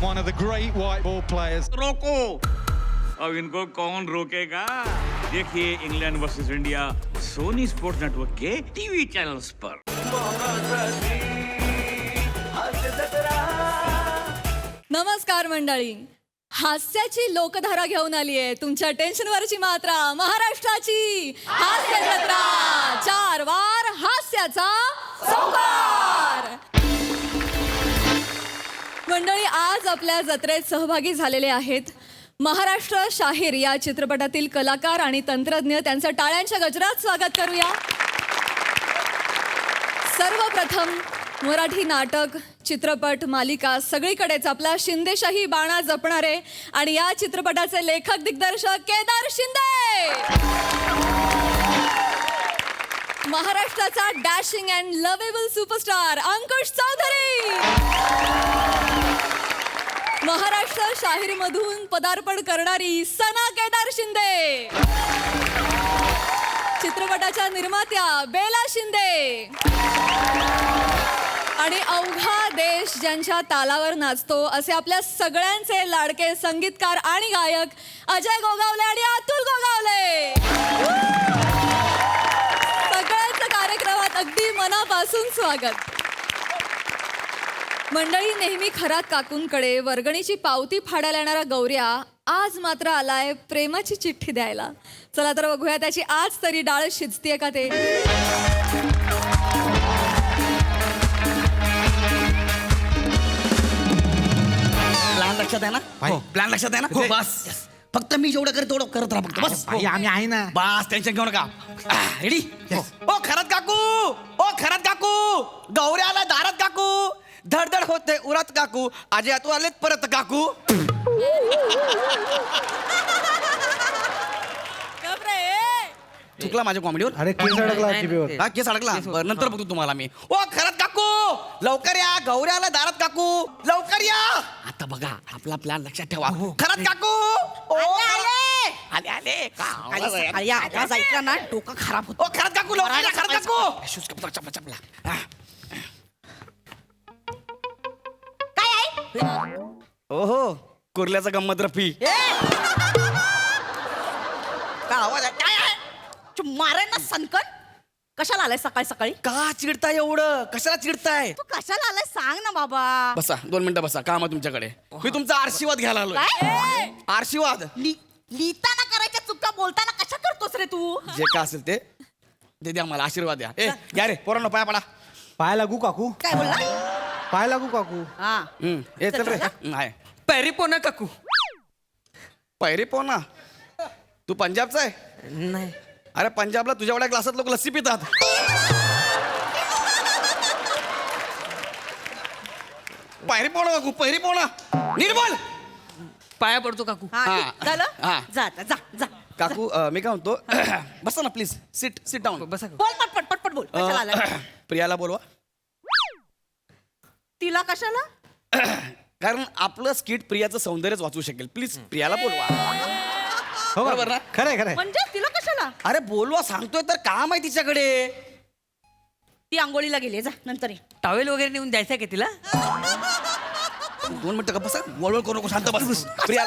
one of the great white ball players. रोको, अब इनको कौन रोकेगा? देखिए England versus India Sony Sports Network के टीवी चैनल्स पर। नमस्कार मंडळी, हास्याची लोकधारा घेऊन आली आहे तुमच्या टेन्शनवरची मात्रा, महाराष्ट्राची हास्य जत्रा, 4 वार हास्याचा संभार. मंडळी, आज आपल्या जत्रेत सहभागी झालेले आहेत महाराष्ट्र शाहीर या चित्रपटातील कलाकार आणि तंत्रज्ञ. त्यांचं टाळ्यांच्या गजरात स्वागत करूया. सर्वप्रथम मराठी नाटक, चित्रपट, मालिका सगळीकडेच आपला शिंदेशाही बाणा जपणारे आणि या चित्रपटाचे लेखक दिग्दर्शक केदार शिंदे. महाराष्ट्राचा dashing and lovable superstar Ankush Chaudhari. Maharashtra शाहीरमधून पदार्पण करणारी सना केदार शिंदे. चित्रपटाच्या निर्मात्या बेला शिंदे. आणि अवघा देश ज्यांच्या तालावर नाचतो असे आपल्या सगळ्यांचे लाडके संगीतकार आणि गायक अजय गोगावले आणि अतुल गोगावले. सगळ्यांचं कार्यक्रमात अगदी मनापासून स्वागत. मंडळी, नेहमी खरात काकूंकडे वर्गणीची पावती फाडायला येणारा गौऱ्या आज मात्र आलाय प्रेमाची चिठ्ठी द्यायला. चला तर बघूया त्याची आज तरी डाळ शिजतीये का ते. प्लॅन लक्षात आहे ना? हो, प्लॅन लक्षात आहे ना? हो, बस फक्त मी जेवढं करत तेवढं करत राहा फक्त. बस आम्ही आहे ना. बस टेन्शन घेऊ नका. रेडी? ओ खरत काकू, ओ खरत काकू, गौऱ्या आला दारात काकू, धडधड होते उरात काकू, अजय तू आलेत परत काकू. चुकला माझ्या कॉमेडीवर. अरे केस अडकला टीव्हीवर. हा केस अडकला. बरं, नंतर बघतो तुम्हाला मी. ओ खरत काकू, लवकर या, गौऱ्या आला दारात काकू, लवकर या. आता बघा आपला प्लॅन लक्षात ठेवा. खरत काकू, ओ आले आले आवाज ऐकला ना डोकं खराब होतं. ओ खरत काकू, लवकर या, खरत काकू. शूज कपला चपला चपला. काय आहे? ओहो, कुर्ल्याचा गंमत रफी. काय आवाज आहे? काय आहे? मारे ना सनकन. कशाला आलाय सकाळी सकाळी? का चिडताय एवढं? कशाला चिडताय? तू कशाला आलाय सांग ना बाबा. बसा 2 मिनिटं बसा. काम आहे तुमच्याकडे. मी तुमचा आशीर्वाद घ्यायला आलोय. काय? आशीर्वाद लिहिताना करायच्या चुका बोलताना कशा करतोस रे तू? जे का असेल ते द्या मला. आशीर्वाद द्या. ए घ्या रे पोरांनो, पाया पडा. पाय लागू काकू, काय बोलला? पाय लागू काकू. हा ए चल रे. आहे पैरी पोना काकू. पैरी पोना. तू पंजाबचा आहे? नाही. अरे पंजाबला तुझ्या एवढ्या ग्लासात लोक लस्सी पितात. पैरी पोना काकू, पैरी पोना. निर्मल पाया पडतो काकू. हा हा. झालं? हा. जा आता, जा जा. काकू मी काय म्हणतो, बसा ना प्लीज. Sit down. बसा. बोल पटपट पटपट बोल. कशाला आलाय? प्रियाला बोलवा. तिला कशाला? कारण आपलं स्किट प्रियाचं सौंदर्यच वाचू शकेल. प्लीज प्रियाला बोलवा. हो बरोबर ना? खरंय खरंय. म्हणजे तिला कशाला? अरे बोलवा सांगतोय तर, काम आहे तिच्याकडे. ती आंघोळीला गेली, जा नंतर ये. टॉवेल वगैरे नेऊन द्यायचं का तिला? 2 मिनिटं का बसा. वळवळ करू नको, शांत बस. प्रिया.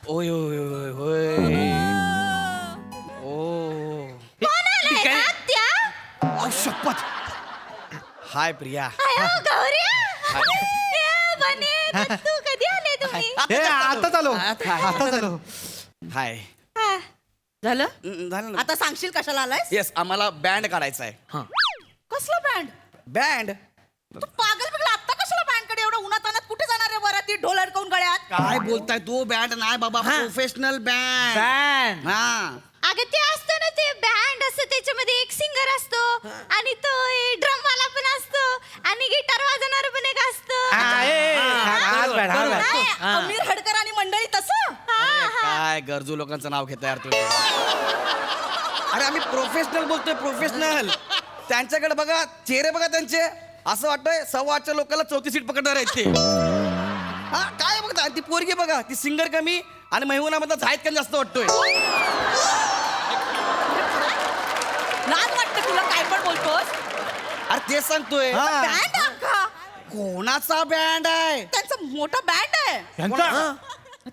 ओय ओय ओय होय. ओ ती काय? ओ, शपथ. हाय प्रिया. तू कधी आले तुम्ही? ए आता चालू, आता चालू. हाय. झालं? झालं ना? आता सांगशील कशाला आलाय? येस, आम्हाला बँड काढायचा आहे. कसला बँड? बँड. तू पागल बिगल आता कशाला बँड कडे एवढं उन्हात आणत कुठे जाणार आहे वराती ढोल अडकवून गळ्यात? काय बोलताय तू? बँड नाही बाबा, प्रोफेशनल बँड. बँड. हा. अगं ते असतं ना, ते बँड असतं, त्याच्यामध्ये एक सिंगर असतो आणि तो ड्रम वाला पण असतो आणि गिटार वाजवणार पण एक असतं. नाही, अमीर हडकर आणि मंडळी तसं. काय गरजू लोकांचं नाव घेता यार तुम्ही. अरे आम्ही प्रोफेशनल बोलतोय, प्रोफेशनल. त्यांच्याकडे बघा, चेहरे बघा त्यांचे. असं वाटतंय 8:15 लोकांना 4थी सीट पकडणार आहेत ते. हा काय बघता, ती पोरगी बघा, ती सिंगर कमी आणि महिहुनामधला झायत कमी जास्त वाटतोय. लाज वाटतं तुला काय पण बोलतोस? अरे तेच सांगतोय. बँड अख्खा कोणाचा बँड आहे? त्यांचा त्यांचा मोठा बँड आहे यांचा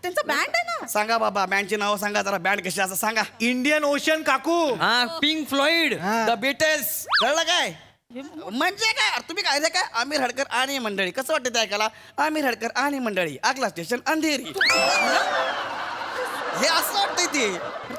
त्यांचा बँड आहे ना. सांगा बाबा बँडचे नाव सांगा जरा बँड कशी असं सांगा. इंडियन ओशन काकू हा पिंक फ्लॉइड. द बीटल्स कळलं काय म्हणजे काय अरे तुम्ही काय काय आमिर हडकर आणि मंडळी कसं वाटतं ते ऐकायला. आमिर हडकर आणि मंडळी आगला स्टेशन अंधेरी हे असं वाटतंय ते.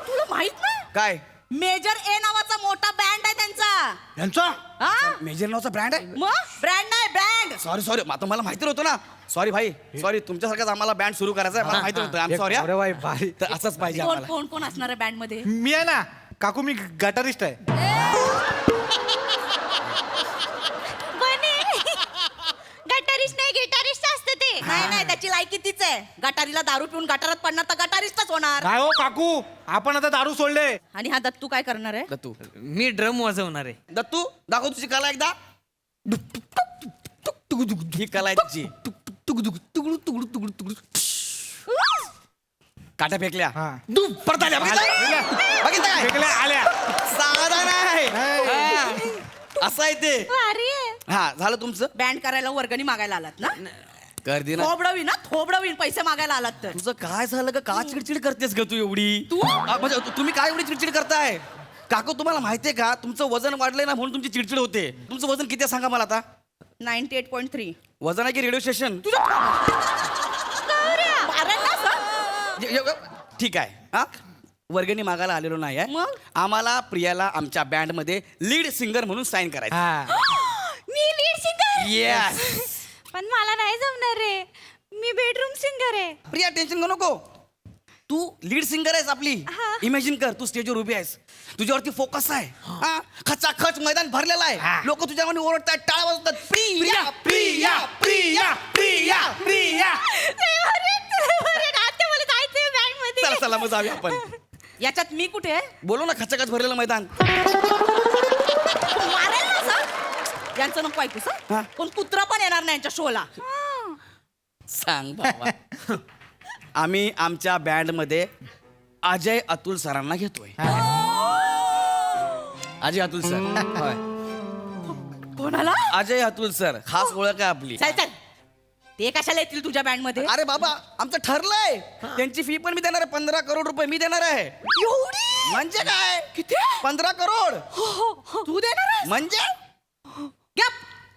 तुला माहित नाही काय मेजर ए नावाचा मोठा बँड आहे त्यांचा. यांचा हा मेजर नावचा ब्रँड आहे. मग ब्रँड नाही बँड. सॉरी आता मला माहिती नव्हतं ना. सॉरी भाई सॉरी तुमच्यासारखाच आम्हाला बँड सुरू करायचा आहे मला माहिती नव्हतं. I sorry. अरे बाई भारी. तर असंच पाहिजे कोण आम्हाला. कोण कोण असणार आहे बँड मध्ये. मी आहे ना काकू मी गटारिस्ट आहे. बने गटारिस्ट नाही गिटारिस्ट असतं ते. नाही नाही त्याची लायकी तीच आहे. गटारीला दारू पिऊन गटारात पडणार तर गटारिस्टच होणार. काय हो काकू आपण आता दारू सोडले. आणि हा दत्तू काय करणार आहे. दत्तू मी ड्रम वाजवणार आहे. दत्तू दाखव तुझी कला एकदा. ही कला आहे तुझी. काट्या फेकल्या हा. परत आल्या बघितलं काय? फेकल्या आल्या. साधा नाही हा. असं आहे ते. भारी आहे. हा झालं तुमचं. बँड करायला वर्गणी मागायला आलात ना. गर्दी ना थोबडवीन ना थोबडवीन पैसे मागायला आलात तर. तुझं काय झालं का चिडचिड करतेस ग तू एवढी. तू? म्हणजे तुम्ही काय एवढी चिडचिड करताय. काकू तुम्हाला माहितीये का तुमचं वजन वाढलंय ना म्हणून तुमची चिडचिड होते. तुमचं वजन किती आहे सांगा मला आता. 98.3. वजन आहे की रेडिओ स्टेशन. ठीक आहे हा वर्गणी मागायला आलेलो नाही आहे. मग? आम्हाला प्रियाला आमच्या बँड मध्ये लीड सिंगर म्हणून साईन करायचं. हा. मी लीड सिंगर. येस पण मला नाही जमणार रे. मी बेडरूम सिंगर आहे. प्रिया टेन्शन घेऊ नको. तू लीड सिंगर आहेस आपली. हा. इमॅजिन कर तू स्टेजवर उभी आहेस. तुझ्यावरती फोकस आहे. हा खचाखच मैदान भरलेलं आहे. लोक तुझ्यावर ओरडतात टाळ्या वाजवतात. प्रिया प्रिया प्रिया प्रिया प्रिया. आता मला जायचंय बँड मध्ये. चला चला मग जाऊया आपण. याच्यात मी कुठे आहे. बोलो ना खचाखच भरलेलं मैदान. मारेल ना सर. यांचं नको ऐकू हा. सर. कोण कुत्रा पण येणार नाही यांच्या शोला. सांग बाबा. आम्ही आमच्या बँड मध्ये अजय अतुल सरांना घेतोय. अजय अतुल सर. कोणाला. अजय अतुल सर खास ओळख आहे आपली. चल चल. ते कशाला येतील तुझ्या बँड मध्ये. अरे बाबा आमचं ठरलंय. त्यांची फी पण मी देणार आहे 15 करोड रुपये मी देणार आहे. एवढी. म्हणजे काय किती. 15 करोड तू देणार आहेस? म्हणजे गप.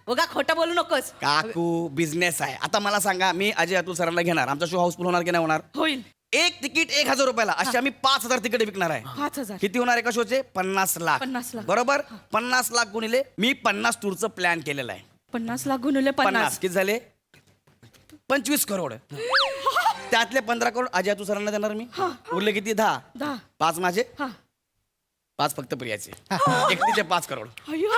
बघा खोटं बोलू नकोस. काकू बिझनेस आहे. आता मला सांगा मी अजय अतुल सरांना घेणार. आमचा शो हाऊसफुल होणार की नाही होणार. होईल. एक तिकीट 1000 रुपयाला अशी आम्ही 5000 तिकीट विकणार आहे. 5000. किती होणार एका शोचे 50 लाख. 50 लाख. बरोबर 50 लाख गुणिले मी 50 टूरचं प्लॅन केलेलं आहे. 50 लाख गुणुले 50 50. किती झाले 25 करोड. त्यातले 15 करोड अजय अतुल सरांना देणार मी. उरले किती 10. 10. 5 माझे हा. 5 फक्त प्रियाचे. एकटीचे 5 करोड. अय्यो.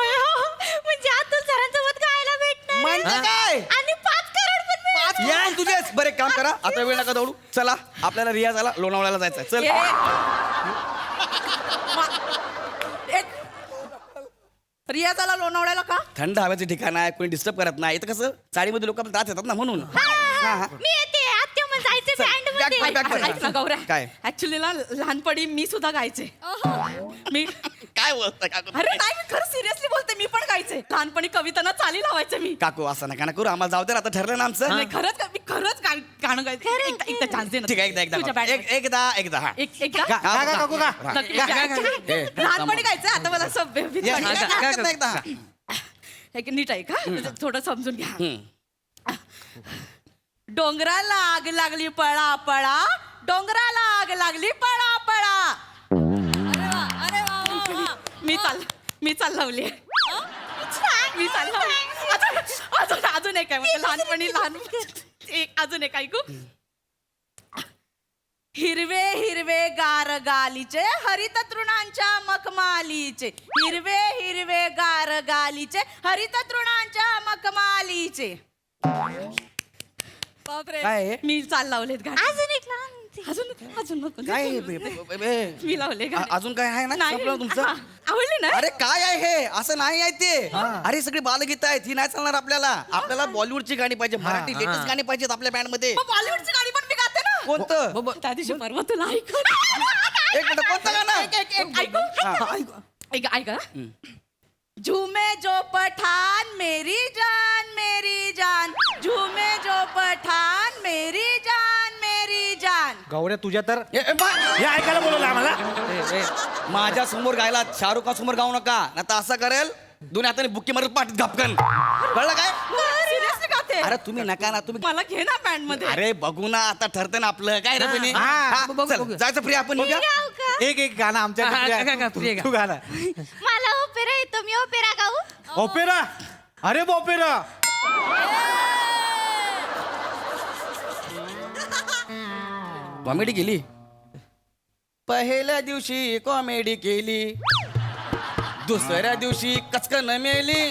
म्हणजे अतुल सरांसोबत गायला भेटणार. म्हणजे काय आणि 5 करोड पण मिळणार. 5 करोड तुझेच. बरे काम करा आता वेळ नका दौडू. चला आपल्याला रियाजाला लोणावळ्याला जायचंय. चल ए. रियाजाला लोणावळ्याला का. थंड हवेचं ठिकाण आहे कोणी डिस्टर्ब करत नाही. इथं कसं चाळीमध्ये लोक त्रास येतात ना म्हणून. हा, हा. मी येते आत्या मग जायचं चल, बँड back मध्ये. back कर. ऐक ना गौऱ्या. काय? ऍक्च्युली ना लहानपणी मी सुद्धा गायचे. मी काय बोलताय काकू. अरे नाही मी खरं सिरियसली बोलते. मी पण गायचे लहानपणी. कवितांना चाली लावायचे मी. काकू असं नका ना करू आम्हाला जाऊ दे ना, आता ठरलं ना आमचं. नाही, मी खरंच गाणं गायचे. एकदा चान्स दे ना. ठीक आहे एकदा तुझ्या एकदा band मध्ये. एकदा हा एकदा का का काकू का हा. नक्की. ए, लहानपणी गायचं. आता मला असं भीती या, वाटते. एकदा, एकदा, एकदा, हा. एक नीट आहे का थोडं समजून घ्या. हम्म. डोंगराला आग लागली पळा पळा. डोंगराला आग लागली पळा पळा. मी चाल लावली. मी चाल लावली. अजून एक आहे म्हणजे लहानपणी अजून एक ऐकू. हिरवे हिरवे गार गालीचे हरित तृणांच्या मखमालीचे. हिरवे हिरवे गार गालीचे हरित तृणांच्या मखमालीचे. बापरे. काय आहे? मी चाल लावलेत गाणे. अजून एक लहान अजून नको. काय मी लावले गाणे. अजून काय आहे ना नाही. संपलं तुमचं. हा, आवडले ना. अरे काय आहे हे असं नाही आहे ते. अरे सगळी बालगीत आहेत ही नाही चालणार आपल्याला. आपल्याला बॉलिवूडची गाणी पाहिजे मराठी लेटेस्ट गाणी पाहिजेत आपल्या बँड मध्ये. मग बॉलिवूडची गाणी पण मी गाते ना. कोणतं त्या दिवशी परवा तुला ऐक. एक मिनिट कोणतं गाणं. ऐकू. ऐका. झूमे जो पठान मेरी जान झूमे जो पठान मेरी जान. गौऱ्या तुझ्या तर बा- हे ऐकायला बोलवलं आम्हाला. माझ्या समोर गायला शाहरुख खान समोर गाऊ नका नाही तर असं करेल दोन्ही हाताने बुक्की मारत पाठीत घापकन कळलं काय सिरियसली गाते. अरे तुम्ही नका ना तुम्ही मला घे ना बँड मध्ये. अरे बघू ना आता ठरतं ना आपलं काय रे बहिणी? हा, हा, बघू, चल, बघू. जायचं प्रिया आपण निघूया? गाऊ का? एक गाणं आमच्या हा, गा, प्रिया गा. तू गाणं मला ओपेरा येतो, मी ओपेरा गाऊ. ओपेरा. अरे ओपेरा. कॉमेडी केली पहिल्या दिवशी कॉमेडी केली दुसऱ्या दिवशी कचकन मेली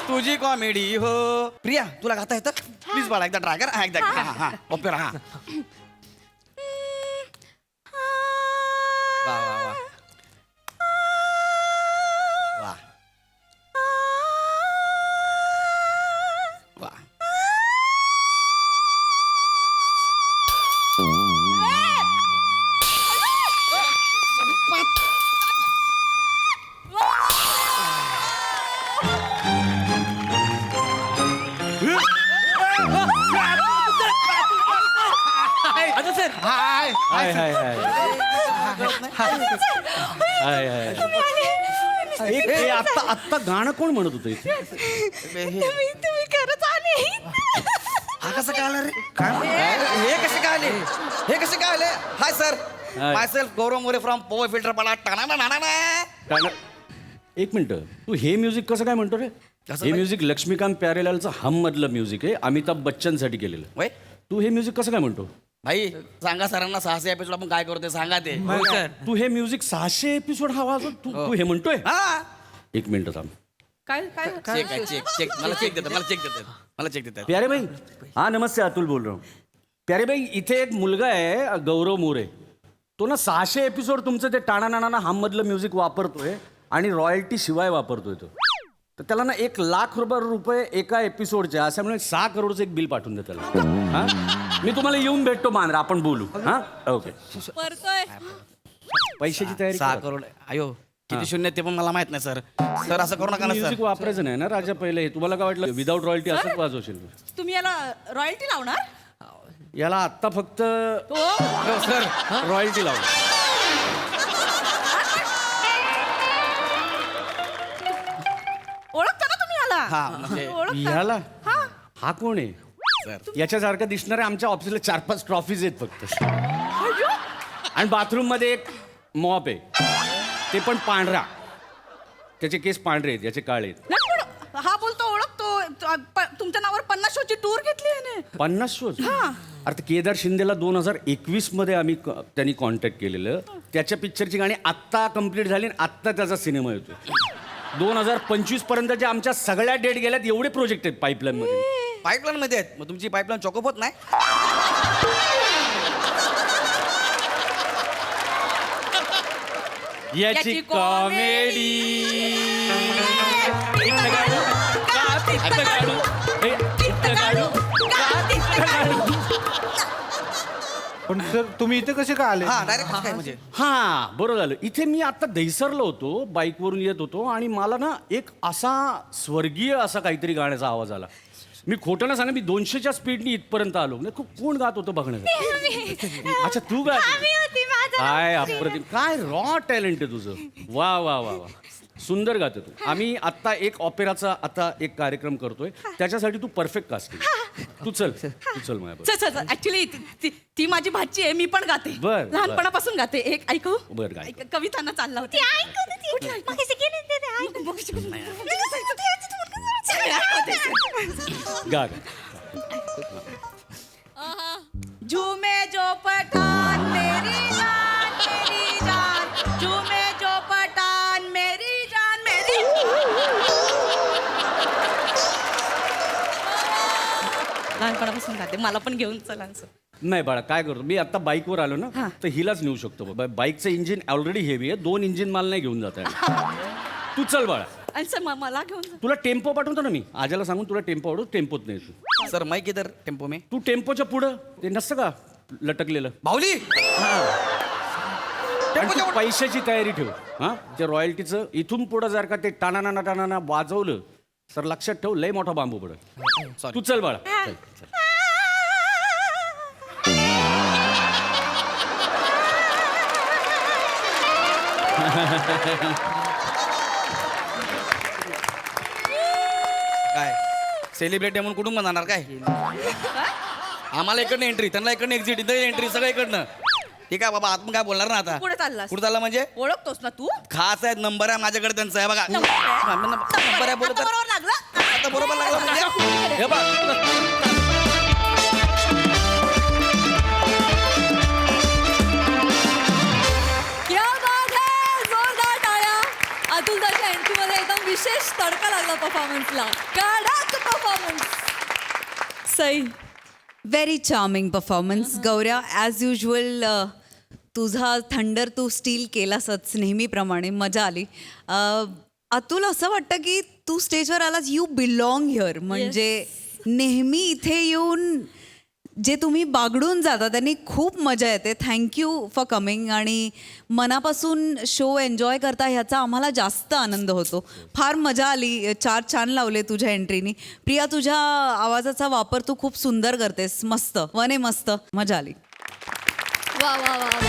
तुझी कॉमेडी हो. प्रिया तुला गाता येतं प्लीज बाळा एकदा ट्राय कर हा एकदा हा हा ओपेरा हा वा वा वा वा वा आता सर हाय हाय हाय हे आत्ता आत्ता गाणं कोण म्हणत होतं इथे? तुम्ही खरंच आले. हा कसं काय आलं रे हे कसे काय आले हे कसे काय आले hi sir hi. My self Gaurav More from power filter पाला टाणा गाणं- एक मिनिट तू हे म्युझिक कसं काय म्हणतो रे कसं हे काय? म्युझिक लक्ष्मीकांत प्यारेलालचं हम मधलं म्युझिक आहे अमिताभ बच्चनसाठी केलेलं वय तू हे म्युझिक कसं काय म्हणतो भाई सांगा सरांना 600 एपिसोड आपण काय करतोय सांगा ते हो सर. तू हे म्युझिक 600 एपिसोड हवा तू तू हे म्हणतोय हा एक मिनिट थांब काय काय चेक आहे चेक मला चेक देतात प्यारे भाई हाँ नमस्ते अतुल बोल रहा हूँ प्यारे भाई इथे एक मुलगा आहे गौरव मोरे तो ना 600 एपिसोड तुमचं ते टाणा नाना हम मधलं म्युझिक वापरतोय आणि रॉयल्टी शिवाय वापरतोय तो तर त्याला ना 1,00,000 रुपये एका एपिसोडच्या अशामुळे 6 करोडचं एक बिल पाठवून दे त्याला हा मी तुम्हाला येऊन भेटतो मांजरा आपण बोलू हा ओके परतोय. पैशाची तयारी 6 करोड अयो किती शून्य ते पण मला माहित नाही सर सर असं करू नका ना सर म्युझिक वापरायचं नाही ना राजा पहिले तुम्हाला काय वाटलं विदाऊट रॉयल्टी असंच वाजवशील तुम्ही याला रॉयल्टी लावणार. याला आत्ता फक्त हो सर रॉयल्टी लावू ओळखता ना तुम्ही याला. हा म्हणजे ओळखता. ह्याला हा. हा कोण आहे सर याच्यासारखं दिसणाऱ्या आमच्या ऑफिसला 4-5 ट्रॉफीज आहेत फक्त आणि बाथरूम मध्ये एक मॉप आहे ते पण पांढरा त्याचे केस पांढरे आहेत याचे काळे आहेत नाही, पण हा बोलतो ओळखतो. तुमच्या नावावर 50 शोची टूर घेतली याने. 50 शोज हा. अरे ते केदार शिंदेला 2021 मध्ये आम्ही त्यांनी कॉन्टॅक्ट केलेलं त्याच्या पिक्चरची गाणी आत्ता कम्प्लीट झाली आणि आत्ता त्याचा सिनेमा येतो 2025 पर्यंतच्या आमच्या सगळ्या डेट गेल्यात एवढे प्रोजेक्ट आहेत पाईपलाईन मध्ये पाईपलाईन मध्ये आहेत मग तुमची पाईपलाईन चॉकअप होत नाही याची कॉमेडी पण सर तुम्ही इथे कसे का आले हा डायरेक्ट काय म्हणजे हा बरं झालं इथे मी आता दहिसरलो होतो बाईकवरून येत होतो आणि मला ना एक असा स्वर्गीय असा काहीतरी गाण्याचा आवाज आला मी खोटं ना सांगा मी 200च्या स्पीडनी इथपर्यंत आलो म्हणजे खूप कोण गात होतं बघण्याचं अच्छा तू गात होती? आम्ही होती माझा काय अप्रतिम काय रॉ टॅलेंट आहे तुझं वा वा वा वा सुंदर गाते तू आम्ही आता एक ऑपेराचा आता एक कार्यक्रम करतोय त्याच्यासाठी तू परफेक्ट कास्टिंग तू चल माझ्या सर ऍक्च्युली ती माझी भाची आहे मी पण गाते. बर. लहानपणापासून गाते. एक ऐकू बर, गाय. कवितांना चालला होता. ती ऐकत होती. मग कशी केली ते ऐकत गा गा झूमे जो पठान मेरी जान झूमे जो पठान मेरी जान लहानपणापासून गाते मला पण घेऊन चला असं. नाही बाळा काय करतो मी आता बाईकवर आलो ना हा. तर हिलाच नेऊ शकतो बाईकचं इंजिन ऑलरेडी हेवी आहे 2 इंजिन मला नाही घेऊन जात आहे तू चल बाळा आणि सर मला घेऊन जा. तुला टेम्पो पाठवतो ना मी आजाला सांगून तुला टेम्पो आवडतो टेम्पोत नाही तू सर माईक इधर टेम्पो में तू टेम्पोच्या पुढं ते नसतं का लटकलेलं बाहुली आणि तू पैशाची तयारी ठेव हा जे रॉयल्टीचं इथून पुढं जर का ते टाणाना वाजवलं तर लक्षात ठेव लय मोठा बांबू पडत तू चल बाळा चल, चल. काय सेलिब्रिटी म्हणून कुठून जाणार काय आम्हाला इकडनं एंट्री त्यांना इकडनं एक्झिट इथं एंट्री सगळं इकडनं ठीक आहे बाबा आत्म काय बोलणार ना आता पुढे चाललास कुठं चालला म्हणजे ओळखतोस ना तू खास आहे नंबर आहे माझ्याकडे त्यांचा आहे बघा नंबर आहे? नंबर आहे बोलत आता बरोबर लागला आता बरोबर लागला म्हणजे हे बघ क्या बात है जोरदार टाळ्या अतुलदाच्या एंट्रीमध्ये एकदम विशेष तडका लागला परफॉर्मन्सला कडक performance Sai very charming performance गौऱ्या ॲज युजल तुझा थंडर तू स्टील केलासच नेहमीप्रमाणे मजा आली अतुल असं वाटतं की तू स्टेजवर आलास यू बिलॉंग हिअर म्हणजे नेहमी इथे येऊन जे तुम्ही बागडून जाता त्यांनी खूप मजा येते थँक्यू फॉर कमिंग आणि मनापासून शो एन्जॉय करता ह्याचा आम्हाला जास्त आनंद होतो फार मजा आली 4 छान लावले तुझ्या एंट्रीनी प्रिया तुझ्या आवाजाचा वापर तू खूप सुंदर करतेस मस्त वने मस्त मजा आली वा वा वा वा.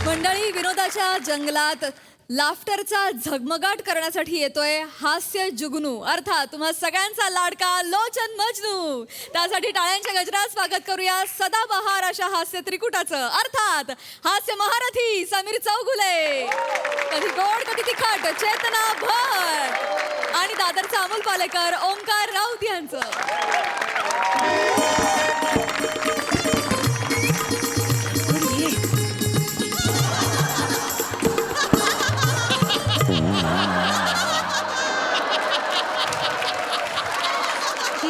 मंडळी विनोदाच्या जंगलात लाफ्टरचा झगमगाट करण्यासाठी येतोय हास्य जुगनू अर्थात तुम्हा सगळ्यांचा लाडका लोचन मजनू त्यासाठी टाळ्यांच्या गजरात स्वागत करूया सदाबहार अशा हास्य त्रिकुटाचं अर्थात हास्य महारथी समीर चौगुले कधी गोड कधी तिखट चेतना भट आणि दादरचा अमोल पालेकर ओंकार राऊत यांचं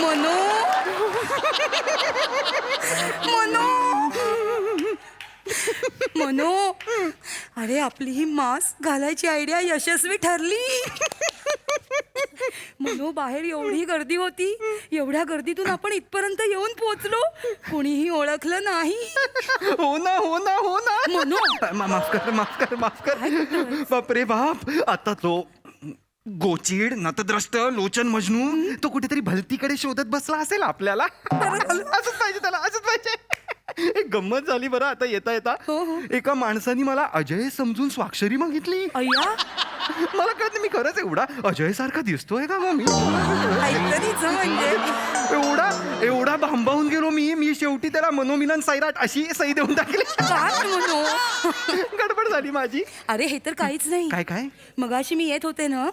मनू मनू अरे आपली ही मास्क घालायची आयडिया यशस्वी ठरली मनू बाहेर एवढी गर्दी होती एवढ्या गर्दीतून आपण इथपर्यंत येऊन पोहोचलो कोणीही ओळखलं नाही हो ना हो ना हो ना मनू माफ कर बापरे बाप आता तो गोचीड नतद्रष्ट लोचन मजनू तो कुठेतरी भलतीकडे शोधत बसला असेल आपल्याला असंच पाहिजे त्याला असंच पाहिजे एक गंमत झाली बरं आता येता येता एका माणसाने मला अजय समजून स्वाक्षरी मागितली अय्या मला कळत नाही, मी खरंच एवढा अजय सारखा दिसतोय का मग मी म्हणजे एवढा भांबावून गेलो मी शेवटी त्याला मनोमिलन सैराट अशी सही देऊन टाकली काय मनू गडबड झाली माझी. अरे हे तर काहीच नाही काय मगाशी मी येत होते ना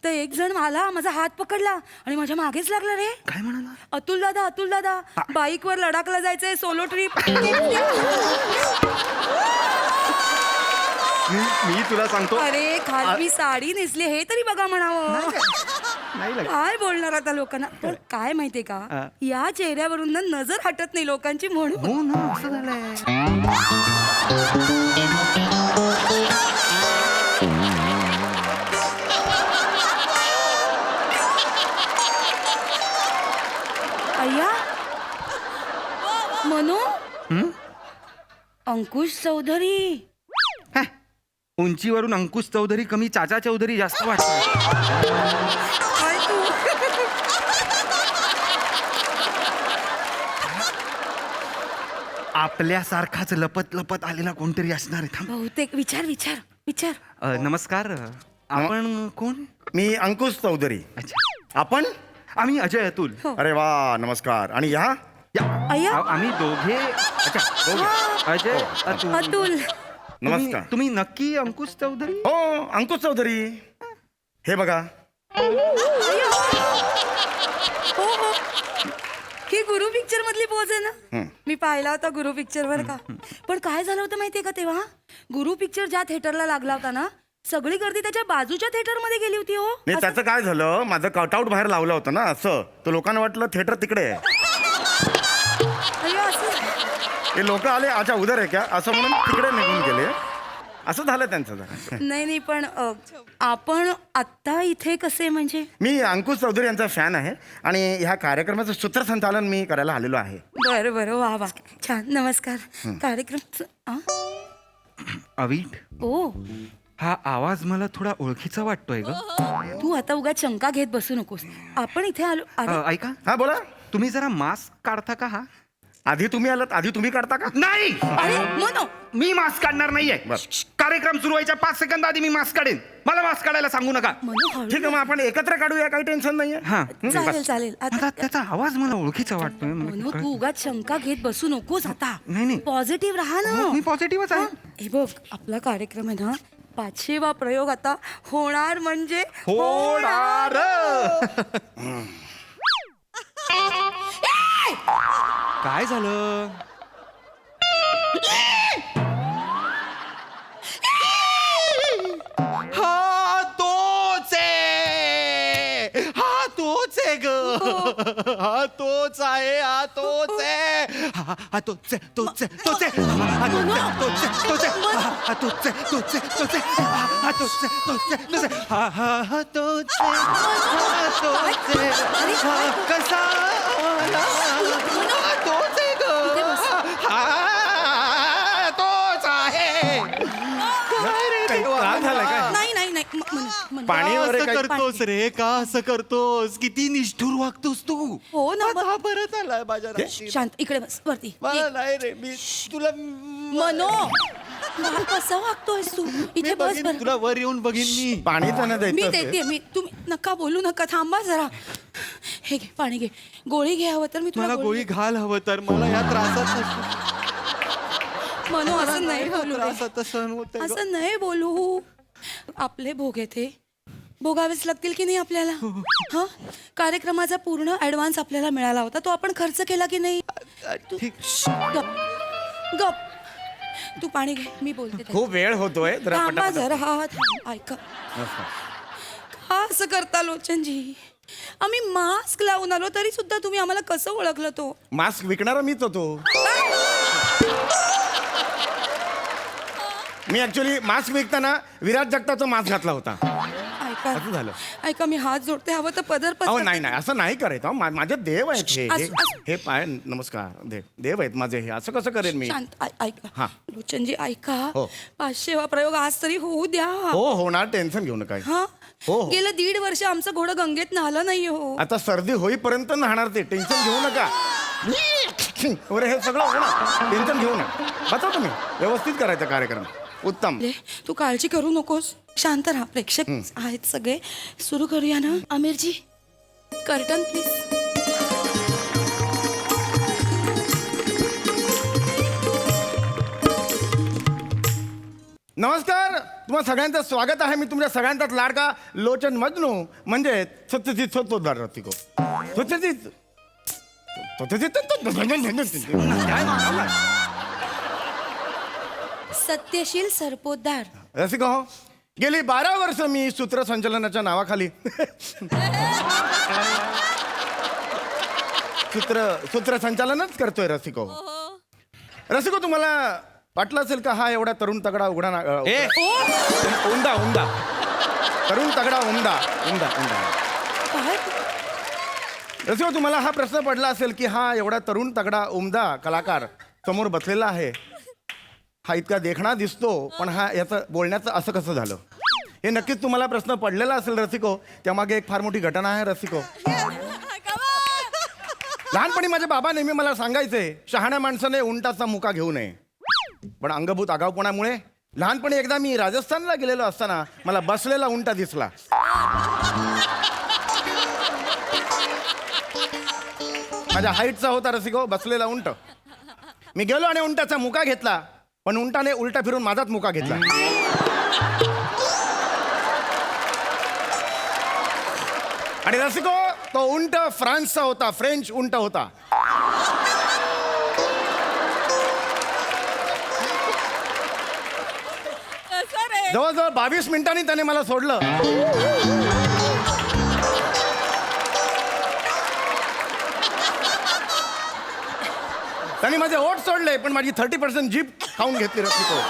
तर एक जण आला माझा हात पकडला आणि माझ्या मागेच लागला रे काय म्हणाला अतुल दादा बाईकवर लडाखला जायचंय सोलो ट्रिप मी तुला सांगतो अरे खाली साडी नेसली हे तरी बघा म्हणावं नाही लागत. काय बोलणार आता लोकांना पण काय माहितीये का या चेहऱ्यावरून ना नजर हटत नाही लोकांची म्हणून हो ना असं झालंय अय्या मनू अंकुश चौधरी उंचीवरून अंकुश चौधरी कमी चाचा चौधरी जास्त वाटत काय तू आपल्यासारखाच लपत लपत आलेला कोणतरी असणार आहे. थांब. बहुतेक विचार नमस्कार आपण कोण मी अंकुश चौधरी. अच्छा आपण आम्ही अजय अतुल अरे वा नमस्कार. आणि ह्या अय्या आम्ही दोघे अच्छा दोघे अजय अतुल नमस्कार. तुम्ही नक्की अंकुश चौधरी हो अंकुश चौधरी. हे बघा हो ही गुरु पिक्चर मधली पोज आहे ना मी पाहिला होता गुरु पिक्चर वर का पण काय झालं होतं माहितीये का तेव्हा गुरु पिक्चर ज्या थिएटरला लागला होता ना सगळी गर्दी त्याच्या बाजूच्या थिएटर मध्ये गेली होती हो नाही त्याचं काय झालं माझं कटआउट बाहेर लावलं होतं ना असं तर लोकांना वाटलं थिएटर तिकडे आहे. अय्यो, असं हे लोक आले अच्छा उधर आहे क्या असं म्हणून तिकडे निघून गेले असं झालं त्यांचं जरा. नाही पण आपण आत्ता इथे कसे म्हणजे मी अंकुश चौधरी यांचा फॅन आहे आणि ह्या कार्यक्रमाचं सूत्रसंचालन मी करायला आलेलो आहे. बरं वा वा छान नमस्कार कार्यक्रम अवीट, ओ हा आवाज मला थोडा ओळखीचा वाटतोय ग. तू आता उगा शंका घेत बसू नकोस. आपण इथे आलो अरे, ऐका, हा बोला. तुम्ही जरा मास्क काढता का? हा आधी तुम्ही आलात, आधी तुम्ही काढता का? नाही, अरे मनो मी मास्क काढणार नाहीये. कार्यक्रम सुरू व्हायच्या 5 सेकंद आधी मी मास्क काढेन. मला मास्क काढायला सांगू नका. मनो हळू. ठीक आहे, मग आपण एकत्र काढूया, काही टेन्शन नाहीये. हा, चालेल चालेल आता आता त्याचा आवाज मला ओळखीचा वाटतोय. मनो तू उगाच शंका घेत बसू नकोस आता. नाही. पॉझिटिव्ह राहा ना. मी पॉझिटिव्हच आहे. हे बघ आपला कार्यक्रम आहे ना 5वा प्रयोग आता होणार म्हणजे होणार. काय झालं? हा तोच आहे, हा तोच आहे ग, हा तोच आहे, हा तोच आहे, हा तोच आहे, तोच आहे, तोच आहे, हा तोच आहे, तोच आहे, तोच आहे, हा तोच आहे, तोच आहे, तोच आहे, हा तोच आहे, तोच आहे, तोच आहे, हा तोच आहे, हा तोच आहे, हा कसा आला? हा तोच आहे ग, हा तोच आहे. काय रे देवा? त्रास झालाय काय? नाही पाणी वगैरे असं काही- करतोस रे, का असं करतोस? किती निष्ठुर वागतोस तू. हो ना, मग- हा परत आलाय माझ्या राशीत. शांत इकडे बस वरती मला नाही रे, मी तुला मनो मला कसं वागतोयस तू इथे बस बघीन, बरं. तुला वर येऊन बघीन मी. पाणी त्यांना मी द्यायचं देते असेल. मी तुम्ही नका बोलू नका थांबा जरा. हे घे पाणी घे गोळी घे हवं तर मी तुला मला गोळी घाल हवं तर. मला या त्रासात मनो असं नाही बोलू रे. त्रासात सहन होतंय ग. असं नाही बोलू. आपले भोग येते भोगावेच लागतील की नाही आपल्याला. हा कार्यक्रमाचा पूर्ण ऍडव्हान्स आपल्याला मिळाला होता तो आपण खर्च केला की नाही. ठीक. गप गप तू पाणी घे मी बोलते ते. खूप वेळ होतोय जरा थांबा पटापट. जरा हा थांब ऐका का असं करता लोचनजी. आम्ही मास्क लावून आलो तरी सुद्धा तुम्ही आम्हाला कसं ओळखलं तो. मास्क विकणारा मीच होतो. मी ऍक्च्युली मास्क विकताना विराट जगताचा मास्क घातला होता. ऐका असं झालं. ऐका मी हात जोडते हवं तर पदर अहो पसरते. नाही असं नाही करायचं. माझे देव आहेत हे असं- हे पाय नमस्कार देव आहेत माझे हे. असं कसं करेन मी? शांत ऐका हा. लोचनजी ऐका हो. 500वा प्रयोग आज तरी होऊ द्या. हो होणार, टेन्शन घेऊ नका. हा हो. गेलं 1.5 वर्ष आमचं घोडं गंगेत नाहलं नाही हो. आता सर्दी होईपर्यंत नाहणार ते. टेन्शन घेऊ नका. अरे हे सगळं होणार, टेन्शन घेऊ नका. बचा तुम्ही व्यवस्थित करायचा कार्यक्रम. उत्तम. तू काळजी करू नकोस शांत राहा. प्रेक्षक आहेत सगळे. सुरू करूया ना आमिरजी. Curtain please. नमस्कार, तुम्हा सगळ्यांचं स्वागत आहे. मी तुमच्या सगळ्यांचाच लाडका लोचन मजनू म्हणजे सत्यजित सत्तोद्धार रसिको. सत्यजित सत्यशील सरपोतदार. रसिको हो, गेली 12 वर्ष मी सूत्रसंचलनाच्या नावाखाली सूत्रसंचालनच करतोय. रसिको रसिको तुम्हाला वाटलं असेल का हा एवढा तरुण तगडा उघडा उमदा उमदा तरुण तगडा उमदा उमदा उमदा काय रसिको तुम्हाला हा प्रश्न पडला असेल की हा एवढा तरुण तगडा उमदा कलाकार समोर बसलेला आहे, हा इतका देखणा दिसतो, पण हा याचं बोलण्याचं असं कसं झालं? हे नक्कीच तुम्हाला प्रश्न पडलेला असेल रसिको. त्यामागे एक फार मोठी घटना आहे रसिको. लहानपणी माझे बाबा नेहमी मला सांगायचे शहाण्या माणसाने उंटाचा मुका घेऊ नये. पण अंगभूत आगाऊपणामुळे लहानपणी एकदा मी राजस्थानला गेलेलो असताना मला बसलेला उंटा दिसला. माझ्या हाईटचा होता रसिको बसलेला उंट. मी गेलो आणि उंटाचा मुका घेतला, पण उंटाने उलटा फिरून माझाच मुका घेतला. आणि रसिको तो उंट फ्रान्सचा होता, फ्रेंच उंट होता. जवळजवळ 22 मिनिटांनी त्याने मला सोडलं. त्यांनी माझे ओठ सोडले, पण माझी 30% जीभ खाऊन घेतली रसिको.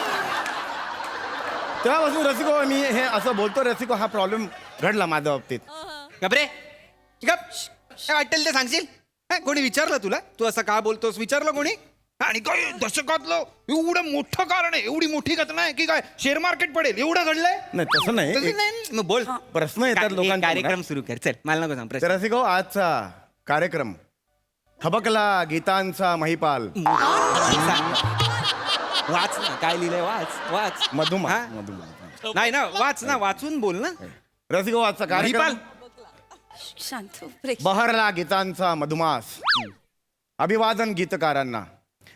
तेव्हापासून रसिको मी हे असं बोलतो रसिको हा प्रॉब्लेम घडला माझ्या बाबतीत. गबरे गप काय वाटेल ते सांगशील हा, कोणी विचारलं तुला तू असं का बोलतोस विचारलं कोणी आणि काय दशकातलं एवढं मोठं कारण आहे एवढी मोठी घटना आहे की काय शेअर मार्केट पडेल एवढं घडलंय नाही तसं नाही तसं नाही मग बोल प्रश्न येतात लोकांना. कार्यक्रम सुरू कर चल मला नको सांग तर रसिको आजचा कार्यक्रम थबकला गीतांचा महिपाल वाच ना काय लिहिलंय वाच वाच मधुमा हा? नाही ना वाच ना वाचून बोल ना रसिको आजचा कार्यक्रम महिपाल शांत प्रेक्षक बहरला गीतांचा मधुमास. अभिवादन गीतकारांना.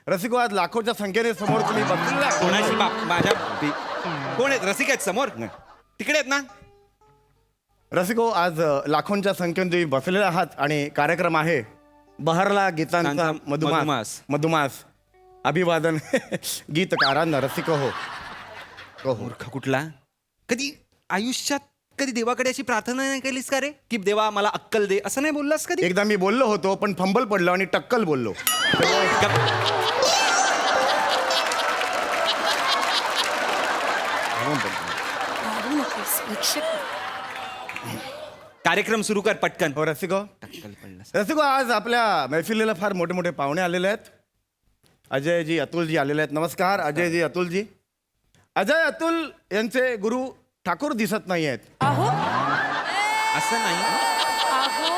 रसिको आज लाखोच्या संख्येने समोर तुम्ही बघितला कोणाची बाप माझ्या कोण आहेत रसिक आहेत समोर तिकडे आहेत ना रसिको आज लाखोंच्या संख्येने तुम्ही बसलेले आहात आणि कार्यक्रम आहे बहरला गीतांचा मधुमास. मधुमास अभिवादन गीतकारांना. रसिको हो मूर्ख कुठला कधी आयुष्यात कधी देवाकडे अशी प्रार्थना नाही केलीस का रे की देवा मला अक्कल दे असं नाही बोललास कधी एकदा मी बोललो होतो पण फंबल पडलो आणि टक्कल बोललो. मारू नकोस प्रेक्षक. कार्यक्रम सुरू कर पटकन हो रसिको. रसिको आज आपल्या मैफिलीला फार मोठे मोठे पाहुणे आलेले आहेत. अजयजी अतुलजी आलेले आहेत. नमस्कार अजयजी अतुलजी. अजय अतुल यांचे गुरु ठाकूर दिसत नाही आहेत. अहो असं नाही अहो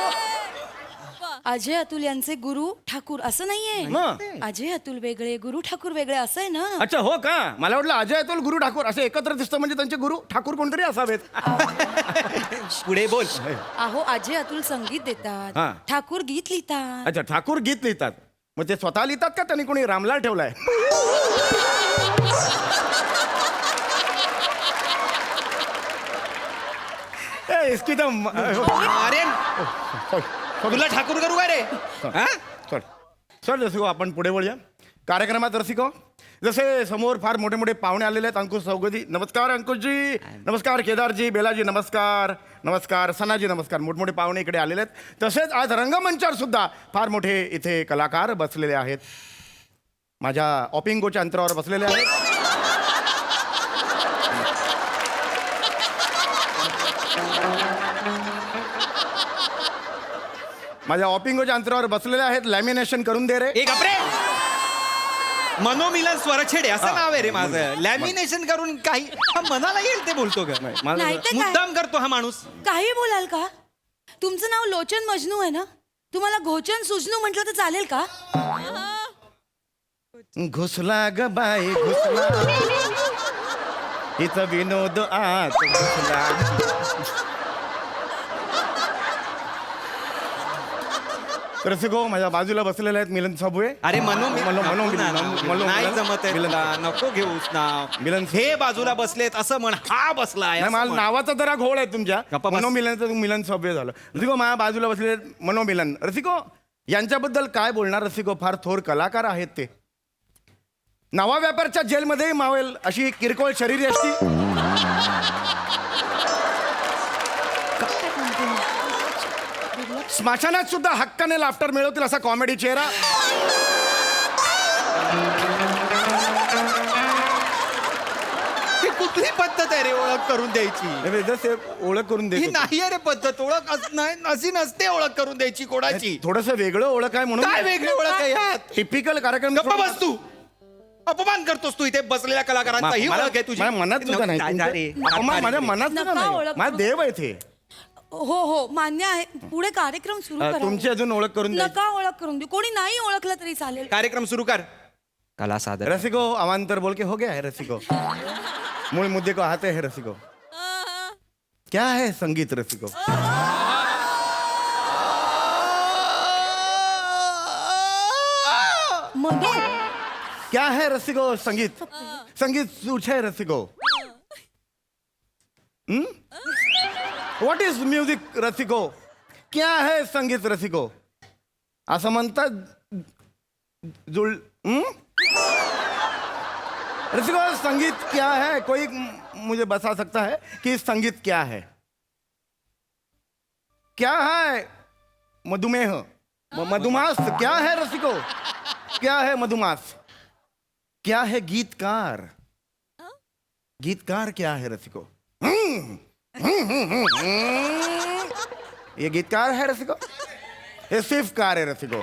अजय अतुल यांचे गुरु ठाकूर असं नाहीये. मग? अजय अतुल वेगळे गुरु ठाकूर वेगळे असं आहे ना. अच्छा हो का मला वाटलं अजय अतुल गुरु ठाकूर असे एकत्र दिसतं म्हणजे त्यांचे गुरु ठाकूर कोणतरी असावेत. पुढे बोल अहो अजय अतुल संगीत हा. देतात ठाकूर गीत लिहितात. अच्छा ठाकूर गीत लिहितात मग ते स्वतः लिहितात का त्यांनी कोणी रामलाल ठेवलाय. ए, इसकी तो अरे तुला ठाकूर करू का रे हा? चल रसिको आपण पुढे वळूया कार्यक्रमात. रसिको जसे समोर फार मोठे मोठे पाहुणे आलेले आहेत. अंकुश चौगदी नमस्कार. अंकुशजी नमस्कार. केदारजी बेलाजी नमस्कार. नमस्कार. सनाजी नमस्कार. मोठमोठे पाहुणे इकडे आलेले आहेत. तसेच आज रंगमंचावर सुद्धा फार मोठे इथे कलाकार बसलेले आहेत. माझ्या ऑपिंगोच्या अंतरावर बसलेले आहेत. माझ्या ऑपिंगोच्या अंतरावर बसलेले आहेत. लॅमिनेशन करून दे रे. एक अपरे मनोमिलन स्वरछेडे असं नाव आहे रे माझं. लॅमिनेशन करून काही हा मनाला येईल ते बोलतो का नाही तर काय? मुद्दाम करतो हा माणूस. काही बोलाल का. तुमचं नाव लोचन मजनू आहे ना. तुम्हाला घोचन सुजनू म्हटलं तर चालेल का. घुसला ग बाई घुसला इथं विनोद आत घुसला. रसिको माझ्या बाजूला बसलेले आहेत मिलन साबुळे. अरे नाही जमत आहे तुला. नको घेऊस नाव मिलन हे बाजूला बसलेत असं म्हण हा बसलाय नाही, मला नावाचा जरा घोळ आहे तुमच्या. गप्पा बस. मनोमिलन मिलन साबुळे झालं. रसिको माझ्या बाजूला बसलेले मनोमिलन. रसिको यांच्याबद्दल काय बोलणार. रसिको फार थोर कलाकार आहेत ते. नवा व्यापारच्या जेलमध्येही मावेल अशी किरकोळ शरीरी असती. स्मशानात सुद्धा हक्काने लाफ्टर मिळवतील असा कॉमेडी चेहरा. ही कुठली पद्धत आहे रे ओळख करून द्यायची. जसे ओळख करून ही देतो. नाही आहे रे पद्धत. ओळख अशी नसते ओळख करून द्यायची कोणाची. थोडस वेगळं ओळख आहे म्हणून काय वेगळी ओळख आहे यात. टिपिकल कार्यक्रम. गप्पा बस तू. अपमान करतोस तू इथे बसलेल्या कलाकारांचा. ही ओळख आहे तुझी. माझ्या मनात सुद्धा नाही. जा रे. माझ्या मनात सुद्धा नका नाही. ओळख माझा देव आहे ते. हो हो मान्य आहे. पुढे कार्यक्रम सुरू करा. तुमची अजून ओळख करून द्यायची. नका ओळख करून देऊ. कोणी नाही ओळखलं तरी चालेल. कार्यक्रम सुरू कर. कला सादर. रसिको अवांतर बोल के हो गया है रसिको. मूल मुद्दे को आते हैं रसिको. क्या है संगीत रसिको. मधु क्या है रसिको संगीत. संगीत सूच है रसिको. व्हॉट इज म्युझिक रसिको. क्या है संगीत रसिको. असं म्हणतात जुळ. रसिको संगीत क्या है. कोई मुझे बता सकता है कि संगीत क्या है. क्या है मधुमेह मधुमास. क्या है रसिको. क्या है मधुमास. क्या है गीतकार. गीतकार क्या है रसिको? ये गीतकार है रसिको? ये सिर्फ कार है रसिको.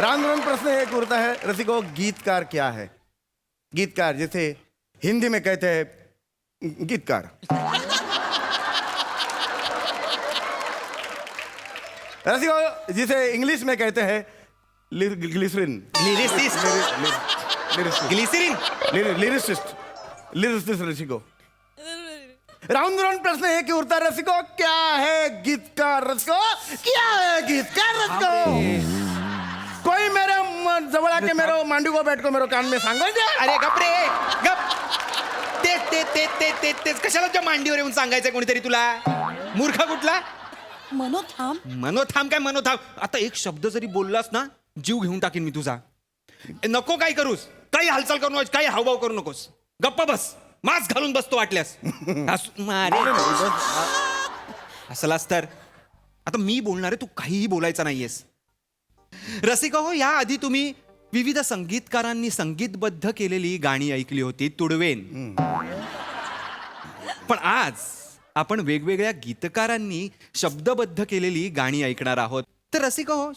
राम प्रश्न एक उड़ता है रसिको, गीतकार क्या है? गीतकार जैसे हिंदी में कहते हैं गीतकार. रसिको जिसे इंग्लिश में कहते हैं ग्लिसरीन. लिरिसिस्ट रसिको. राउंड राउंड प्रश्न है कि उड़ता रसिको, क्या है गीतकार रसिको? क्या है गीतकार रसिको? कोई मेरे जवळ आके मेरे मांडी को बैठ को मेरे कान में सांगो दे. अरे गप रे गप. तेच कशाला तुझ्या मांडीवर येऊन सांगायचं कोणीतरी तुला? मूर्ख कुठला? मनोथाम काय मनोथाम? आता एक शब्द जरी बोललास ना, जीव घेऊन टाकीन मी तुझा. नको काय करूस, काही हालचाल करू नकोस, काही हावभाव करू नकोस. गप्प बस, मास्क घालून बसतो वाटल्यास. असलास तर आता मी बोलणार आहे, तू काहीही बोलायचं नाहीयेस. रसिका हो, या आधी तुम्ही विविध संगीतकारांनी संगीतबद्ध केलेली गाणी ऐकली होती, तुडवेन. पण आज आपण वेगवेगळ्या गीतकारांनी शब्दबद्ध केलेली गाणी ऐकणार आहोत. तर रसिका हो,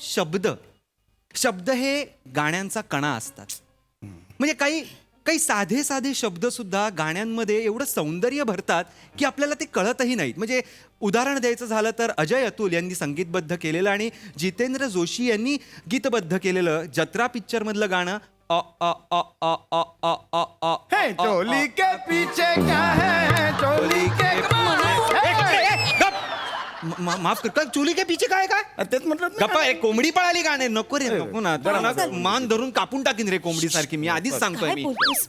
शब्द हे गाण्यांचा कणा असतात. म्हणजे काही साधे साधे शब्द सुद्धा गाण्यांमध्ये एवढं सौंदर्य भरतात की आपल्याला ते कळतही नाहीत. म्हणजे उदाहरण द्यायचं झालं तर अजय अतुल यांनी संगीतबद्ध केलेलं आणि जितेंद्र जोशी यांनी गीतबद्ध केलेलं जत्रा पिक्चर मधलं गाणं है चोली के पीछे क्या है, चोली के माफ कर, चोली के पीछे काय का? तेच म्हटलं ना. गप्पा, एक कोंबडी पळाली गाणे. नको रे, नको ना. मान धरून कापून टाकीन रे कोंबडी सारखी. मी आधीच सांगतोय, मी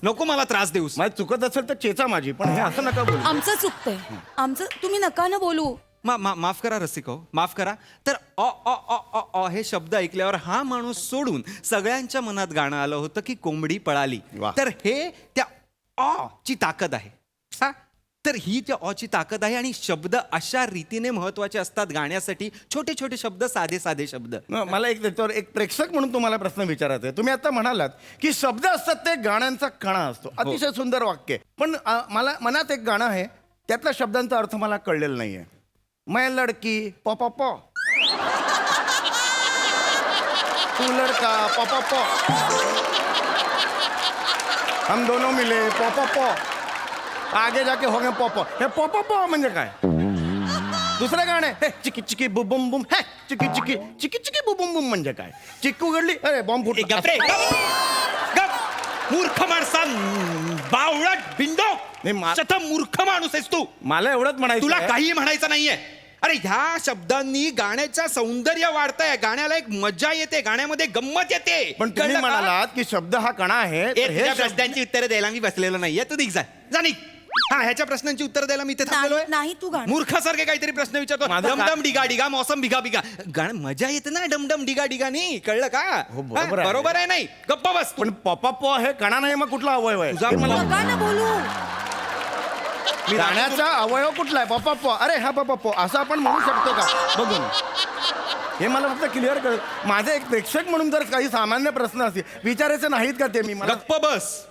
नको मला त्रास देऊस. माझी चुकत असेल तर चेचा माझी, पण हे असं नका बोलू. आमचं चुकतंय, आमचं तुम्ही नका ना बोलू. माफ करा रसिको, माफ करा. तर हे शब्द ऐकल्यावर हा माणूस सोडून सगळ्यांच्या मनात गाणं आलं होतं की कोंबडी पळाली. तर हे त्या ची ताकद आहे. हा, तर ही त्या ची ताकद आहे. आणि शब्द अशा रीतीने महत्वाचे असतात गाण्यासाठी. छोटे छोटे शब्द, साधे साधे शब्द. मला एक प्रेक्षक म्हणून तुम्हाला प्रश्न विचारायचा आहे. तुम्ही आता म्हणालात की शब्द असतात ते गाण्यांचा कणा असतो. अतिशय सुंदर वाक्य. पण मला मनात एक गाणं आहे, त्यातल्या शब्दांचा अर्थ मला कळलेला नाहीये. मैं लड़की पॉ पॉ पॉ, तू लड़का पॉ पॉ पॉ, हम दोनों मिले पॉ पॉ पॉ, आगे जाके हो गए पॉ पॉ. हे पॉ पॉ पॉ म्हणजे काय? दुसरं गाणं हे चिकी चिकी बुबुम बुम. हे चिकी चिकी चिकी चिकी बुबुम बुम म्हणजे काय? चिक्कू गडली, अरे बॉम्ब फुटला. गप रे, गप. मूर्ख माणसा, बावळट बिंडो, मूर्ख माणूस आहेस तू. मला एवढंच म्हणायचं, तुला काही म्हणायचं नाहीये. अरे ह्या शब्दांनी गाण्याचं सौंदर्य वाढतंय, गाण्याला एक मजा येते, गाण्यामध्ये गंमत येते. पण तुम्ही म्हणालात की शब्द हा कणा आहे. हे प्रश्नांची उत्तरं द्यायला मी बसलेलो नाहीये. तू निघ जा निघ. हा, ह्याच्या प्रश्नांची उत्तर द्यायला मी इथे थांबलोय. नाही तू गाणं. मूर्खासारखे काहीतरी प्रश्न विचारतो. डमडम डिगा डिगा, मौसम बिगा बिगा. गाणं मजा येते ना डमडम डिगा डिगा. नाही कळलं का? बरोबर आहे. नाही गप्पा बस. पण पॉपा पॉ हे कणा नाही, मग कुठला अवयव आहे? नका ना बोलू. गाण्याचा अवयव कुठला आहे? पॉपा पॉ. अरे हा पॉपा पॉ असं आपण म्हणू शकतो का? बघून हे मला फक्त क्लिअर कर. माझे एक प्रेक्षक म्हणून जर काही सामान्य प्रश्न असतील विचारायचे नाहीत का ते? मी गप्प बस.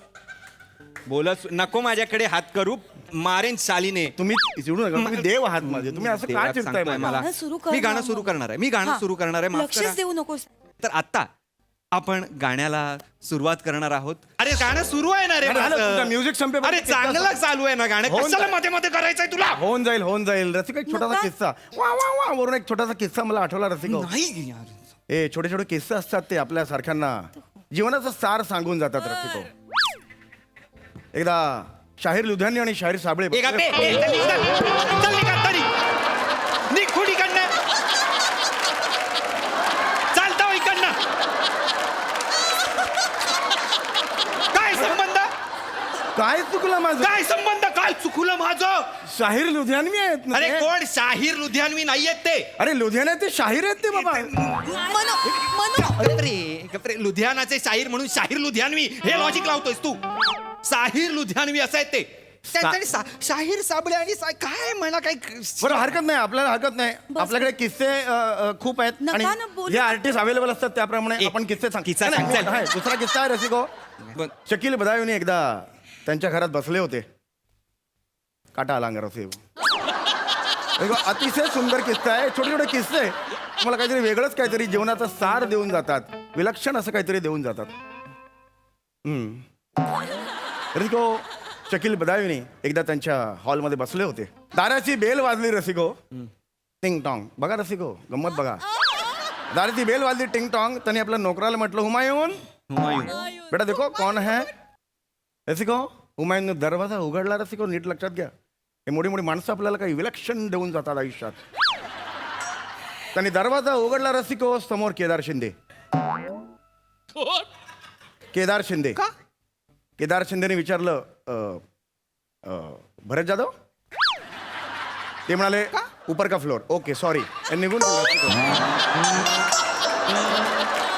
बोलत नको माझ्याकडे हात करू, मारेन शालीने. तुम्ही चिडू नका, तुम्ही देव आहात माझे. तुम्ही असं काय चिडताय मला? मी गाणं सुरू करणार आहे. लक्षच देऊ नकोस. तर आता आपण गाण्याला सुरुवात करणार आहोत. अरे गाणं सुरू आहे ना रे. म्युझिक संपे. अरे चांगलं चालू आहे ना गाणं, कशाला मध्ये मध्ये करायचंय तुला? होऊन जाईल. रसिका एक छोटासा किस्सा, वा वा वा वरून एक छोटासा किस्सा मला आठवला रसिका. नाही यार, हे छोटे छोटे किस्से असतात ते आपल्या सारख्यांना जीवनाचा सार सांगून जातात रसिको. एकदा शाहीर लुधियानी आणि शाहीर साबळे चालता इकडनं. काय संबंध? काय चुकलं माझं? काय संबंध? काय चुकलं माझं? शाहीर लुधियानवी आहेत ना अरे ते? कोण शाहीर लुधियानवी नाहीयेत ते. अरे लुधियाना ते शाहीर आहेत ते बाबा. अरे लुधियानाचे शाहीर म्हणून शाहीर लुधियानवी हे लॉजिक लावतोयस तू? शाहीर लुधियानवी असं आहे ते. शाहीर साबळे आणि काय म्हणा काय. बरं हरकत नाही, आपल्याला हरकत नाही. आपल्याकडे किस्से खूप आहेत आणि जे आर्टिस्ट अवेलेबल असतात त्याप्रमाणे आपण किस्से किस्सा सांग. दुसरा किस्सा आहे रसिको. शकील बदायूने एकदा त्यांच्या घरात बसले होते. काटा आला अंगावर रसिको. देखो, अतिशय सुंदर किस्सा आहे. छोटे छोटे किस्से मला काहीतरी वेगळंच काहीतरी जीवनाचा सार देऊन जातात. विलक्षण असं काहीतरी देऊन जातात. रसिको शकील बदावीने एकदा त्यांच्या हॉलमध्ये बसले होते. दाराची बेल वाजली रसिको. टिंग टॉंग. बघा रसिको गंमत बघा. दाराची बेल वाजली टिंग टॉंग. त्यांनी आपल्या नोकराला म्हटलं हुमायून. बेटा देखो कौन है. रसिको हुमायूनने दरवाजा उघडला. रसिको नीट लक्षात घ्या, हे मोठी मोठी माणसं आपल्याला काही विलक्षण देऊन जातात आयुष्यात. त्यांनी दरवाजा उघडला. रसिको समोर केदार शिंदे. केदार शिंदे. केदार शिंदेने विचारलं भरत जाधव. ते म्हणाले ऊपर का फ्लोर. Okay sorry. निघून गेले.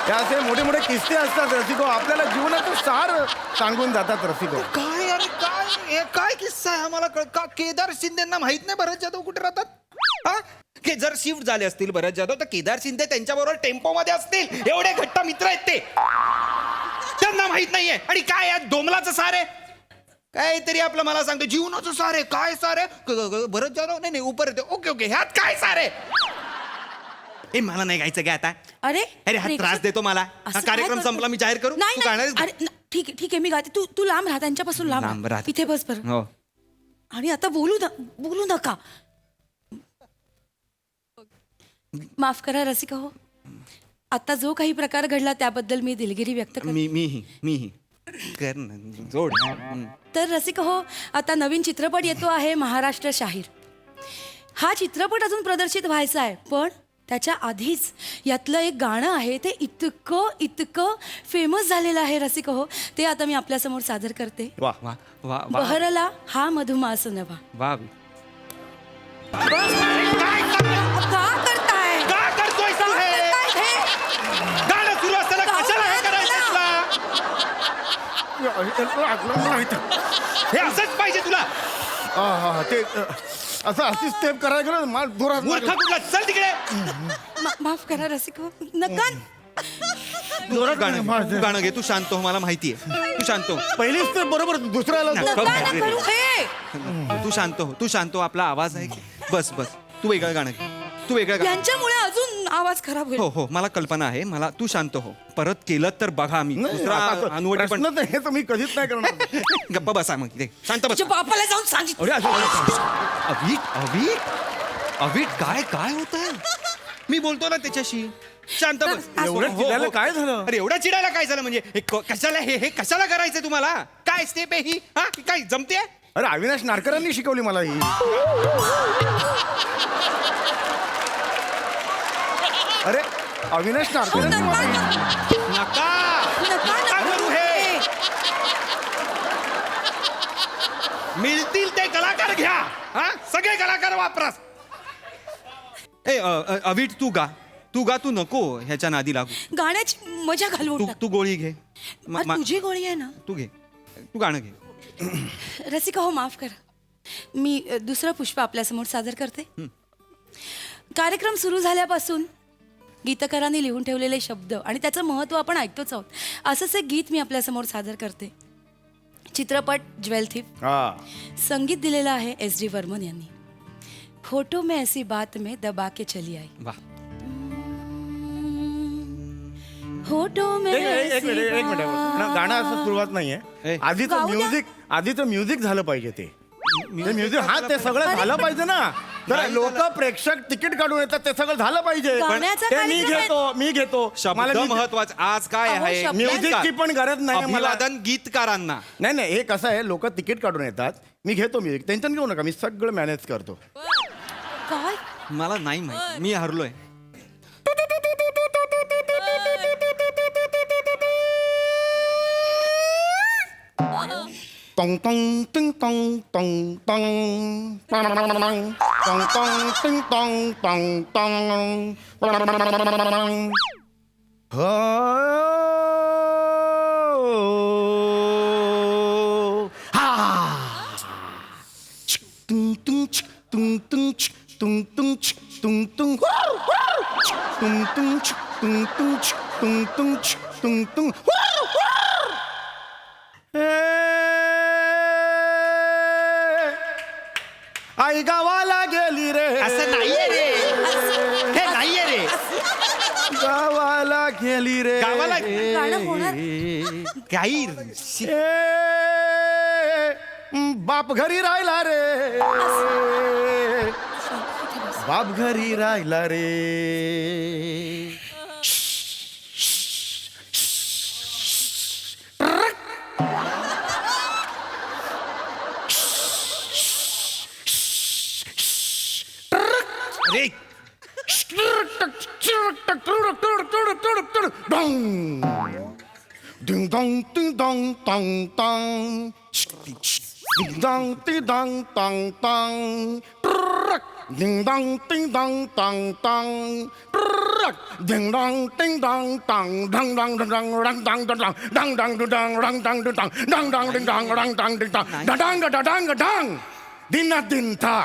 हे असे मोठे मोठे किस्से असतात रसिको. आपल्याला जीवनाचं सार सांगून जातात रसिको. काय अरे काय हे काय किस्सा आहे आम्हाला का केदार शिंदेना माहित नाही भरत जाधव कुठे राहतात. हा की जर शिफ्ट झाले असतील भरत जाधव तर केदार शिंदे त्यांच्याबरोबर टेम्पो मध्ये असतील. एवढे घट्ट मित्र आहेत ते, त्यांना माहित नाहीये. आणि काय यात डोमलाचं सार आहे काहीतरी आपलं. मला सांगतो जीवनाचं सार आहे. काय सार आहे भरत जाधव. नाही ऊपर येते. ओके ओके ह्यात काय सार आहे. ए मला नाही गायचं काय आता. अरे अरे हा त्रास देतो मला. हा कार्यक्रम संपला मी जाहीर करू. नाही तू गाणार आहेस? अरे ठीक आहे ठीक आहे मी गाते. तू लांब राहा त्यांच्यापासून लांब लांब राहा. राहा. इथे बस बरं. हो. आणि आता बोलू नका. माफ करा रसिका हो. आता जो काही प्रकार घडला त्याबद्दल मी दिलगिरी व्यक्त करते. मीही कर ना जोड. तर रसिका हो, आता नवीन चित्रपट येतो आहे महाराष्ट्र शाहीर. हा चित्रपट अजून प्रदर्शित व्हायचा आहे, पण त्याच्या आधीच यातलं एक गाणं आहे ते इतकं फेमस झालेलं आहे रसिका हो. ते आता मी आपल्यासमोर सादर करते. वा वा वा वा बहरला हा मधुमास नभा. वा. का करताय? का करतोय तू हे? गाणं सुरू असताना कशाला हे करायचं तुला? हे असंच पाहिजे तुला. ते असं अशी स्टेप करायला गेलं मला जोरात मूर्ख कुठला. चल तिकडे. माफ करा रसिका हो. नका. गाणं घे. तू शांत हो. मला माहितीये तू शांत हो. पहिली स्टेप बरोबर दुसऱ्याला नका ना करू हे. तू शांत हो. तू शांत हो. आपला आवाज आहे की बस बस. तू वेगळं गाणं घे. तू वेगळं गाणं. यांच्यामुळे अजून आवाज खराब होईल. हो हो मला कल्पना आहे. मला तू शांत हो. परत केलं तर बघा मी दुसरा अनुवटी पण. प्रश्न तर हे तर मी कधीच नाही करणार. गप्पा बसा मग इथे. शांत बस. तुझ्या बापाला जाऊन सांगितलं. अवीट अवीट अवीट काय काय होत आहे. मी बोलतो ना त्याच्याशी. शांत बस. एवढं चिडायला काय झालं? अरे एवढा चिडायला काय झालं म्हणजे कशाला हे कशाला करायचं तुम्हाला. काय स्टेप आहे ही. हा काय जमते. अरे अविनाश नारकरांनी शिकवली मला ही. अरे अविनाश नारकरांनी नका करू हे. मिळतील ते कलाकार घ्या. हा सगळे कलाकार वापरा. ए अवीट तू गा. तू नको ह्याच्या नादी लागू. गाण्याची मजा घालवून टाक. तू गोळी घे. अरे, तुझी गोळी आहे ना. तू घे. तू गाणं घे. रसिका हो माफ करा. मी दुसरं पुष्प आपल्यासमोर सादर करते. कार्यक्रम सुरू झाल्यापासून गीतकारांनी लिहून ठेवलेले शब्द आणि त्याचं महत्त्व आपण ऐकतोच आहोत. असंच एक गीत मी आपल्यासमोर सादर करते. चित्रपट ज्वेल थीफ. संगीत दिलेलं आहे SD वर्मन यांनी. होठों में ऐसी बात में दबा के चली आई. वा. होठों में एक मिनिट गाणं असं सुरुवात नाहीये. ए. आधीचं म्युझिक झालं पाहिजे. ते म्युझिक हा ते सगळं झालं पाहिजे ना. तर लोक प्रेक्षक तिकीट काढून येतात ते सगळं झालं पाहिजे. गाण्याचा ते मी कार्यक्रम आहे. घेतो मी घेतो. शब्द महत्वाचं. आज काय अहो, आहे. शब्द- म्युझिकची पण गरज नाही मला. अभिवादन गीतकारांना. नाही हे कसं आहे लोक तिकीट काढून येतात. मी घेतो म्युझिक. टेन्शन घेऊ नका. मी सगळं मॅनेज करतो. काय मला नाही माहिती. मी हरलोय. Tong tong ting tong tong tong tong tong tong ting tong tong tong tung tung tung tung tung tung tung tung tung tung tung tung tung tung tung बाई गावाला गेली रे. असं नाहीये रे, हे नाहीये रे. गावाला गेली रे. गावाला गाणं होणार काही बाप घरी राहिला रे. बाप घरी राहिला रे. रे Ding dong, ding dong, dong dong. Ding dong, ding dong, dong dong. Ding dong, ding dong, dong dong. Ding dong, ding dong, dong dong dong dong dong dong dong dong dong dong dong dong dong dong dong dong dong ding dong dong dong ding dong da dang da dang da dang. Dinna din tha.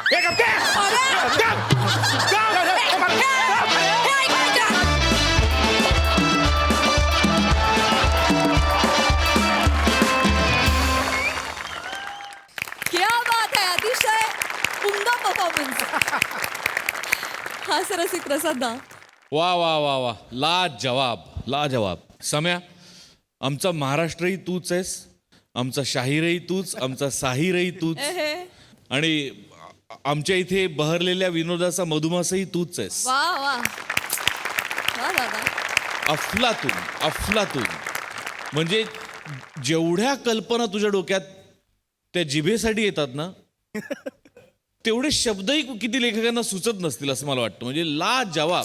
क्या बात आहे, अतिशय उमदा performance. हास्य रसिक प्रसाद दा. वा वा वा वा, लाजवाब. सम्या, आमचा महाराष्ट्रही तूच आहेस, आमचा शाहीरही तूच, आमचा साहिरही तूच, आणि आमच्या इथे बहरलेल्या विनोदाचा मधुमासही तूच आहेस. वा वा वा दादा. अफलातून. म्हणजे जेवढ्या कल्पना तुझ्या डोक्यात त्या जिभेसाठी येतात ना, तेवढे शब्दही किती लेखकांना सुचत नसतील असं मला वाटतं. म्हणजे लाजवाब.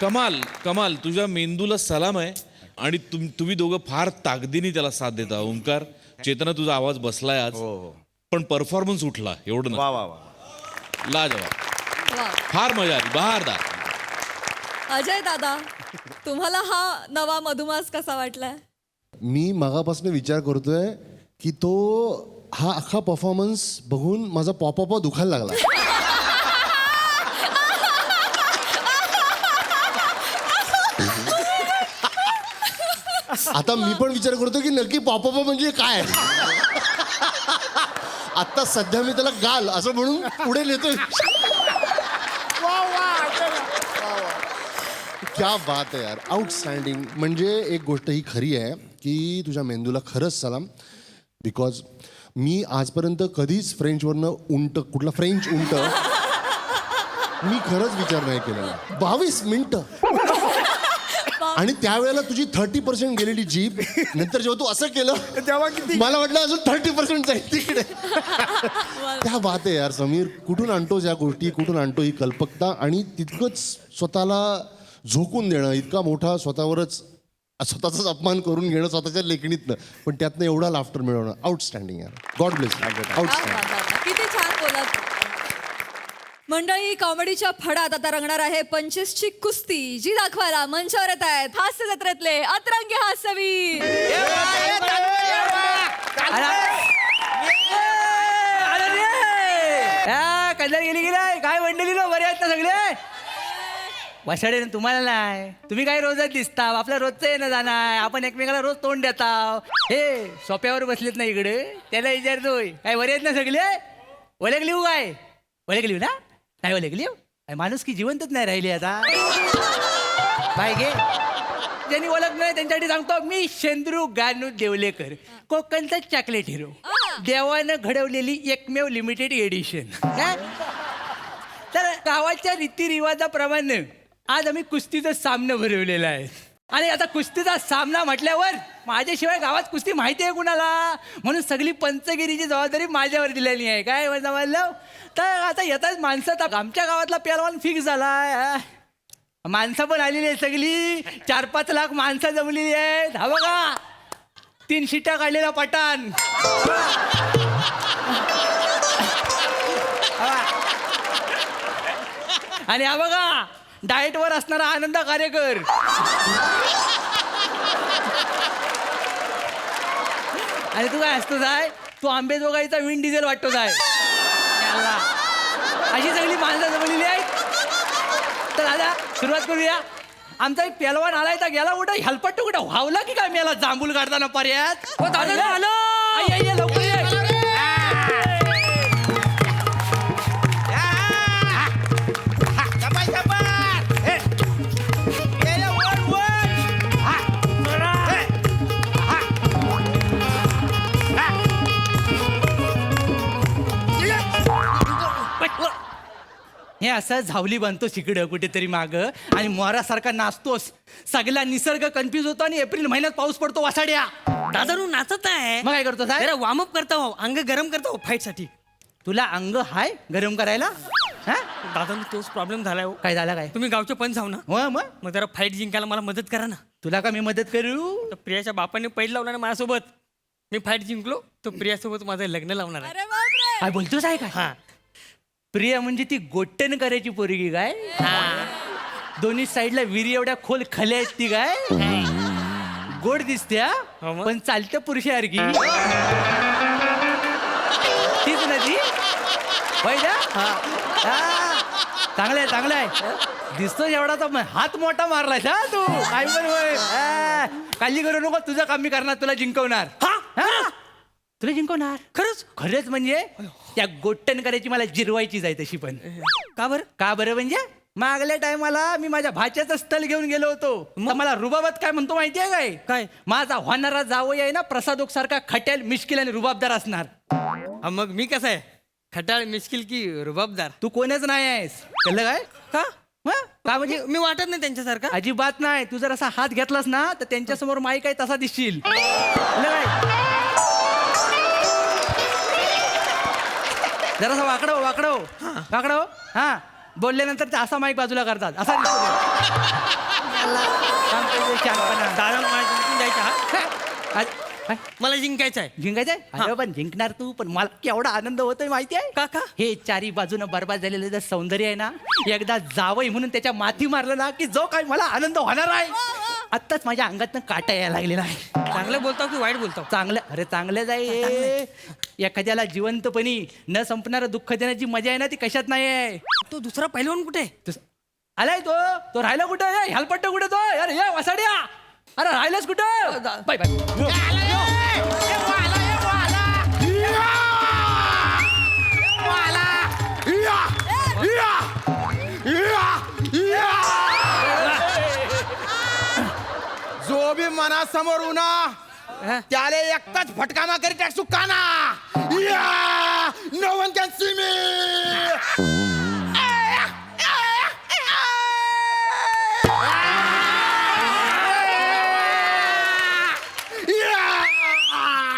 कमाल. तुझ्या मेंदूला सलाम आहे. आणि तुम्ही दोघं फार ताकदीने त्याला साथ देता. ओंकार, चेतना, तुझा आवाज बसलाय आज, पण परफॉर्मन्स उठला एवढं ना. वा वा वा. लाजवाब. वा. फार मजा आली. बहारदार. अजय दादा, तुम्हाला हा नवा मधुमास कसा वाटलाय? मी मगापासून विचार करतोय की तो हा अख्खा परफॉर्मन्स बघून माझा पॉपॉपा दुखायला लागला. आता मी पण विचार करतो की नक्की पॉपॉपा म्हणजे काय. आता सध्या मी त्याला गाल असं म्हणून पुढे नेतोय. क्या बात आहे यार, आउटस्टँडिंग. म्हणजे एक गोष्ट ही खरी आहे की तुझ्या मेंदूला खरंच सलाम. बिकॉज मी आजपर्यंत कधीच फ्रेंच उंट मी खरंच विचार नाही केलेला. 22 मिनिटं आणि त्यावेळेला तुझी 30% गेलेली जीभ. नंतर जेव्हा तू असं केलं तेव्हा किती मला वाटलं अजून 30% जाईल तिकडे. क्या बात आहे यार समीर, कुठून आणतोस या गोष्टी, कुठून आणतो ही कल्पकता, आणि तितकंच स्वतःला झोकून देणं, इतका मोठा स्वतःचाच अपमान करून घेणं स्वतःच्या लेखणीतनं, पण त्यातनं एवढा लाफ्टर मिळवणं. आउटस्टँडिंग यार. God bless. आउटस्टँडिंग. किती छान बोलत. मंडळी, कॉमेडीच्या फडात आता रंगणार आहे 25ची कुस्ती, जी दाखवायला मंचावर येत आहेत हास्य जत्रेतले अतरंगी हास्यवीर. कदर गेली काय मंडळी ना, बरे आहेत ना सगळे? वसाडे तुम्हाला नाही, तुम्ही काय रोजच दिसता. आपल्या रोजचं येणं जाणं आहे, आपण एकमेकाला रोज तोंड देता. हे सोप्यावर बसलेत ना इकडे, त्याला विचारतोय काय बरे आहेत ना सगळे? ओळख लिहू काय? ओळख लिहू ना? काय ओळख लिहू? माणूस की जिवंतच नाही राहिली आता. बाय गे, ज्यांनी ओळख नाही त्यांच्यासाठी सांगतो, मी शेंद्रू गानू देवलेकर, कोकणचा चॉकलेट हिरो, देवानं घडवलेली एकमेव लिमिटेड एडिशन. तर गावाच्या रीतिरिवाजाप्रमाणे आज आम्ही कुस्तीचा सामना भरवलेला आहे. आणि आता कुस्तीचा सामना म्हटल्यावर माझ्याशिवाय गावात कुस्ती माहिती आहे कुणाला, म्हणून सगळी पंचगिरीची जबाबदारी माझ्यावर दिलेली आहे. काय म्हणलं तर आता येतात माणसं. आमच्या गावातला पेलवान फिक्स झाला. माणसं पण आलेली आहे सगळी, 4-5 लाख माणसं जमलेली आहेत. हा बघा 3 शिट्या काढलेला पठाण. आणि हा बघा डाएटवर असणारा आनंद कार्यकर. आणि तू काय असतोस आहे, तू आंबेजोगाईचा विंड डिझेल वाटतोस आहे. अशी सगळी माणसं जमलेली आहेत. तर आता सुरुवात करूया. आमचा एक पेलवान आलाय तर गेला कुठं हेल्पट कुठं व्हावला की काय मेला जांभूल काढताना पर्यात. लवकर ये. हे असं झावली बांधतो तिकडं कुठेतरी माग आणि मोरासारखा नाचतोस. सगळा निसर्ग कन्फ्युज होतो आणि एप्रिल महिन्यात पाऊस पडतो वासाड्या. दादा नाचत आहे मग काय करतो साहेब? जरा वॉर्मअप करता हो, अंग गरम करता हो फाईट साठी. तुला अंग हाय गरम करायला? हा? दादा तोच प्रॉब्लेम झालाय हो. काय झाला काय? तुम्ही गावचे पंच आहो ना, मग जरा फाईट जिंकायला मला मदत करा ना. तुला का मी मदत करू? तर प्रियाच्या बापाने पैल लावला ना माझ्यासोबत, मी फाईट जिंकलो तर प्रियासोबत माझं लग्न लावणार आहे. अरे बापरे. काय बोलतोस आहे काय? हा प्रिया म्हणजे ती गोट्टन करायची पोरगी काय? दोन्ही साईडला विरी एवढ्या खोल खल्या आहेत ती काय? गोड दिसते हा? हो मग. पण चालतं पुरुषासारखी. तीच ना ती? होय ना? चांगलं आहे दिसतो एवढा तर हात मोठा मारलाय हा तू. काय पण होय. काळजी करू नको, तुझं काम मी करणार, तुला जिंकवणार. हा? तुला जिंकवणार खरंच म्हणजे त्या गोट्टन करायची मला जिरवायचीच आहे तशी. पण का बरं म्हणजे मागल्या टायमाला मी माझ्या भाच्याचं स्थल घेऊन गेलो होतो. मग मला रुबाबात काय म्हणतो माहितीये काय? माझा होणारा जावई आहे ना प्रसादोक सारखा खट्याल मिश्किल आणि रुबाबदार असणार. मग मी कसं आहे, खटाळ मिश्किल की रुबाबदार? तू कोणच नाही आहेस. कळलं काय? का का म्हणजे मी वाटत नाही त्यांच्यासारखा. अजिबात नाही. तू जर असा हात घेतलास ना तर त्यांच्यासमोर माई काय तसा दिसशील. कळलं काय? जरासा वाकडव हा. बोलल्यानंतर ते असा माईक बाजूला करतात असा दिसतो दादा मला जिंकून जायचं हा? काय? मला जिंकायचं आहे. जिंकायचंय? अरे पण जिंकणार तू, पण मला केवढा आनंद होतोय माहिती आहे का? हे चारी बाजूनं बरबाद झालेलं जे सौंदर्य आहे ना, एकदा जावई म्हणून त्याच्या माथी मारलं ना की जो काय मला आनंद होणार आहे. आत्ताच माझ्या अंगातनं काटा यायला लागलेला आहे. चांगलं बोलताव की वाईट बोलताव? चांगलं जाई. एखाद्याला जिवंतपणी न संपणारं दुःख देण्याची मजा आहे ना, ती कशात नाही आहे. तो दुसरा पैलवान कुठे आहे? आलाय तो राहिला कुठं? ह्यालपट्ट कुठे तो? अरे ये वासाड्या, अरे राहिलास कुठं? बाय जो बी मनासमोर उना त्याला एकटाच फटका मारी टाकसू काना. नो वन कॅन सी मी.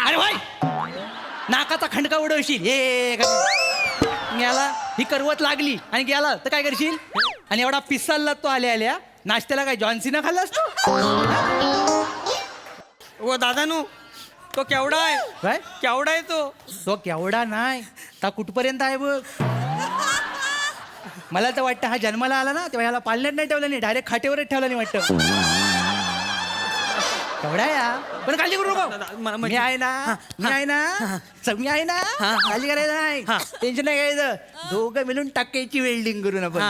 अरे भाई नाकाचा खंडका उडवशील. हे गेला, ही करवत लागली आणि गेला तर काय करशील? आणि एवढा पिसालला तो आल्या नाश्त्याला काय जॉन्सीना खाल्लास तू? ओ दादानू तो केवढा आहे? काय केवढा आहे तो केवढा नाही ता कुठपर्यंत आहे बघ. मला तर वाटतं हा जन्माला आला ना तेव्हा ह्याला पाळण्यात नाही ठेवलं, नाही डायरेक्ट खाटेवरच ठेवलं नाही वाटतं. केवढा या पण काळजी करू नको. मी आहे ना मी आहे ना काळजी करायचं नाही, टेन्शन नाही घ्यायचं. दोघं मिळून टाकायची वेल्डिंग करून आपण.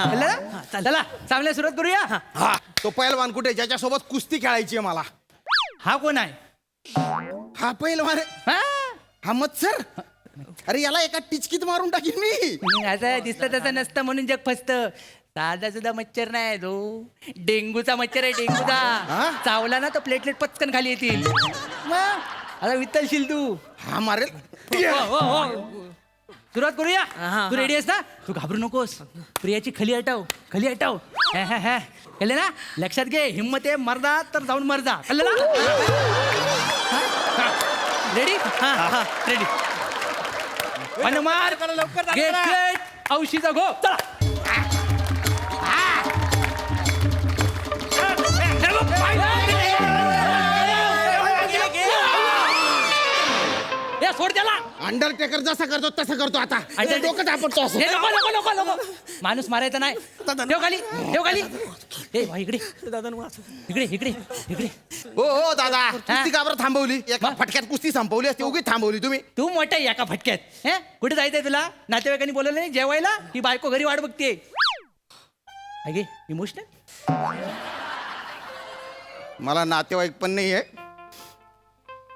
चला चांगल्या सुरुवात करूया. हा तो पैलवान कुठे ज्याच्यासोबत कुस्ती खेळायची आहे मला? हा कोण आहे? हा पैलवान हा मत्सर. अरे याला एका टिचकीत मारून टाकीन मी. असं दिसतं तसं नसतं म्हणून जग फसतं. साधा सुद्धा मच्छर नाही तो, डेंगूचा मच्छर आहे. डेंगूचा चावला ना तर प्लेटलेट पचकन खाली येतील. मग आता वित्तलशील तू. हा मारेल. सुरुवात करूया. तू रेडी आहेस ना? तू घाबरू नकोस. प्रियाची खली हटव. कळलं ना? लक्षात घे, हिम्मत आहे मर्दा तर जाऊन मर्दा. कळलं ना? रेडी? हा रेडी. मार लवकर औषधीचा घो. चला सोड त्याला. अंडरटेकर जसा करतो तसं करतो आता. डोकं आपटतो असं. नको माणूस मारायचा नाही. ठेव खाली. ए भाई इकडे इकडे. हो दादा कुस्ती का बरं थांबवली? एका फटक्यात कुस्ती संपवली असती, उगीच थांबवली तुम्ही. तू मोठा आहे एका फटक्यात. कुठे जायचंय तुला? नातेवाईकांनी बोलवलं नाही जेवायला? ही बायको घरी वाट बघते. इमोशनल. मला नातेवाईक पण नाही आहे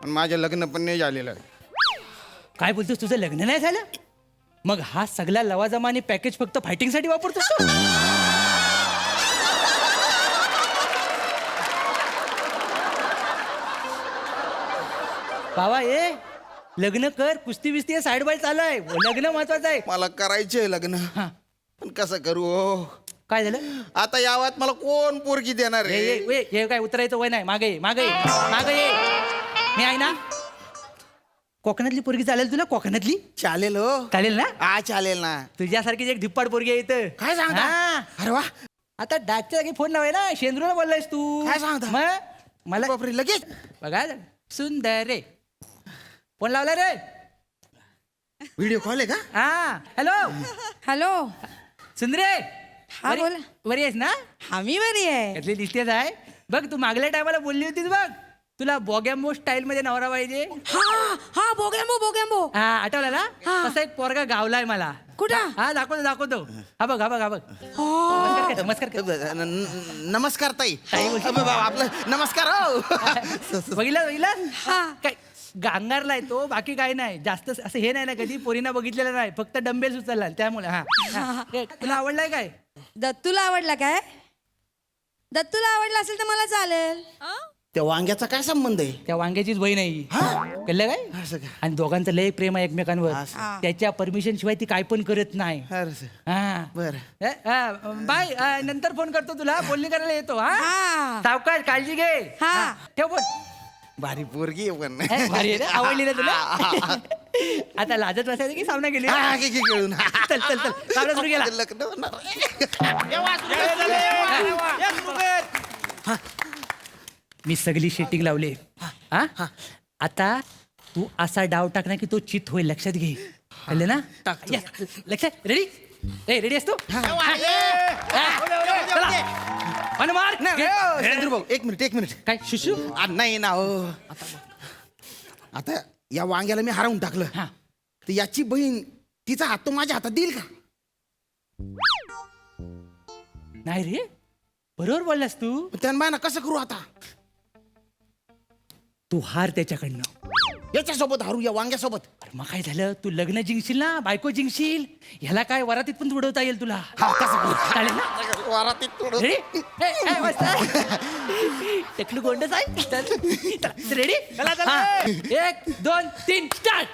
आणि माझं लग्न पण नाही झालेलं आहे. काय बोलतोस? तुझं लग्न नाही झालं? मग हा सगळा लवाजमा आणि पॅकेज फक्त फायटिंगसाठी वापरतोस तू? बाबा लग्न कर. कुस्ती बिस्ती साईड बाय चालू आहे. लग्न महत्वाचं आहे. मला करायचे लग्न. पण कसं करू हो? काय झालं आता यावात मला कोण पोरगी देणार ये, ये, रे? ये, ये काय उतरायचं वय नाही मागे ये, मागे ये, मागे ये. मी आहे ना कोकणातली पोरगी चालेल तुला कोकणातली चालेल हो. चालेल ना हा चालेल ना. तुझ्यासारखीच एक धिप्पाड पोरगी आहे इथं. काय सांगता? हा. अरे वा. आता डाकच्या जागी फोन लावाय ना शेंद्रूला बोललायस तू काय सांगता? मग मला बापरे लगेच. बघा सुंदर रे फोन लावला रे व्हिडिओ कॉल आहे का? हा हॅलो हॅलो. सुंदरे हा बोला. बरी आहेस ना हा मी बरी आहे. यातली दिसतेच आहे बघ तू मागल्या टायमाला बोलली होतीस बघ तुला बॉगॅम्बो स्टाईल मध्ये नवरा पाहिजे. हा हा बोगॅम्बो बोगॅम्बो. हा आठवला ना तसा एक पोरगा गावलाय मला. कुठं? हा दाखवतो हा बघ नमस्कार कर, नमस्कार कर. नमस्कार ताई. ताई बोलते. आपलं नमस्कार हो. बघितलं काय गांगारलाय तो बाकी काही नाही जास्त असं हे नाही ना कधी पोरीना बघितलेलं नाही फक्त डंबेल उचलला त्यामुळे हा हे, तुला आवडलाय काय दत्तूला आवडला काय? दत्तूला आवडला असेल तर मला चालेल. त्या वांग्याचा काय संबंध आहे? त्या वांग्याचीच बहीण आहे ही. कळलं काय असं का? आणि दोघांचं लय प्रेम आहे एकमेकांवर त्याच्या परमिशन शिवाय ती काय पण करत नाही. हा बरं. बाय नंतर फोन करतो तुला बोलणी करायला येतो हा हा सावकाश काळजी घे हा. ठेव फोन. भारी पोरगी आहे पण. भारी आहे ना आवडली ना तुला आता लाजत बसायचं की सामना गेली हा, घे, घे, घेऊन. चल चल चल सामना सुरू केला लग्न होणार. मी सगळी शेटिंग लावली हा आता तू असा डाव टाक ना की तो चित होईल लक्षात घे कळलं ना Yes. लक्षात रेडी रेडी असतो मार चंद्रू भाऊ एक मिनिट काय शिशू नाही ना हो. आता या वांग्याला मी हरवून टाकलं हा तर याची बहीण तिचा हात तो माझ्या हातात देईल का? नाही रे बरोबर बोललास तू त्यांना ना कसं करू आता? तू हार त्याच्याकडनं याच्यासोबत हरू या वांग्यासोबत. अरे मग काय झालं तू लग्न जिंकशील ना बायको जिंकशील ह्याला काय वरातीत पण उडवता येईल तुला चालेल ना वरातीत थोडं. रेडी टेकलू गोंडच आहे रेडी 1 2 3 स्टार्ट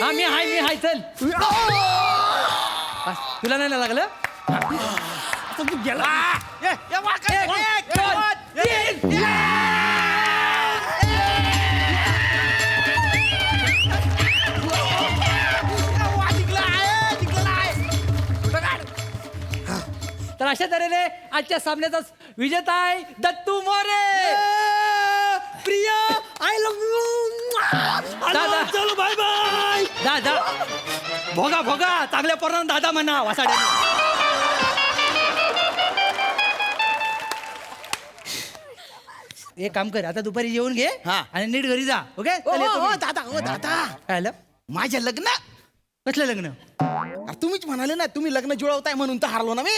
मी हाय चल तुला नाही ना लागलं तर अशा तऱ्हेने आजच्या सामन्याचा विजेता आहे Dattu More. Priya I love you. दादा चलो बाय बाय. दादा भोगा चांगल्या पोरांना दादा म्हणा वासाड्या. एक काम कर आता दुपारी जेवून घे आणि नीट घरी जा ओके. दादा काय माझ्या लग्न कसलं लग्न अरे तुम्हीच म्हणाले ना तुम्ही लग्न जुळवताय म्हणून तर हारलो ना मी.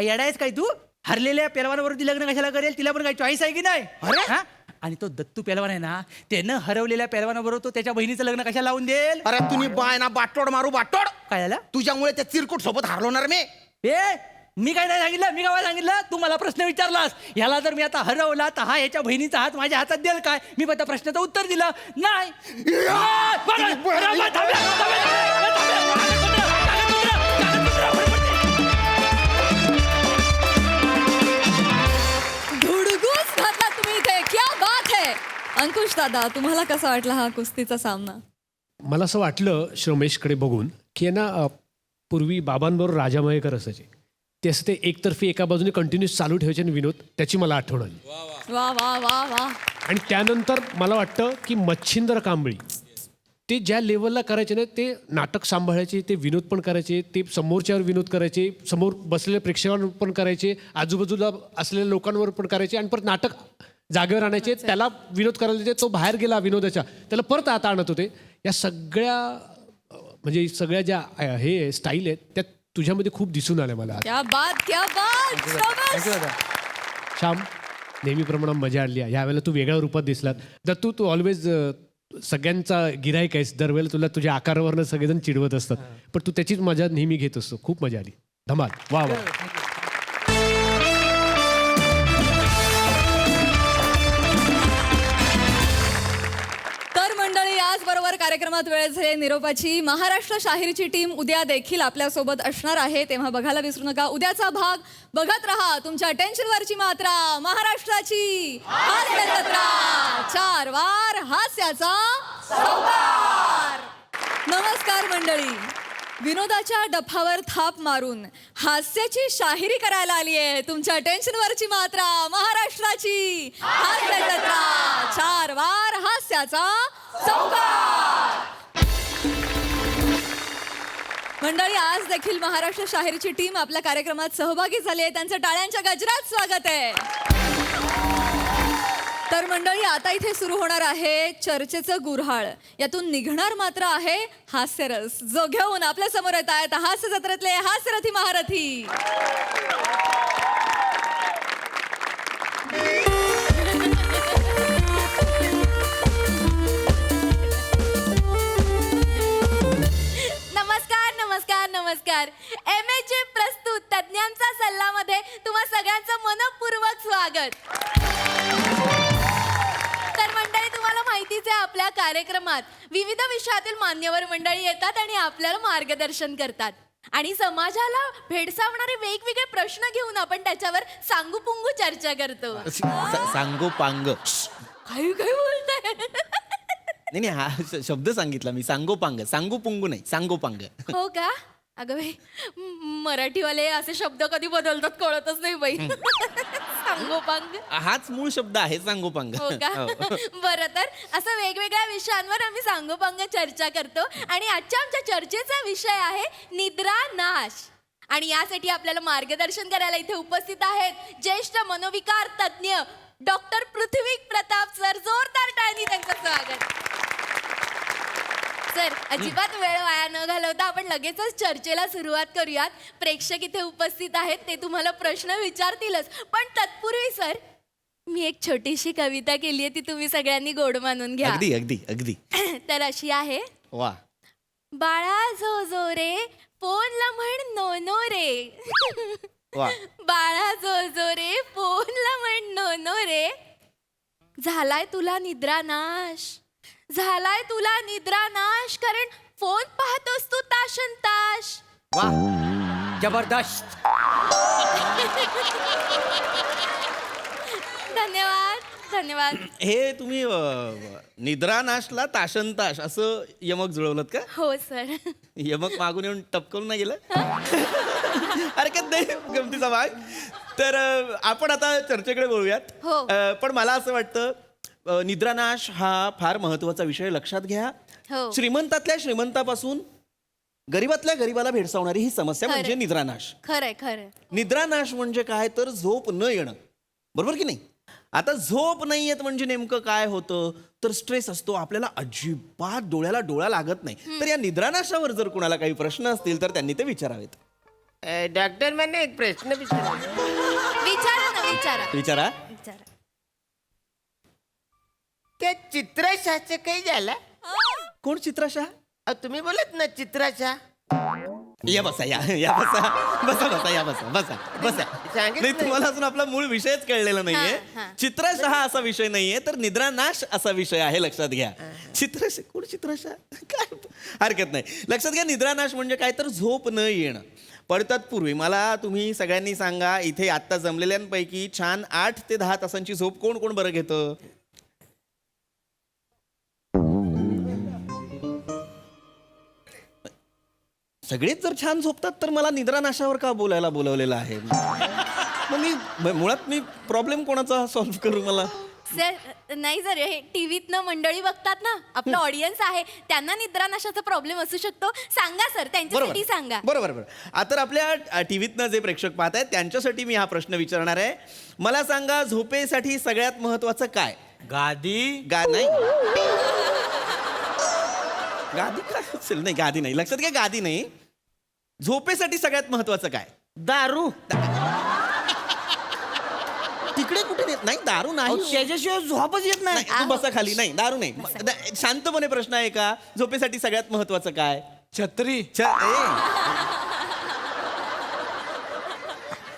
येडायस काय तू हरलेल्या पेलवानाबरोबर ती लग्न कशाला करेल तिला पण काही चॉईस आहे की नाही अरे? हा? आणि तो दत्तू पेलवान आहे ना त्यानं हरवलेल्या पेलवानाबरोबर तो त्याच्या बहिणीचं लग्न कशाला लावून देईल. अरे तुम्ही बाय ना बाटोड मारू बाटोड. काय झालं तुझ्यामुळे त्या चिरकुट सोबत हारलोणार मी. मी काय नाही सांगितलं मी काय सांगितलं तू मला प्रश्न विचारलास ह्याला जर मी आता हरवला तर हा ह्याच्या बहिणीचा हात माझ्या हातात देईल काय. मी त्या प्रश्नाचं उत्तर दिलं नाही. धुडगूस घातला तुम्ही इथे क्या बात है. अंकुश दादा तुम्हाला कसा वाटला हा कुस्तीचा सामना? मला असं वाटलं श्रमेशकडे बघून की आहे ना पूर्वी बाबांबरोबर राजा मयेकर असायचे ते असं ते एकतर्फी एका बाजूने कंटिन्यूस चालू ठेवायचे आणि विनोद त्याची मला आठवण आली. वा वा वा वा. आणि त्यानंतर मला वाटतं की मच्छिंद्र कांबळी ते ज्या लेवलला करायचे ना ते नाटक सांभाळायचे ते विनोद पण करायचे ते समोरच्यावर विनोद करायचे समोर बसलेल्या प्रेक्षकांवर पण करायचे आजूबाजूला असलेल्या लोकांवर पण करायचे आणि परत नाटक जागेवर आणायचे त्याला विनोद करायला देते तो बाहेर गेला विनोदाच्या त्याला परत आता आणत होते. या सगळ्या म्हणजे सगळ्या ज्या हे स्टाईल आहेत त्या तुझ्यामध्ये खूप दिसून आल्या मला. क्या बात क्या बात. श्याम नेहमीप्रमाणे मजा आली आहे यावेळेला तू वेगळ्या रूपात दिसलात. दत्तू तू ऑलवेज सगळ्यांचा गिराईक आहेस, दरवेळेला तुला तुझ्या आकारावरनं सगळेजण चिडवत असतात, पण तू त्याचीच मजा नेहमी घेत असतो. खूप मजा आली. धमाल. वा वा. तर मंडळी, याचबरोबर कार्यक्रमात वेळ झाली निरोपाची. महाराष्ट्र शाहीरची टीम उद्या देखील आपल्यासोबत असणार आहे, तेव्हा बघायला विसरू नका. उद्याचा भाग बघत रहा. तुमच्या टेन्शनवरची मात्रा महाराष्ट्राची हास्य जत्रा. 4 वार हास्याचा संभार. नमस्कार मंडळी. विनोदाच्या डफावर थाप मारून हास्याची शाहिरी करायला आली आहे तुमच्या टेन्शनवरची मात्रा महाराष्ट्राची हास्य जत्रा. 4 वार हास्याचा संभार. मंडळी, आज देखील महाराष्ट्र शाहिरीची टीम आपल्या कार्यक्रमात सहभागी झाली आहे. त्यांचं टाळ्यांच्या गजरात स्वागत आहे. तर मंडळी, आता इथे सुरू होणार आहे चर्चेचं गुऱ्हाळ. यातून निघणार मात्र आहे हास्यरस, जो घेऊन आपल्या समोर येत आहेत हास्य जत्रेतले हास्यरथी महारथी. नमस्कार नमस्कार नमस्कार. MHA प्रस्तुत तज्ञांचा सल्लामध्ये तुम्हा सगळ्यांचं मनपूर्वक स्वागत. तर मंडळी, तुम्हाला माहितीच आहे, आपल्या कार्यक्रमात विविध विषयातील मान्यवर मंडळी येतात आणि आपल्याला मार्गदर्शन करतात. आणि समाजाला भेडसावणारे वेगवेगळे प्रश्न घेऊन आपण त्याच्यावर सांगूपुंगू चर्चा करतो. सांगो पांग. काय काय बोलताय? नाही नाही, हा शब्द सांगितला मी. सांगो पांग. सांगू पुंगू नाही, सांगो पांग. हो का? अगं बाई, मराठीवाले असे शब्द कधी बदलतात कळतच नाही बाई. सांगोपांग हाच मूळ शब्द आहे, सांगो पांग. हो का? बरं, तर असं वेगवेगळ्या विषयांवर आम्ही सांगोपांग चर्चा करतो. आणि आजच्या आमच्या चर्चेचा विषय आहे निद्रा नाश. आणि यासाठी आपल्याला मार्गदर्शन करायला इथे उपस्थित आहेत ज्येष्ठ मनोविकार तज्ज्ञ डॉक्टर पृथ्वी प्रताप सर. जोरदार टाळ्यांनी त्यांचं स्वागत. सर, अजिबात वेळ वाया न घालवता आपण लगेचच चर्चेला सुरुवात करूयात. प्रेक्षक इथे उपस्थित आहेत, ते तुम्हाला प्रश्न विचारतीलच, पण तत्पूर्वी सर, मी एक छोटीशी कविता केली आहे, ती तुम्ही सगळ्यांनी गोड मानून घ्या. अगदी अगदी अगदी. तर अशी आहे. वा. बाळा झो झो रे, फोनला म्हण नो नो रे. वा. बाळा झो झो रे, फोनला म्हण नो नो रे. झालाय तुला निद्रा नाश, झालाय तुला निद्रा नाश, कारण फोन पाहतोस तू ताशन ताश. वा, जबरदस्त. धन्यवाद धन्यवाद. हे तुम्ही निद्रा नाशला ताशन ताश असं यमक जुळवलं का? हो सर. यमक मागून येऊन टपकवून नाही गेलं? हरकत नाही, गमतीचा भाग. तर आपण आता चर्चेकडे बोलूयात. हो. पण मला असं वाटतं, निद्रानाश हा फार महत्वाचा विषय. लक्षात घ्या, हो. श्रीमंतातल्या श्रीमंतापासून गरीबातल्या गरीबाला भेडसावणारी ही समस्या म्हणजे निद्रानाश. खरंय खरंय. निद्रानाश म्हणजे काय, तर झोप न येणं. बरोबर की नाही? आता झोप नाही येत म्हणजे नेमकं काय होतं, तर स्ट्रेस असतो, आपल्याला अजिबात डोळ्याला डोळा लागत नाही. तर या निद्रानाशावर जर कुणाला काही प्रश्न असतील तर त्यांनी ते विचारावेत. डॉक्टर मला एक प्रश्न विचारा ना, विचारा विचारा. विचारा. त्या चित्राशाचं काही झालं? कोण चित्राशाह? तुम्ही बोलत ना चित्राशाह. या बसा, या बसा, बसा बसा, या बसा बसा बसा. नाही, तुम्हाला अजून आपला मूळ विषयच कळलेला नाहीये. चित्राशाह असा विषय नाहीये, तर निद्रानाश असा विषय आहे. लक्षात घ्या. चित्राशाह कोण? चित्राशाह काय? हरकत नाही. लक्षात घ्या, निद्रानाश म्हणजे काय, तर झोप न येणं. पण तत्पूर्वी मला तुम्ही सगळ्यांनी सांगा, इथे आत्ता जमलेल्यांपैकी छान 8 ते 10 तासांची झोप कोण कोण बरं घेतं? सगळेच जर छान झोपतात तर मला निद्रानाशावर का बोलायला बोलवलेलं आहे? मग मुळात मी प्रॉब्लेम कोणाचा सॉल्व्ह करू? मला सर नाही सर, हे टीव्हीतनं मंडळी बघतात ना, आपलं ऑडियन्स आहे, त्यांना निद्रानाशाचा प्रॉब्लेम असू शकतो. सांगा सर, त्यांच्यासाठी सांगा. बरोबर. आता आपल्या टीव्हीतनं जे प्रेक्षक पाहत आहेत त्यांच्यासाठी मी हा प्रश्न विचारणार आहे. मला सांगा, झोपेसाठी सगळ्यात महत्वाचं काय? गादी. नाही, गादी काय असेल? नाही, गादी नाही. लक्षात घ्या, गादी नाही. झोपेसाठी सगळ्यात महत्वाचं काय? दारू. ती इकडे कुठे नेत नाही, दारू नाही. त्याच्याशिवाय झोपच येत नाही. तू बसा खाली. नाही, दारू नाही. शांतपणे प्रश्न आहे का, झोपेसाठी सगळ्यात महत्वाचं काय? छत्री.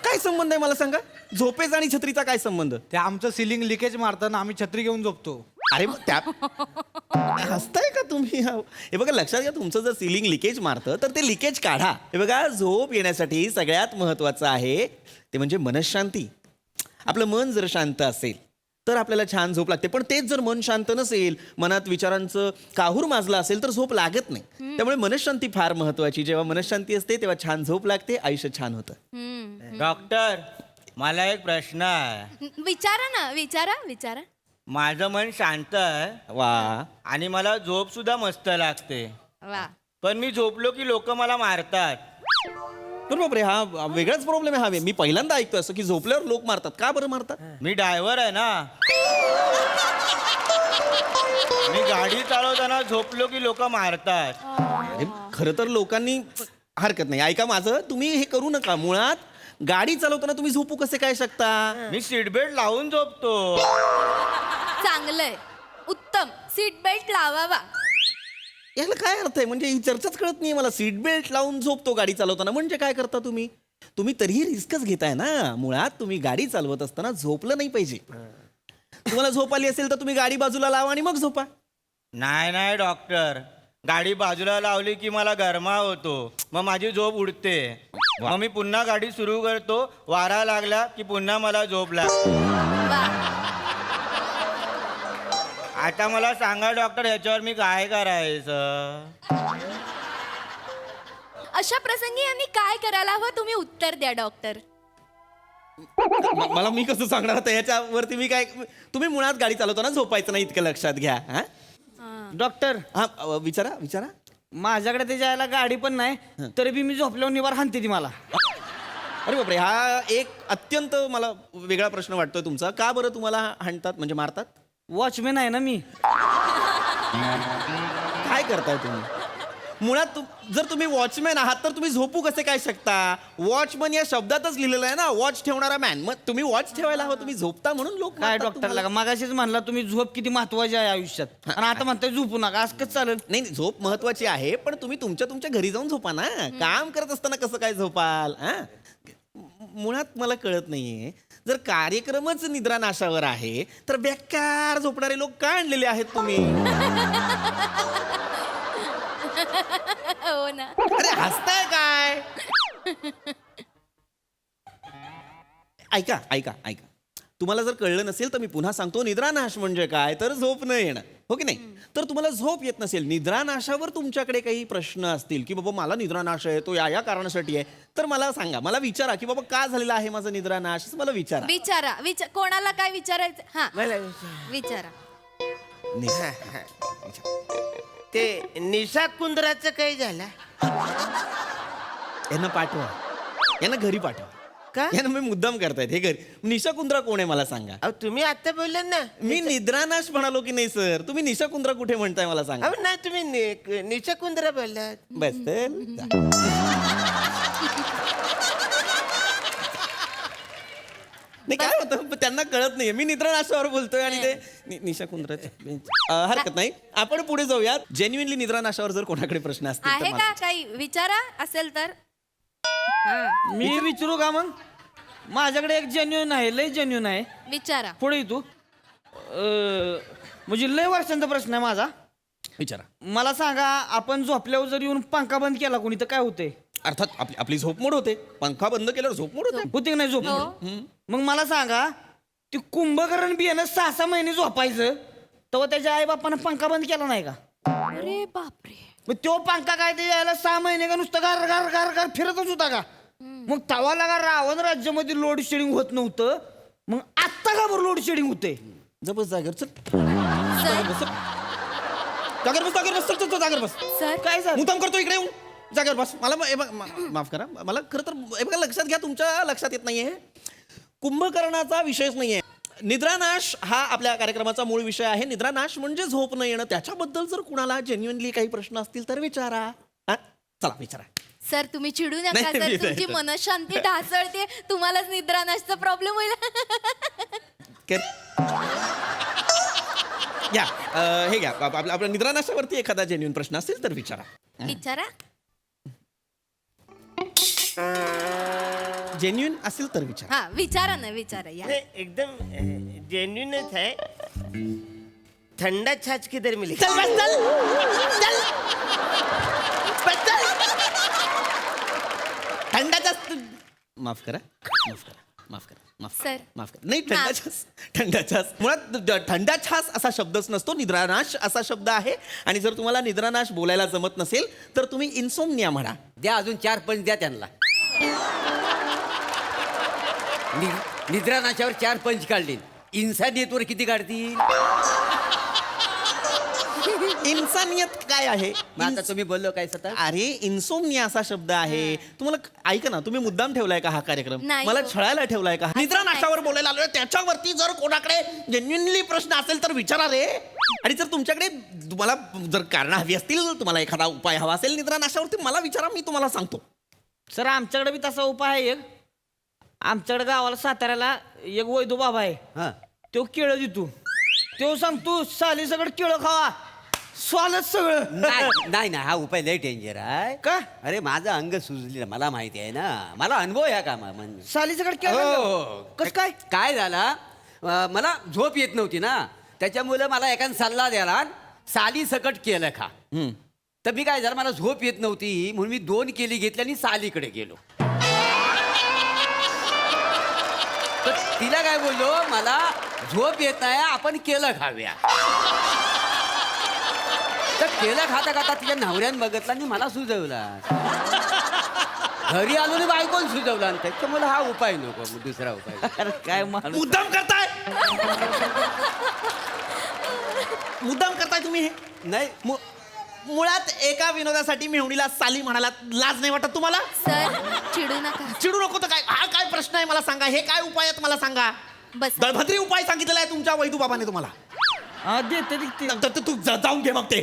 काय संबंध आहे मला सांगा, झोपेचा आणि छत्रीचा काय संबंध? ते आमचं सिलिंग लिकेज मारताना आम्ही छत्री घेऊन झोपतो. अरे मग त्या हसताय का तुम्ही? हे बघा, लक्षात घ्या, तुमचं जर सिलिंग लिकेज मारतं तर ते लिकेज काढा. हे बघा, झोप येण्यासाठी सगळ्यात महत्वाचं आहे ते म्हणजे मनशांती. आपलं मन जर शांत असेल तर आपल्याला छान झोप लागते. पण तेच जर मन शांत नसेल, मनात विचारांचं काहूर माजलं असेल तर झोप लागत नाही. त्यामुळे मनशांती फार महत्वाची. जेव्हा मनशांती असते तेव्हा छान झोप लागते, आयुष्य छान होतं. डॉक्टर, मला एक प्रश्न आहे. विचारा ना, विचारा. माझं मन शांत आहे वा. आणि मला झोप सुद्धा मस्त लागते. वा. पण मी झोपलो की लोक मला मारतात. तर बापरे, हा वेगळाच प्रॉब्लेम आहे. हा मी पहिल्यांदा ऐकतो असं की झोपल्यावर लोक मारतात. का बरं मारतात? मी ड्रायव्हर आहे ना. मी गाडी चालवताना झोपलो की लोक मारतात. अरे, खरं तर लोकांनी हरकत नाही. ऐका माझं, तुम्ही हे करू नका. मुळात गाडी चालवताना तुम्ही झोपू कसे काय शकता? मी सीट बेल्ट लावून झोपतो. चांगलंय, उत्तम. सीट बेल्ट लावावा. याला काय अर्थ आहे? म्हणजे ही चर्चाच कळत नाही मला. सीट बेल्ट लावून झोपतो गाडी चालवताना म्हणजे काय करता तुम्ही? तुम्ही तरीही रिस्कच घेताय ना. मुळात तुम्ही गाडी चालवत असताना झोपलं नाही पाहिजे. तुम्हाला झोप आली असेल तर तुम्ही गाडी बाजूला लावा आणि मग झोपा. नाही डॉक्टर, गाडी बाजूला लावली की मला गरमा होतो, मग माझी झोप उडते. मग मी पुन्हा गाडी सुरू करतो, वारा लागला की पुन्हा मला झोप लागते. आता मला सांगा डॉक्टर, ह्याच्यावर मी काय करायचं? अशा प्रसंगी यांनी काय करायला हवं, तुम्ही उत्तर द्या डॉक्टर. मला मी कसं सांगणार आता याच्यावरती? मी काय, तुम्ही मुळात गाडी चालवताना झोपायचं नाही, इतकं लक्षात घ्या. हा डॉक्टर, हा विचारा. माझ्याकडे त्याच्या यायला गाडी पण नाही, तरी बी मी झोपल्यावर निवार हाणते ती मला. अरे बापरे, हा एक अत्यंत मला वेगळा प्रश्न वाटतोय तुमचा. का बरं तुम्हाला हाणतात, म्हणजे मारतात? वॉचमॅन आहे ना मी. काय करताय तुम्ही? मुळात जर तुम्ही वॉचमॅन आहात तर तुम्ही झोपू कसे काय शकता? वॉचमन या शब्दातच लिहिलेलं आहे ना, वॉच ठेवणारा मॅन. मग तुम्ही वॉच ठेवायला हवं, तुम्ही झोपता म्हणून लोक काय डॉक्टरला मागाशीच म्हणला तुम्ही झोप किती महत्वाची आहे आयुष्यात, आणि आता म्हणताय झोपू नका. असं कसं चालेल? नाही, झोप महत्वाची आहे, पण तुम्ही तुमच्या घरी जाऊन झोपा ना. काम करत असताना कसं काय झोपाल? मुळात मला कळत नाहीये, जर कार्यक्रमच निद्रानाशावर आहे तर बेकार झोपणारे लोक का आणलेले आहेत तुम्ही? हो ना. अरे हसताय काय? ऐका. तुम्हाला जर कळलं नसेल तर मी पुन्हा सांगतो. निद्रानाश म्हणजे काय, तर झोप न येणं, हो की नाही? तर तुम्हाला झोप येत नसेल, निद्रानाशावर तुमच्याकडे काही प्रश्न असतील की बाबा मला निद्रानाश आहे, तो या कारणासाठी आहे, तर मला सांगा, मला विचारा की बाबा का झालेला आहे माझा निद्रानाश, मला विचारा. कोणाला काय विचारायचं? हा, विचारा. ते निशा कुंद्राचं काही झालं? यांना पाठवा, यांना घरी पाठवा. का? यांना मी मुद्दाम करतायत हे घरी. निशा कुंद्रा कोण आहे मला सांगा. अहो तुम्ही आता बोलले ना. मी निद्रानाश म्हणालो की नाही सर? तुम्ही निशा कुंद्रा कुठे म्हणताय मला सांगा. अहो नाही, तुम्ही निशा कुंद्रा बोललात. बस तर नाही, काय होतं त्यांना कळत नाहीये. मी निद्रानाशावर बोलतोय आणि ते निशा कुंद्रा. हरकत नाही, आपण पुढे जाऊयात. जेन्युइनली निद्रानाशावर जर कोणाकडे प्रश्न असतील आहे तर का काही विचारा असेल तर. मी विचारू का मग? माझ्याकडे एक जेन्युइन आहे, लय जेन्युइन आहे. विचारा. पुढे तू म्हणजे लय वर्षांचा प्रश्न आहे माझा. विचारा. मला सांगा, आपण झोपल्यावर जर येऊन पंखा बंद केला कोणी तर काय होते? अर्थात आपली झोपमोड होते. पंखा बंद केल्यावर झोपमोड होते. होते की नाही झोपमोड? मग मला सांगा, ते कुंभकर्ण बियाणं 6 महिने झोपायचं, तेव्हा त्याच्या आई बापानं पंखा बंद केला नाही का? अरे बापरे. मग तो पंखा काय ते यायला 6 महिने का नुसतं गार गार गार गार फिरतच होता का? मग तवा लागा रावण राज्यामध्ये लोड शेडिंग होत नव्हतं, मग आत्ता का बरं लोड शेडिंग होते? जबरदस्त जागर चल, जागर बस. सर काय सर? मुद्दाम करतो इकडे येऊन. जागेवर बस. मला माफ करा, मला खरं तर हे बघा लक्षात घ्या, तुमच्या लक्षात येत नाहीये. कुंभकर्णाचा विषयच नाहीये. निद्रानाश हा आपल्या कार्यक्रमाचा मूळ विषय आहे. निद्रानाश म्हणजे झोप न येणं. त्याच्याबद्दल जर कुणाला जेन्युइनली काही प्रश्न असतील तर विचारा. चला विचारा. सर तुम्ही चिडू नका नाही, सर मी तुमची नाही. मनशांती ढासळते तुम्हालाच निद्रानाशचा प्रॉब्लेम होईल घ्या हे घ्या आपल्या निद्रानाशावरती एखादा जेन्युइन प्रश्न असेल तर विचारा. विचारा जेन्युइन असेल तर विचारा. हा विचारा ना विचारा या हे एकदम जेन्युइनच आहे. ठंडा छाछ किधर मिली? चल बस, चल. चल. बस, चल. थंडाचा माफ करा माफ करा माफ करा माफ सर. माफ करा. नाही थंडा छास मुळात थंडा छास असा शब्दच नसतो, निद्रानाश असा शब्द आहे. आणि जर तुम्हाला निद्रानाश बोलायला जमत नसेल तर तुम्ही इन्सोमनिया म्हणा. द्या अजून 4 पंच द्या त्यांना. निद्रानाशावर 4 पंच काढले, इन्सानियतवर किती काढतील? इन्सानियत काय आहे? मग आता तुम्ही बोललो काय सता? अरे इन्सोमनिया असा शब्द आहे. तुम्हाला ऐका ना, तुम्ही मुद्दाम ठेवलाय का हा कार्यक्रम? नाही मला हो. छळायला ठेवलाय का? निद्रानाशावर बोलायला आलोय, त्याच्यावरती जर कोणाकडे जेन्युइनली प्रश्न असेल तर विचारा रे. आणि जर तुमच्याकडे तुम्हाला जर कारण हवी असतील, तुम्हाला एखादा उपाय हवा असेल निद्रानाशावरती मला विचारा, मी तुम्हाला सांगतो. सर आमच्याकडे बी तसा उपाय आहे एक. आमच्याकडे गावाला साताऱ्याला एक वैदू बाबा आहे. तो केळं देतो. तो सांगतो साली सगळं केळं खावा, स्वालच सगळं. नाही नाही, हा उपाय लय डेंजर आहे. का? अरे माझं अंग सुजलेलं, मला माहिती आहे ना, मला अनुभव ह्या कामा म्हणजे. साली सगळं केळं कस काय? काय झाला, मला झोप येत नव्हती ना, त्याच्यामुळे मला एकाने सल्ला द्याला, साली सकट केलं खा. तर मी काय झालं, मला झोप येत नव्हती म्हणून मी 2 केली घेतली आणि सालीकडे गेलो. तर तिला काय बोललो, मला झोप येत नाही, आपण केलं खाव्या. तर केलं खाता खाता तिच्या नवऱ्यानं बघितला आणि मला सुचवला. घरी आलो आणि बायकोन सुचवला, आणि त्याच्यामुळे हा उपाय नको, दुसरा उपाय. काय मुद्दाम करताय? मुद्दाम करताय तुम्ही हे? नाही, मुळात एका विनोदासाठी मेहुणीला साली म्हणाला, लाज नाही वाटत तुम्हाला? सर चिडू नका. चिडू नको तर काय? हा काय प्रश्न आहे मला सांगा. हे काय उपाय आहेत मला सांगा. बस दळभद्री उपाय सांगितलेला आहे तुमच्या वैदू बाबाने तुम्हाला. तर तू जाऊन घे मग ते.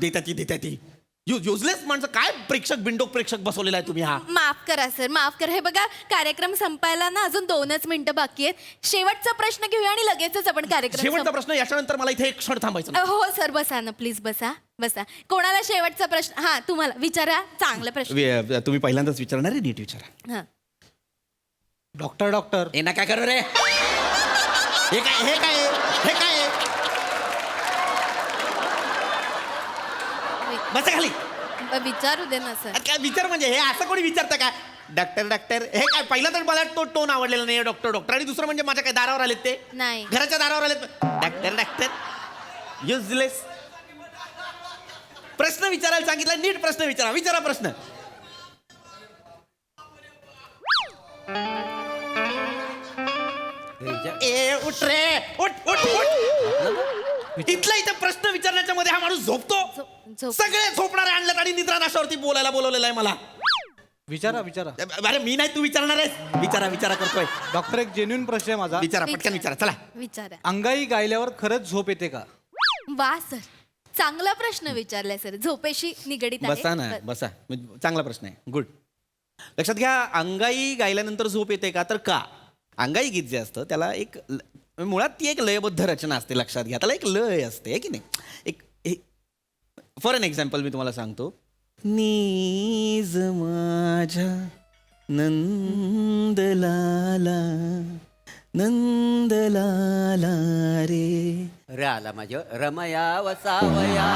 देता ती युजलेस माणसं. काय प्रेक्षक बिंडोक प्रेक्षक बसवलेला आहे तुम्ही हा? माफ करा सर माफ करा. हे बघा कार्यक्रम संपायला ना अजून 2च मिनिटं बाकी आहेत. शेवटचा प्रश्न घेऊया आणि लगेचच आपण कार्यक्रम शेवटचा प्रश्न याच्यानंतर मला इथे एक क्षण थांबायचं नाही. हो सर बसा ना प्लीज बसा बसा. कोणाला शेवटचा प्रश्न? हा तुम्हाला विचारा, चांगला प्रश्न. तुम्ही पहिल्यांदाच विचारणार आहे, नीट विचारा. हा डॉक्टर यांना काय करू रे? हे काय बसा खाली. विचारू दे ना सर. काय विचार म्हणजे हे असं कोणी विचारतं का? डॉक्टर हे काय? पहिला तर मला तो टोन आवडलेला नाही डॉक्टर. आणि दुसरं म्हणजे माझ्या काय दारावर आलेत ते? नाही घराच्या दारावर आलेत. Doctor useless. प्रश्न विचारायला सांगितला, नीट प्रश्न विचारा प्रश्न. उठ रे उठ. इथला इथं प्रश्न विचारण्याच्या मध्ये हा माणूस झोपतो. सगळे झोपणारे आणलेत आणि निद्रानाशावरती बोलायला बोलवलेलं आहे मला. विचारा. अरे मी नाही, तू विचारणार आहेस. विचारा करतोय. डॉक्टर एक जेन्युइन प्रश्न आहे माझा. विचारा पटकन विचारा. चला विचारा. अंगाई गायल्यावर खरंच झोप येते का? वा सर चांगला प्रश्न विचारलाय सर. झोपेशी निगडीत आहे. बसा ना बसा. चांगला प्रश्न आहे. गुड. लक्षात घ्या, अंगाई गायल्यानंतर झोप येते का? तर का अंगाई गीत जे असतं त्याला एक मुळात ती एक लयबद्ध रचना असते. लक्षात घ्या, त्याला एक लय असते की नाही. एक फॉर एन एक्झाम्पल मी तुम्हाला सांगतो. नीज माझ्या नंदलाला रे आला माझ्या रमया वसावया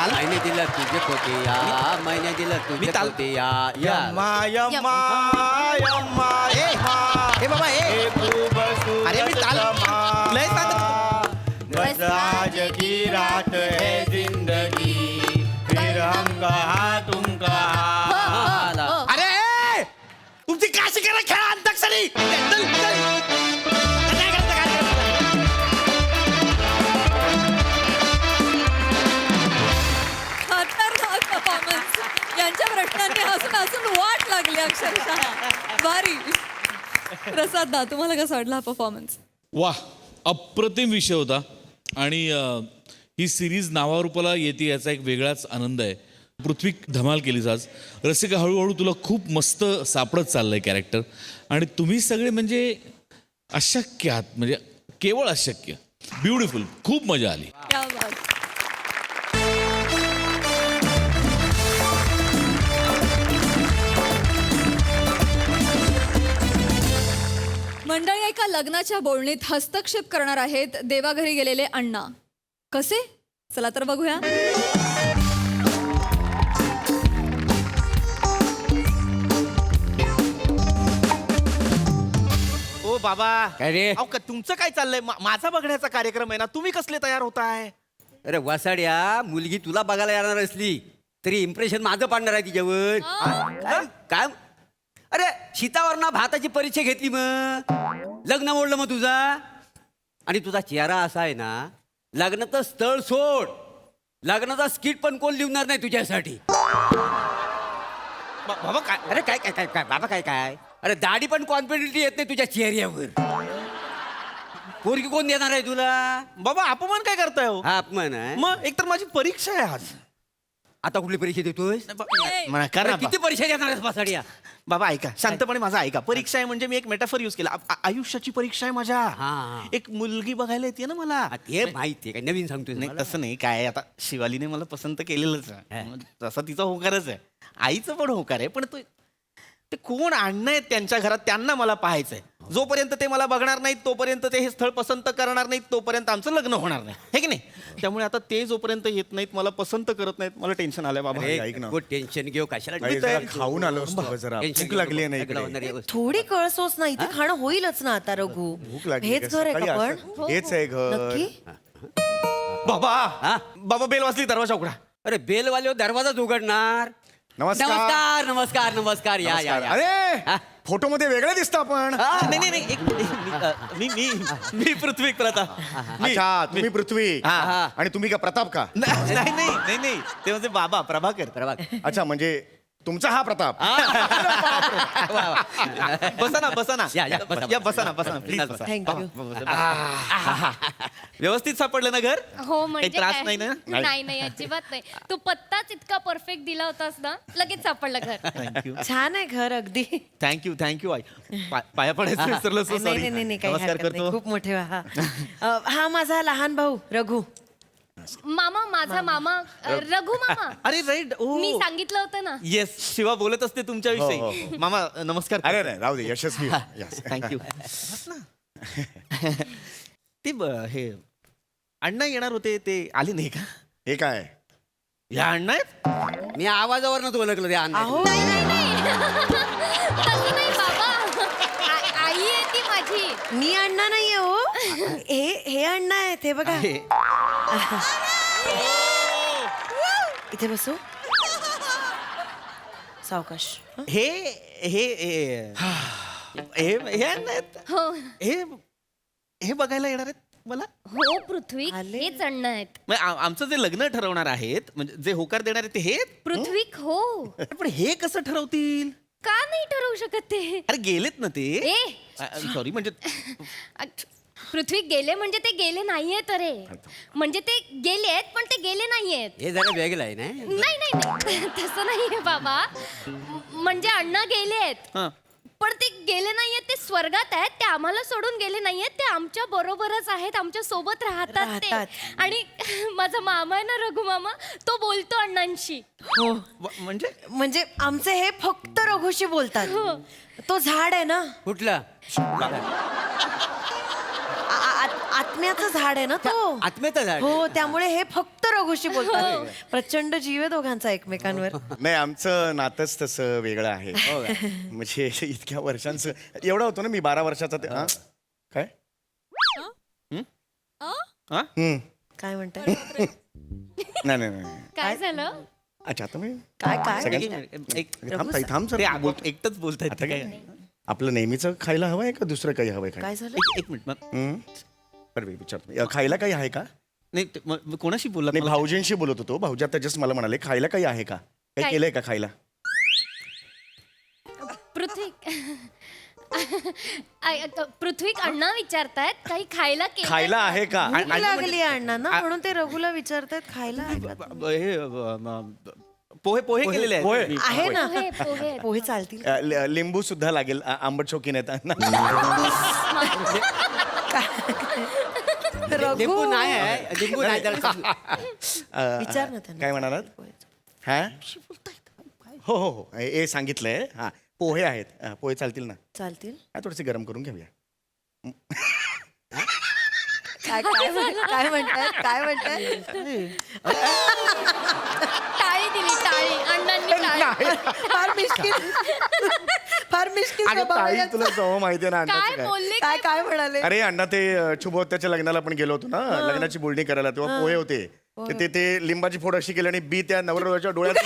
मैंने दिलं तुझे खोटिया, मैंने दिलं तुझे खोटिया. हे बाबा अरे मी ताल लय सांगत. आज की रात है जिंदगी, फिर हम कहा तुम कहा. अरे तुमची काशी करा खेळा अंताक्षरी. खतरनाक परफॉर्मन्स. यांच्या प्रश्नांनी हसून वाट लागली अक्षरशः. भारी. प्रसाद दा तुम्हाला कसा वाटला हा परफॉर्मन्स? वाह, अप्रतिम विषय होता. आणि ही सिरीज नावारूपाला येते याचा एक वेगळाच आनंद आहे. पृथ्वी धमाल केलीस आज. रसिका हळूहळू तुला खूप मस्त सापडत चाललंय कॅरेक्टर. आणि तुम्ही सगळे म्हणजे अशक्य आहात, म्हणजे केवळ अशक्य. ब्युटिफुल, खूप मजा आली. क्या बात. मंडळी, एका लग्नाच्या बोलणीत हस्तक्षेप करणार आहेत देवाघरी गेलेले अण्णा. कसे? चला तर बघूया. ओ बाबा काय रे? अहो, तुमचं काय चाललंय? माझा बघण्याचा कार्यक्रम आहे ना, तुम्ही कसले तयार होताय? अरे वसाड्या, मुलगी तुला बघायला येणार असली तरी इम्प्रेशन माझं पाडणार आहे तिच्यावर. काय? अरे शीतावरना भाताची परीक्षा घेतली, मग लग्न मोडलं मग तुझा. आणि तुझा चेहरा असा आहे ना, लग्नाचं स्थळ सोड, लग्नाचा स्किट पण कोण लिहणार नाही तुझ्यासाठी. बाबा काय? अरे काय काय काय काय बाबा, काय काय? अरे दाढी पण कॉन्फिडेंटली येत नाही तुझ्या चेहऱ्यावर. पोरगी कोण देणार आहे तुला? बाबा अपमान काय करताय हो? हा अपमान आहे. मग एकतर माझी परीक्षा आहे आज. आता कुठली परीक्षा देतोय? करा किती परीक्षा देणार आहेस पासाडिया? बाबा ऐका, शांतपणे माझा ऐका. परीक्षा आहे म्हणजे मी एक मेटाफर युज केला. आयुष्याची परीक्षा आहे माझ्या. एक मुलगी बघायला येते ना मला. ते माहिती आहे, काय नवीन सांगतोय? नाही तसं नाही, काय आता शिवालीने मला पसंत केलेलंच आहे, तसा तिचा होकारच आहे. आईचं पण होकार आहे, पण ते कोण आणणं आहेत त्यांच्या घरात, त्यांना मला पाहायचंय. जोपर्यंत ते मला बघणार नाहीत, तोपर्यंत ते हे स्थळ पसंत करणार नाहीत, तोपर्यंत आमचं लग्न होणार नाही, हे की नाही? त्यामुळे आता ते जोपर्यंत येत नाहीत, मला पसंत करत नाहीत, मला टेन्शन आलंय बाबा. ऐक ना, टेन्शन घेऊ कशाला? खाऊन आलो असतो जरा, भूक लागली नाही. थोडी कळसोच ना, इथे खाणं होईलच ना आता रघु. भूक लागली. हेच घर आहे का पण? हेच आहे घर. नक्की? बाबा बेल वाजली, दरवाजा उघडा. अरे बेलवाले दरवाजाच उघडणार. नमस्कार. नमस्कार नमस्कार नमस्कार. या या या. अरे फोटो मध्ये वेगळे दिसता आपण. नाही नाही नाही, मी पृथ्वी प्रताप. अच्छा, तुम्ही पृथ्वी आणि तुम्ही का प्रताप का? नाही नाही नाही नाही, ते म्हणजे बाबा प्रभाकर. अच्छा, म्हणजे तुमचा हा प्रताप. बसा ना बसा ना, या, या बसा ना प्लीज बसा. व्यवस्थित सापडलं ना घर? हो काही म्हणजे त्रास काय? नाही ना? नाही अजिबात नाही. तू पत्ताच इतका परफेक्ट दिला होतास ना, लगेच सापडलं घर. थँक्यू छान आहे घर अगदी. थँक्यू आई. पाया पडायचं विसरलं, सो नाही सॉरी. नाही नाही, काही नमस्कार हरकत नाही. करतो. खूप मोठे हा. हा माझा लहान भाऊ रघु. मामा, माझा मामा रघु मामा. अरे राईट. मी सांगितलं होतं ना. येस, शिवा बोलत असते तुमच्याविषयी. हो. मामा नमस्कार. अरे नाही, राहू दे, यशस्वी. थँक्यू. ते हे अण्णा येणार होते, ते आले नाही का? हे काय? या अण्णा आहेत? मी आवाजावरच ओळखलं ते अण्णा. तसं नाही बाबा, आई आहे ती माझी. मी अण्णा नाहीये हो. हे अण्णा आहेत, हे बघा. इथे बसू. सावकाश. हे हे हे हे अण्णा आहेत? हो हे बघायला येणार आहेत मला? हो पृथ्वी, हेच अण्णा आहेत. मग आमचं जे लग्न ठरवणार आहेत, म्हणजे जे होकार देणार आहेत, ते हे? पृथ्वी हो. पण हे कसं ठरवतील? का नाही ठरवू शकत ते? अरे गेलेत ना ते. सॉरी, म्हणजे पृथ्वी गेले म्हणजे ते गेले नाहीयेत. अरे म्हणजे ते गेलेत, पण ते गेले नाहीयेत. हे जरा वेगळं आहे ना. नाही नाही नाही, तसं नाहीये बाबा. म्हणजे अण्णा गेलेत, पण ते गेले नाहीयेत, ते स्वर्गात आहेत. ते आम्हाला सोडून गेले नाहीयेत, ते आमच्या बरोबरच आहेत, आमच्या सोबत राहतात ते. आणि माझा मामा आहे ना, रघु मामा, तो बोलतो अण्णांशी. हो म्हणजे आमचे हे फक्त रघुशी बोलतात. तो झाड आहे ना, कुठला? आत्म्याचं झाड आहे ना तो. आत्म्याचं झाड? हो, त्यामुळे हे फक्त रघुशी बोलतात. प्रचंड जीव आहे दोघांचा एकमेकांवर. नाही, आमचं नातंच तसं वेगळं आहे. म्हणजे इतक्या वर्षांचं एवढा होतो ना मी, 12 वर्षाचा. ते काय काय म्हणताय? नाही. काय झालं? अच्छा, तुम्ही काय थांब सर. एकटंच बोलताय. आता काय आपलं नेहमीचं खायला हवं आहे का दुसरं काही हवंय? काय झालं? एक मिनिट. बरं विचारतो, खायला काही आहे का? नाही, कोणाशी बोलला? नाही, भाऊजींशी बोलत होतो. भाऊजी आता जस्ट मला म्हणाले खायला काही आहे का, काही केलंय का खायला? पृथ्वी पृथ्वी अण्णा विचारतायत काही खायला खायला आहे का? भूक लागली अण्णा ना, म्हणून ते रघुला विचारतायत खायला आहे का? पोहे पोहे केलेले आहेत पोहे. मी. आहे ना पोहे, पोहे. पोहे चालतील लिंबू सुद्धा लागेल आंबट शौकीन आहेत लिंबू नाही आहे लिंबू नाही त्याला. विचार ना त्यांना. काय म्हणालात हा हो हो हो हे सांगितलंय हा पोहे आहेत पोहे चालतील ना चालतील थोडेसे गरम करून घेऊया काय काय म्हणतात काय म्हणतात टाळी दिली टाळी अण्णांनी टाळी फार मिश्किल फार मिश्किल अगं स्वभाव आहे ताई तुला यांचा. सवय माहिती आहे ना काय अण्णाचं काय बोलले काय काय म्हणाले अरे अण्णा ते शुभोत्याच्या लग्नाला आपण गेलो होतो ना लग्नाची बोलणी करायला तेव्हा पोहे होते तर ते लिंबाची फोड अशी केली आणि बी त्या नवऱ्याच्या डोळ्यात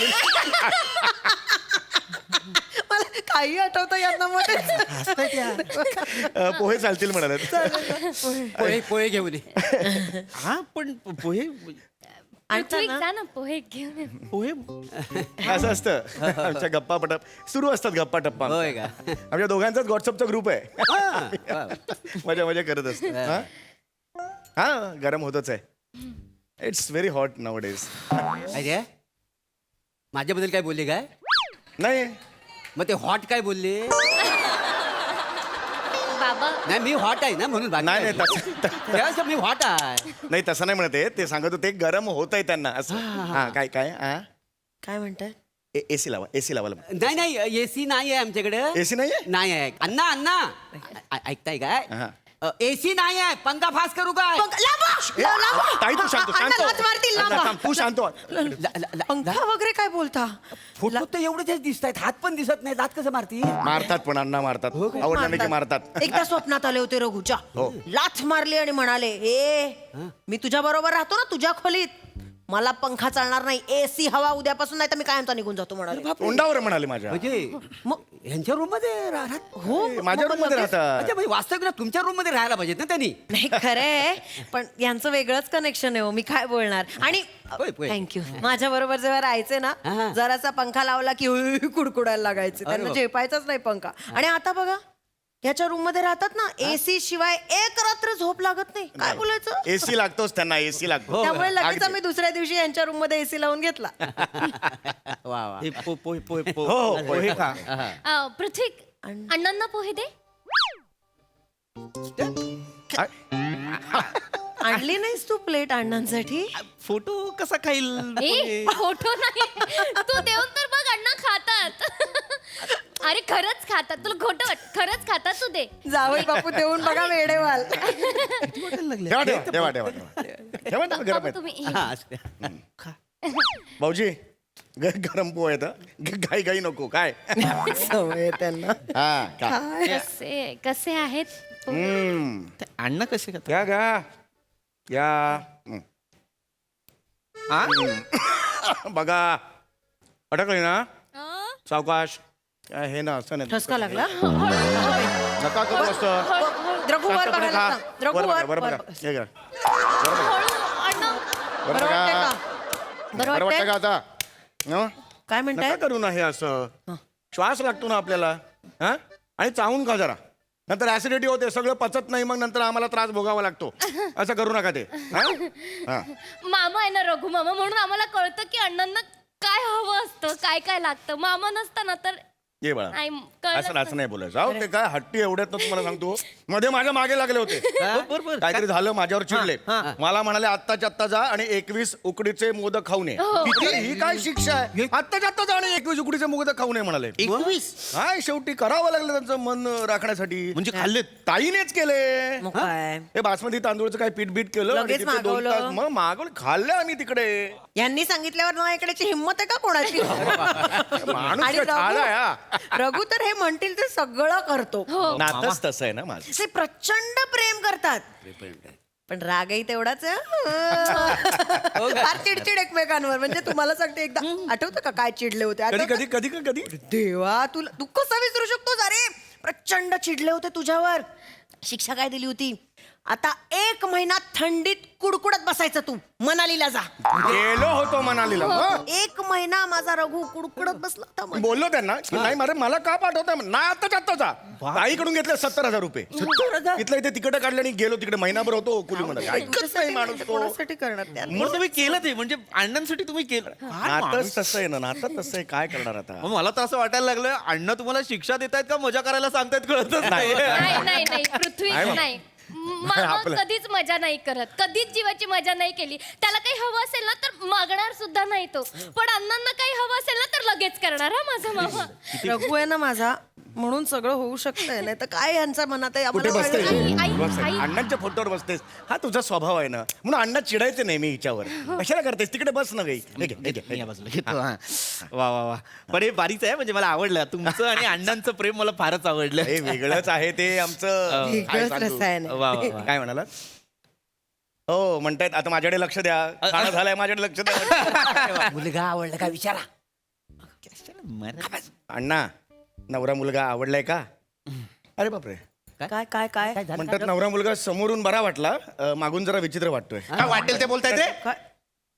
मला काही आठवतं यांना मध्ये पोहे चालतील म्हणाले पोहे पोहे घेऊन ये. हा पण पोहे पृथ्वी जा ना पोहे घेऊन ये. पोहे असं असतं आमच्या गप्पा पटप सुरू असतात गप्पा टप्पा होय का? आमच्या दोघांचाच व्हॉट्सअपचा ग्रुप आहे मजा मजा करत असतो हा गरम होतच आहे it's very hot now days अरे माझ्याबद्दल काय बोलले काय नाही मग ते हॉट काय बोलले बाबा नाही मी हॉट आहे ना म्हणून बाकी नाही काय नाही बोलले. तसं तेव्हाच मी हॉट आहे नाही तसं नाही म्हणत आहे ते सांगत होते गरम होत आहे त्यांना असं हा काय काय हा काय म्हणतात एसी लावा एसी लावायला नाही नाही एसी नाही आहे आमच्याकडे एसी नाहीये नाही आहे अण्णा अण्णा ऐकताय काय हा. एसी नाही आहे पंखा फास करू काय ताई तू शांत शांत हो. लाथ मारतील, लाथ अण्णा, थांब, तू शांत हो. पंखा वगैरे काय बोलता फोटो तर एवढेच दिसत आहेत हात पण दिसत नाही दात कसं मारती मारतात पण अण्णा मारतात आवडल्याने की मारतात एकदा स्वप्नात आले होते रघुच्या हो. लाथ मारली आणि म्हणाले ए मी तुझ्या बरोबर राहतो ना तुझ्या खोलीत मला पंखा चालणार नाही एसी हवा उद्यापासून नाही तर मी कायमचा निघून जातो म्हणाले तोंडावर म्हणाले माझ्या म्हणजे मग ह्यांच्या रूम मध्ये राहत हो माझ्या रूम मध्ये राहतात अच्छा म्हणजे वास्तविक ना तुमच्या रूम मध्ये राहायला पाहिजेत ना त्यांनी नाही खरंय पण यांचं वेगळंच कनेक्शन आहे हो मी काय बोलणार आणि होय, होय. थँक्यू माझ्या बरोबर जेव्हा राहायचे ना हा. जरासा पंखा लावला की कुडकुडायला लागायचे त्यांना बाप. झेपायचाच नाही पंखा आणि आता बघा याच्या रूम मध्ये राहतात ना एसी शिवाय एक रात्र झोप लागत नाही काय बोलायचं एसी लागतोच त्यांना एसी लागतो त्यामुळे लगेच अगदी. आम्ही दुसऱ्या दिवशी यांच्या रूम मध्ये एसी लावून घेतला वा वा हे पोहे पोहे हो हो पोहे खा पृथ्वी अण्णांना पोहे दे आणली नाहीस तू प्लेट अण्णांसाठी फोटो कसा खाईल ए फोटो नाही तू देऊन तर बघ अण्णा खातात अरे खरंच खातात तुला खोटं वाट खरंच खातात तू दे जावई बापू देऊन बघा वेडेवाल ठेवा ठेवा ठेवा ठेवा ठेवा ठेवा गरम आहेत तुम्ही हा, असू द्या. भाऊजी गरम पोहे आहेत घाई घाई नको काय सवय आहे त्यांना हा का कसे आहेत ते अण्णा कसे खातात या गा या बघा अटकली ना सावकाश काय हे ना असं नाही ठसका लागला नका करू असं द्रघु वर शांतपणे काढायला खा. सांग. द्रघु वर बघा, वर, वर बघा. वर. हे घ्या. अण्णा वर बरं बघा. वाटतंय का बरं बरं वाटतं वाटतंय का आता हं? काय नका म्हणताय करू ना हे असं श्वास लागतो ना आपल्याला हा आणि चावून खा जरा नंतर ऍसिडिटी होते सगळं पचत नाही मग नंतर आम्हाला त्रास भोगावा लागतो असं करू नका ते हा? हा. मामा आहे ना रघु मामा म्हणून आम्हाला कळतं की अण्णांना काय हवं असतं काय काय लागतं मामा नसतं ना तर ये बाळा नाही, कळलं असं असं नाही बोलायचं अहो ते काय हट्टी एवढ्यात ना तुम्हाला सांगतो मध्ये माझ्या मागे लागले होते काहीतरी झालं माझ्यावर चिडले मला म्हणाले आत्ताच्या आत्ता जा आणि 21 उकडीचे मोदक खाऊ नये ही काय शिक्षा आहे आत्ताच्या आत्ता जा आणि 21 उकडीचे मोदक खाऊ नये म्हणाले 21 काय शेवटी करावं लागलं त्यांचं मन राखण्यासाठी म्हणजे खाल्ले ताईनेच केले मग काय हे बासमती तांदूळचं काय पीठ बीट केलं आणि लगेच तिथे 2 मागवलं. तास मग मागवलं खाल्लं आम्ही तिकडे यांनी सांगितल्यावर ना इकडेची हिंमत आहे का कोणाची माणूस आणि काय झालाय, हा. रघु तर हे म्हणतील ते सगळं करतो नातच तसं आहे ना माझं ते प्रचंड प्रेम करतात पण रागही तेवढाच आहे. फार चिडचिड एकमेकांवर म्हणजे तुम्हाला सांगते एकदा आठवतं का काय चिडले होते कधी आठवतं? कधी कधी कधी देवा तुला तू कसं विसरू शकतोस अरे प्रचंड चिडले होते तुझ्यावर शिक्षा काय दिली होती आता 1 महिना थंडीत कुडकुडत बसायचं तू मनालीला जा. गेलो होतो मनालीला. हं. 1 महिना माझा रघु कुडकुडत बसला होता मी बोललो त्यांना की नाही मारे मला का पाठवताय ना आता जा ताईकडून घेतले 70,000 रुपये. 70,000? इथलं इथे तिकडे काढले आणि गेलो तिकडे महिनाभर होतो कुलीमध्ये. ऐकत नाही माणूस तो. कोणासाठी करणार त्या? मग तुम्ही केलं ते म्हणजे अण्णांसाठी तुम्ही केलं. नातच तसं आहे ना, नातच तसं आहे, काय करणार आता. मग मला तर असं वाटायला लागलं अण्णा तुम्हाला शिक्षा देतायत का मजा करायला सांगतायत कळतच नाही. नाही पृथ्वी नाही, नाही मामा आपलं- कधीच मजा नाही करत, कधीच जीवाची मजा नाही केली. त्याला काही हवं असेल ना तर मागणार सुद्धा नाही तो, पण अण्णांना काही हवं असेल ना तर लगेच करणार हा माझा मामा. रघु आहे ना माझा, म्हणून सगळं होऊ शकतंय. नाही तर काय यांच्या मनात आहे कुठे आम्हाला बसते कळलं नाही. बस, अण्णांच्या फोटोवर बसतेस. हा तुझा स्वभाव आहे ना, म्हणून अण्णा चिडायचे नाही मी हिच्यावर. कशाला करतेस तिकडे बस ना गई. या बाजूला घेतो. हा. वा वा वा. पण हे बारीच आहे म्हणजे मला आवडलं तुमचं आणि अण्णांचं प्रेम मला फारच आवडलं. हे वेगळंच आहे ते आमचं. काय वेगळंच सांगू? रसायन आहे. वा वा वा. काय म्हणाला? हो म्हणतायत आता माझ्याकडे लक्ष द्या. खाणं झालंय माझ्याकडे लक्ष द्या. मुलगा आवडला का विचारा. अण्णा नवरा मुलगा आवडलाय का? अरे बापरे. काय काय काय म्हणतात नवरा मुलगा समोरून बरा वाटला, मागून जरा विचित्र वाटतोय. काय वाटेल ते बोलताय ते?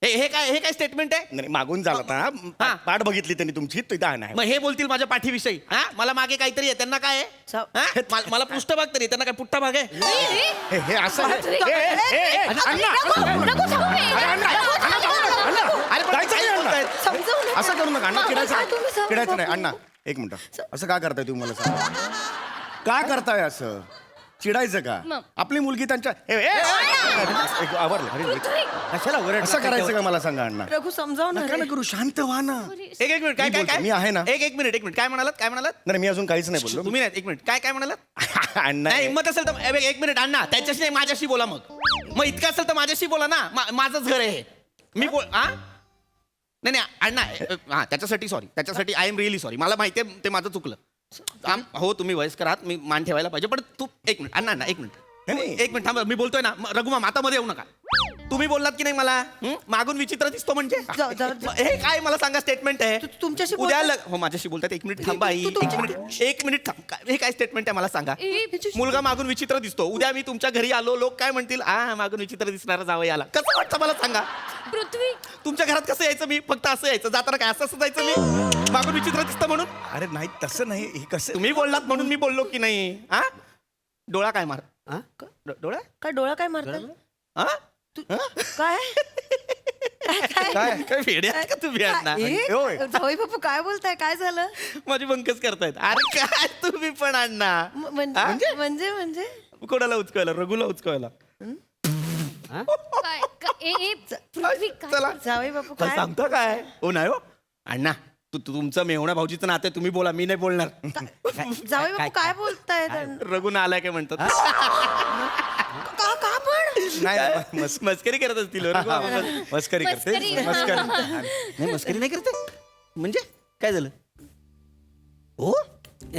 हे काय स्टेटमेंट आहे? नाही मागून झाला होता. पाठ बघितली त्यांनी तुमची तो इथं नाही. मग हे बोलतील माझ्या पाठीविषयी. हा मला मागे काहीतरी आहे त्यांना काय आहे? हा? मला पृष्ठभाग तरी आहे, त्यांना काय पुट्टा भाग आहे? हे असं असं करू नका अण्णा. चिडायचं नाही अण्णा. एक मिनिट असं का करताय तुम्ही मला सांगा. का करताय असं? चिडायचं का? आपली मुलगी त्यांच्या आवरलं. कशाला ओरड असं करायचं का मला सांगा अण्णा. रघु समजाव ना नका ना करू, शांत व्हा ना. एक मिनिट काय काय काय मी आहे ना. एक मिनिट काय म्हणालात? नाही मी अजून काहीच नाही बोललो. तुम्ही नाही. एक मिनिट काय म्हणालात? अण्णा नाही हिंमत असेल तर एक मिनिट अण्णा त्याच्याशी नाही माझ्याशी बोला. मग इतकं असेल तर माझ्याशी बोला ना. माझंच घर आहे. मी नाही अण्णा. हा त्याच्यासाठी आय एम रिअली सॉरी. मला माहिती आहे ते माझं चुकलं. हो तुम्ही वयस्कर आहात, मी मान ठेवायला पाहिजे. पण तू एक मिनिट अण्णा एक मिनिट थांबा. मी बोलतोय ना रघुमाम आता मध्ये येऊ नका. तुम्ही बोललात की नाही मला मागून विचित्र दिसतो म्हणजे हे काय मला सांगा स्टेटमेंट आहे तुमच्याशी उद्या हो माझ्याशी बोलतात. एक मिनिट थांबा आई. एक मिनिट थांब. हे काय स्टेटमेंट आहे मला सांगा. मुलगा मागून विचित्र दिसतो, उद्या मी तुमच्या घरी आलो लोक काय म्हणतील? मागून विचित्र दिसणारा जावई आला. कसं वाटतं मला सांगा. पृथ्वी तुमच्या घरात कसं यायचं मी? फक्त असं यायचं, जाताना काय असं जायचं मी मागून विचित्र दिसतं म्हणून? अरे नाही तसं नाही. हे कसं तुम्ही बोललात म्हणून मी बोललो की नाही. डोळा काय मार डोळा काय डोळा काय मारताय? काय काय वेडे आहेत का तुम्ही अण्णा? जावई बापू काय बोलताय? काय झालं? माझी बंकच करतायत. अरे काय तुम्ही पण अण्णा. म्हणजे कोणाला उचकायला? रघुला उचकायला. चला जावई बापू काय सांगता काय? हो नाही हो अण्णा. तुमचं मेवणा भाऊजीचं नातं आहे, तुम्ही बोला मी नाही बोलणार. जावई बापू काय बोलताय? रघुना आलाय काय म्हणतात? का पण नाही मस्करी करत असतील. मस्करी करते. नाही मस्करी नाही करते म्हणजे काय झालं? हो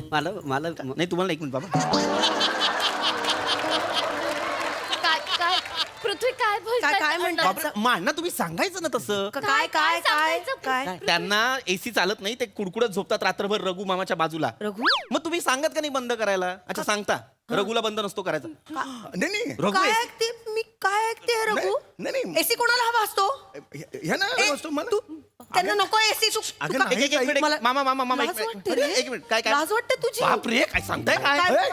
मला नाही तुम्हाला एक मिनिट बाबा. पृथ्वी काय बोलताय? काय म्हणतात? अण्णा तुम्ही सांगायचं ना तसं. काय काय काय काय त्यांना एसी चालत नाही, ते कुडकुडत झोपतात रात्रभर रघु मामाच्या बाजूला. रघु मग तुम्ही सांगत का नाही बंद करायला? अच्छा सांगता. रघुला बंद नसतो करायचा. नाही रघु काय ऐकते मी? काय ऐकते रघु? नाही एसी कोणाला हवा असतो? ह्या ना वस्तू मला त्यांना नको एसी. एक मिनिट मामा एक मिनिट काय काय लाज वाटते तुझी. बापरे काय सांगताय?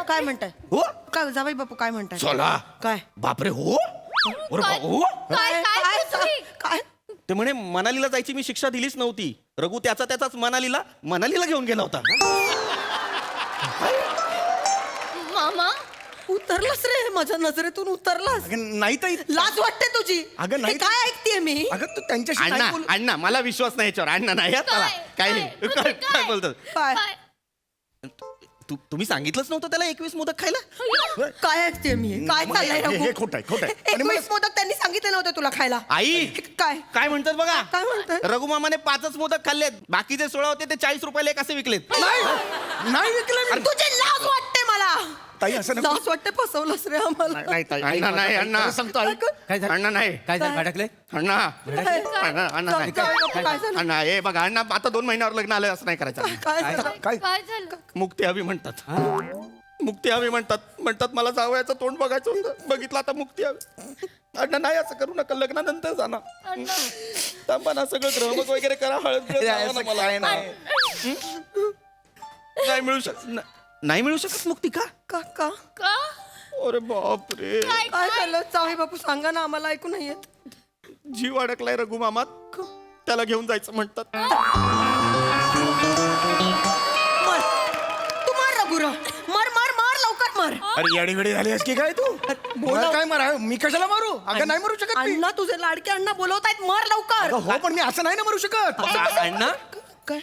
काय म्हणताय? हो काय जावई बापू काय म्हणताय? चला काय बापरे हो काय ते म्हणे मनालीला जायची मी शिक्षा दिलीच नव्हती. रघु त्याचाच मनालीला घेऊन गेला होता. मामा उतरलास रे माझ्या नजरेतून उतरलास. नाही तर लाज वाटते तुझी. अगं नाही. काय ऐकतेय मी? अगं तू त्यांच्याशी काय बोल. अण्णा मला विश्वास नाही याच्यावर. अण्णा नाही काय बोलतो? काय तुम्ही सांगितलंच नव्हतं त्याला 21 मोदक खायला? काय ऐकते मी? काय चाललंय रघु? हे खोट आहे. 21 मोदक त्यांनी सांगितले नव्हते तुला खायला. आई काय म्हणतात बघा. काय म्हणतात? रघुमामाने 5च मोदक खाल्लेत, बाकीचे 16 होते ते 40 रुपयाला एक असे विकलेत. नाही विकलं. तुझी लाज वाटते मला. ताई असं नको. लाज वाटते फसवलंस रे आम्हाला. अण्णा नाही अण्णा सांगतो अण्णा नाही. काय झालं भडकले? अण्णा नाही. काय झालं? अण्णा हे बघा अण्णा आता 2 महिन्यावर लग्न आलं असं नाही करायचं. काय झालं? काय काय झालं? मुक्ती हवी म्हणतात. मुक्ती हवी म्हणतात मला जावयाचं तोंड बघायचं होतं. बघितलं आता मुक्ती हवी. अण्णा नाही असं करू नका, लग्नानंतर जाणार थांबा ना, सगळं ग्रहमक वगैरे करा, हळद मला नाही मिळू शकत, नाही मिळू शकत मुक्ती. का का का का अरे बाप रे, काय झालं जावई बापू, सांगा ना, आम्हाला ऐकू नाही येत. जीव अडकलाय रघु मामात, त्याला घेऊन जायचं म्हणतात. मर तू मार रघुराव, मार मार मार लवकर मार. अरे याडीगडी झाली आहेस की काय तू? बोला काय मारा, मी कशाला मारू? अगं नाही मारू शकत मी. अण्णा तुझे लाडके अण्णा बोलवतायत, मार लवकर. अगं हो, पण मी असं नाही ना मारू शकत. अण्णा काय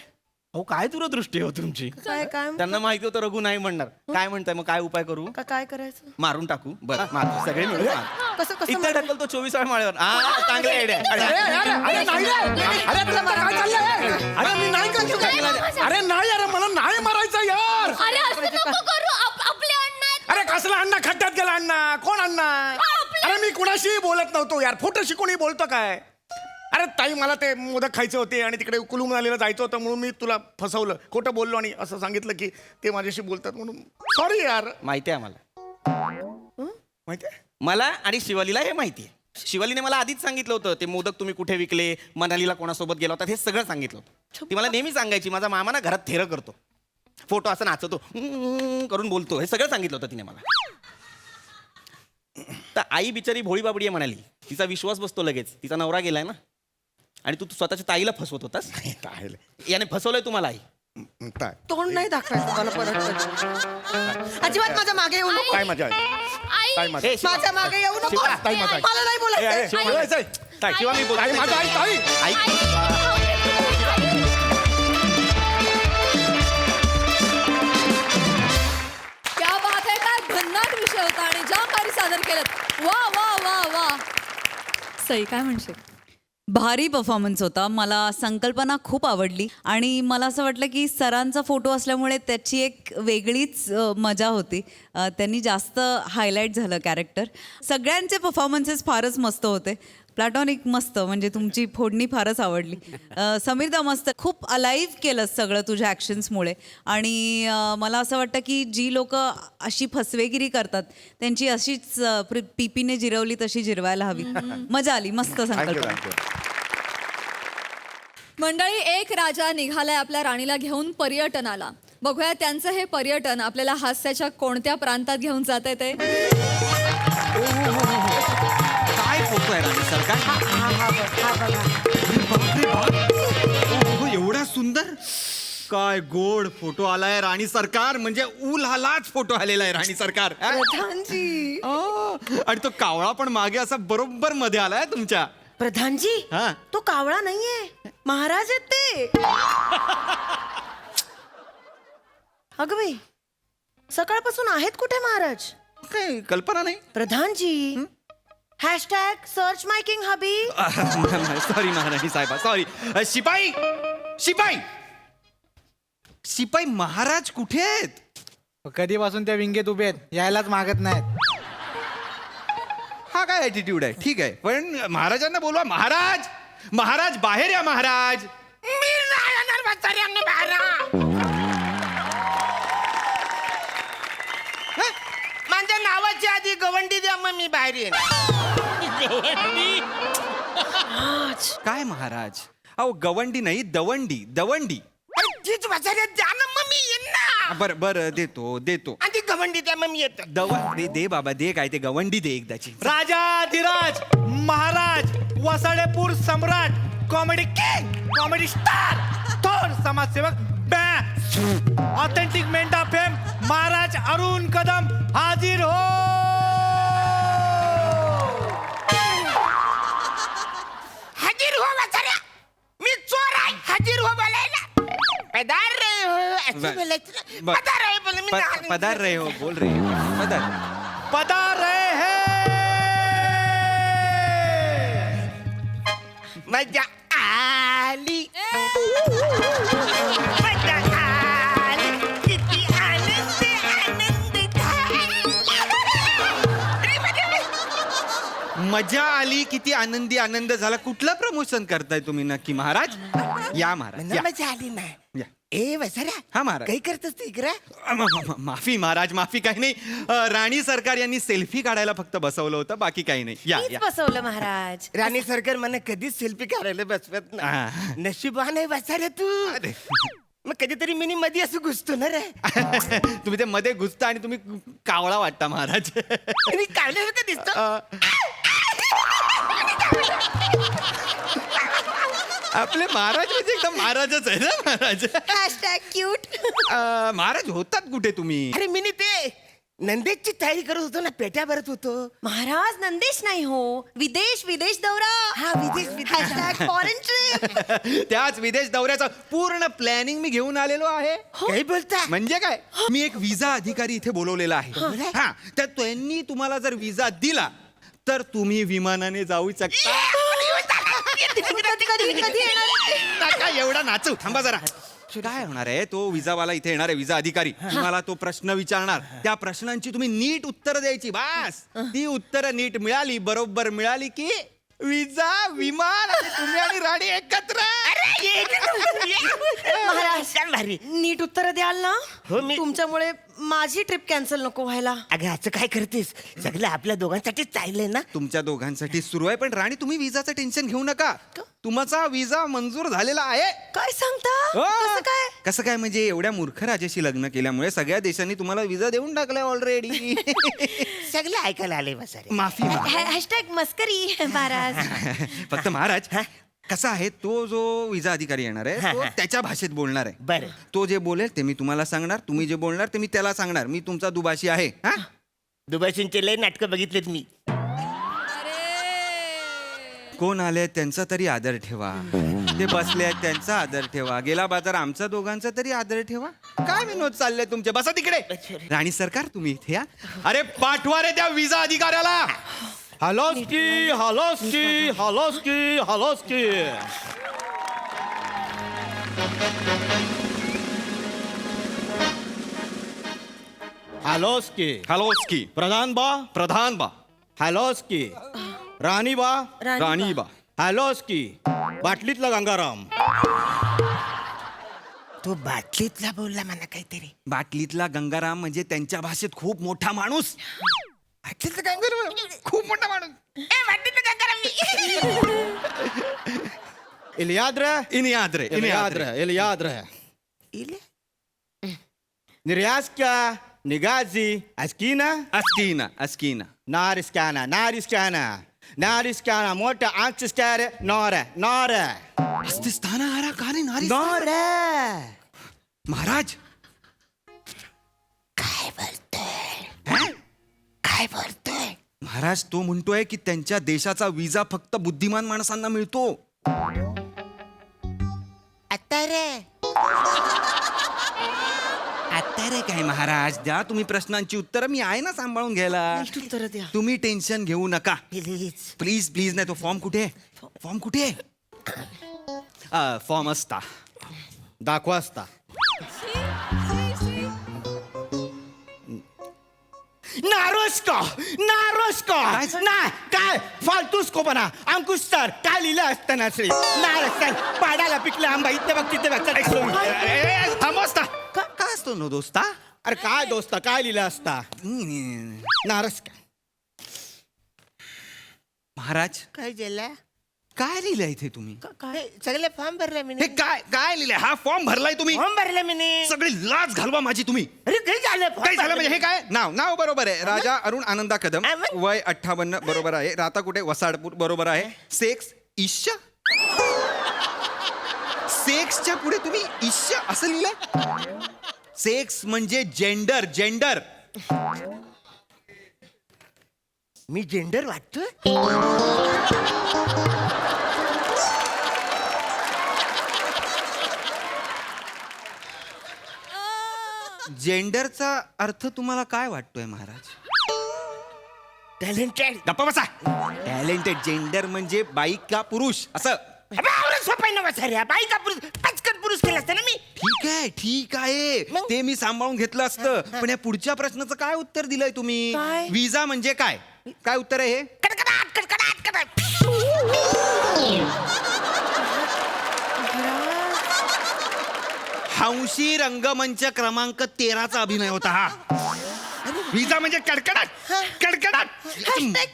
हो, काय दूरदृष्टी हो तुमची. काय काय त्यांना माहिती होतं रघु नाही म्हणणार. काय म्हणताय मग, काय उपाय करू? काय करायचं? मारून टाकू. बरं मारू, सगळे मिळून मारू. कसं कसं इथे ढकलतो 24 वेळा माळ्यावर. चांगली आयडिया. अरे नाही रे. अरे तुला काय चाललंय? अरे मी नाही काय, अरे नाही, अरे मला नाही मारायचं यार. अरे असं नको करू, आपले अण्णा आहेत. अरे कसला अण्णा, खड्ड्यात गेला अण्णा? कोण अण्णा? अरे मी कुणाशी बोलत नव्हतो यार, फोटो शिकून बोलतो काय? अरे ताई मला ते मोदक खायचे होते आणि तिकडे कुलू मनालीला जायचं होतं, म्हणून मी तुला फसवलं, खोटं बोललो आणि असं सांगितलं की ते माझ्याशी बोलतात म्हणून. सॉरी यार. माहिती आहे मला आणि शिवालीला हे माहिती आहे. शिवालीने मला आधीच सांगितलं होतं, ते मोदक तुम्ही कुठे विकले, मनालीला कोणासोबत गेला होता, हे सगळं सांगितलं होतं. ती मला नेहमी सांगायची, माझा मामा ना घरात थेरं करतो, फोटो असं नाचतो करून बोलतो, हे सगळं सांगितलं होतं तिने मला. तर आई बिचारी भोळी बाबडी आहे म्हणाली, तिचा विश्वास बसतो लगेच, तिचा नवरा गेलाय ना, आणि तू स्वतःच्या ताईला फसवत होतास. याने फसवलंय तुम्हाला आई. तोंड नाही दाखवायचं मला परत. अजिबात माझ्या मागे येऊ नको. काय मजा काय मजा? माझ्या मागे येऊ नको. ताई माझा मला नाही बोलायचं. शिवा मी बोलतो. माझा आई. क्या बात आहे, काय भन्नाट विषय होता आणि ज्या भारी सादर केलं. वा वा वा वा. सई काय म्हणशील? भारी परफॉर्मन्स होता. मला संकल्पना खूप आवडली आणि मला असं वाटलं की सरांचा फोटो असल्यामुळे त्याची एक वेगळीच मजा होती. त्यांनी जास्त हायलाईट झालं कॅरेक्टर. सगळ्यांचे परफॉर्मन्सेस फारच मस्त होते. प्लॅटॉनिक मस्त, म्हणजे तुमची फोडणी फारच आवडली. समीरदा मस्त, खूप अलाइव्ह केलं सगळं तुझ्या ॲक्शन्समुळे. आणि मला असं वाटतं की जी लोक अशी फसवेगिरी करतात त्यांची अशीच पीपीने जिरवली तशी जिरवायला हवी. मजा आली, मस्त संकल्पना. मंडळी, एक राजा निघालाय आपल्या राणीला घेऊन पर्यटनाला. बघूया त्यांचं हे पर्यटन आपल्याला हास्याच्या कोणत्या प्रांतात घेऊन जात आहे ते. काय फोटो आहे राणी सरकार? एवढा सुंदर, काय गोड फोटो आलाय राणी सरकार. म्हणजे उलालाच फोटो आलेला आहे राणी सरकार. प्रधानजी. आणि तो कावळा पण मागे असा बरोबर मध्ये आलाय तुमच्या. प्रधानजी, तो कावळा नाहीये, महाराज आहेत ते. अगं बाई, सकाळपासून आहेत कुठे महाराज? काही कल्पना नाही. प्रधानजी, हॅशटॅग सर्च माय किंग हबी. सॉरी महाराणी साहेबा, सॉरी. शिपाई शिपाई शिपाई महाराज कुठे आहेत? कधीपासून त्या विंगेत उभे आहेत, यायलाच मागत नाहीत. हा काय ऍटिट्यूड आहे? ठीक आहे, पण महाराजांना बोलवा. महाराज, महाराज बाहेर या. महाराज, मी नाही येणार म्हाताऱ्यांना बाहेर. माझ्या नावाच्या आधी गवंडी द्या, मग मी बाहेर येईन. काय महाराज? अहो गवंडी नाही, दवंडी. दवंडी. तीच म्हाताऱ्या द्या ना, मग मी येईन ना. बर बर, देतो देतो. आधी गवंडी द्या, मग मी येतो. दे बाबा, दे. काय ते गवंडी दे एकदाची. राजाधिराज महाराज, वसाडेपूर सम्राट, कॉमेडी किंग, कॉमेडी स्टार, थोर समाजसेवक, authentic Manta fame Maharaj Arun Kadam हाजिर हो. हाजीर हो म्हाताऱ्या, मी चोर आहे. हाजीर हो बोलायला. पधार रे हो, असं बोलायचं ना. पधार आहे बोल, मी नाही. पधार रहे हो, बोल रहे हो. पधार. पधार रहे हैं. मजा आली, मजा आली, किती आनंद आनंद झाला. मजा आली, किती आनंदी आनंद झाला. कुठलं प्रमोशन करताय तुम्ही नक्की महाराज? या महाराज या. मजा आली ना. या. ए वसाऱ्या, हा महाराज. काही करतस तू इकडे? माफी महाराज, माफी. काही नाही, राणी सरकार यांनी सेल्फी काढायला फक्त बसवलं होतं, बाकी काही नाही. या या. बसवलं महाराज. राणी सरकार मला कधीच सेल्फी काढायला बसवत ना. नशिबान आहे वसाऱ्या तू. मग कधीतरी मिनी मध्ये असं घुसतो ना रे. तुम्ही ते मध्ये घुसता आणि तुम्ही कावळा वाटता महाराज. मी काढल्यासारखं दिसतो. आपले महाराज म्हणजे एकदम महाराजच आहे ना महाराज. क्यूट. महाराज होतात कुठे तुम्ही? अरे मिनी ते नंदेशची तयारी करत होतो ना, पेट्या भरत होतो. महाराज नंदेश नाही हो, विदेश दौरा. हा विदेश फॉरेन ट्रिप. त्याच विदेश दौऱ्याचं पूर्ण प्लॅनिंग मी घेऊन आलेलो आहे. काही बोलता? म्हणजे काय, मी एक विजा अधिकारी इथे बोलवलेला आहे. हा, तर त्यांनी तुम्हाला जर विजा दिला तर तुम्ही विमानाने जाऊ शकता. कधी येणार? नका एवढा नाचू, थांबा जरा. काय होणार आहे, तो विजावाला इथे येणार आहे, विजा अधिकारी तुम्हाला तो प्रश्न विचारणार. त्या प्रश्नांची तुम्ही नीट उत्तर द्यायची. बास, ती उत्तरं नीट मिळाली, बरोबर मिळाली की विजा, विमान आणि तुम्ही आणि राणी एकत्र. महाराज भारी. नीट उत्तर द्याल ना? हो, मी- तुमच्यामुळे माझी ट्रिप कॅन्सल नको व्हायला. अगं असं काय करतेस? सगळं आपल्या दोघांसाठीच चाललंय ना. तुमच्या दोघांसाठी सुरू आहे, पण राणी तुम्ही विजाचं टेन्शन घेऊ नका. तुमचा विजा मंजूर झालेला आहे. काय सांगता? हो. कसं काय? कसं काय म्हणजे, एवढ्या मूर्ख राजाशी लग्न केल्यामुळे सगळ्या देशांनी तुम्हाला विजा देऊन टाकलाय ऑलरेडी. सगळं ऐकायला आले वसारे. माफी हॅशटॅग मस्करी महाराज. फक्त महाराज, कसा आहे, तो जो विजा अधिकारी येणार आहे तो त्याच्या भाषेत बोलणार आहे. बरं. तो जे बोलेल ते मी तुम्हाला सांगणार, तुम्ही जे बोलणार ते मी त्याला सांगणार. मी तुमचा दुभाषी आहे. हा, दुबईचे लय नाटकं बघितलेत मी. कोण आले त्यांचा तरी आदर ठेवा. ते बसले आहेत त्यांचा आदर ठेवा. गेला बाजार आमचा दोघांचा तरी आदर ठेवा. काय विनोद चालले तुमचे? बसा तिकडे. राणी सरकार तुम्ही इथे या. अरे पाठवा रे त्या विजा अधिकाऱ्याला. हलोस्की हलोस्की हलोस्की हलोस्की. हलोस्की हलोस्की. प्रधान बा हलोस्की. राणी बा हलोस्की. बाटलीतला गंगाराम. तो बाटलीतला बोलला मला काहीतरी. बाटलीतला गंगाराम म्हणजे त्यांच्या भाषेत खूप मोठा माणूस. बाटलीतला गंगाराम खूप मोठा माणूस. ए बाटलीतला गंगाराम. इलियाद रहे. निर्याज क्या निगाजी अस्कीना अस्कीना नारिस्काना मोठा आंच स्टार नॉर अस्तिस्ताना आरा का रे नारी. महाराज काय बोलतोय? महाराज तो म्हणतोय की त्यांच्या देशाचा विजा फक्त बुद्धिमान माणसांना मिळतो. आता रे काय महाराज, द्या तुम्ही प्रश्नांची उत्तरं. मी आहे ना सांभाळून घ्यायला. उत्तर द्या. तुम्ही टेन्शन घेऊ नका. प्लीज. प्लीज नाही. तो फॉर्म कुठे? फॉर्म कुठे? फॉर्म असता दाखवा असता. नारोस्को नाही काय फालतूस्को बना अंकुस्तर काय लिहिलं असतं ना श्री नारस्तर पाडाला पिकला आंबा इथे बघ तिथे बघ. थांबसता का असतो नो दोस्ता? अरे काय दोस्ता काय लिहिलं असता? नारस्का. महाराज काय झालं? काय लिहिलंय इथे तुम्ही? सगळे फॉर्म भरले मी. हे काय लिहिलंय? हा फॉर्म भरलाय तुम्ही? फॉर्म भरले मी. सगळी लाज घालवा माझी तुम्ही. अरे काय झालं म्हणजे हे काय? नाव बरोबर आहे. राजा अरुण आनंदा कदम, वय 58 बरोबर आहे. राहता कुठे? वसाडपूर बरोबर आहे. सेक्स ईश्य. सेक्सच्या पुढे तुम्ही ईश्य असं लिहिलंय? सेक्स म्हणजे जेंडर. मी जेंडर वाटतोय? जेंडरचा अर्थ तुम्हाला काय वाटतोय महाराज? टॅलेंटेड. गप्पा बसा. टॅलेंटेड जेंडर म्हणजे बाई का पुरुष असं. बाई का पुरुष? पचकन पुरुष केला असतं ना मी. ठीक आहे. ते मी सांभाळून घेतलं असतं. पण या पुढच्या प्रश्नाचं काय उत्तर दिलंय तुम्ही? विजा म्हणजे काय? काय उत्तर आहे हे? कडकडाट. हंशी रंगमंच क्रमांक 13चा अभिनय होता हा. विजा म्हणजे कडकडाट कडकडाट.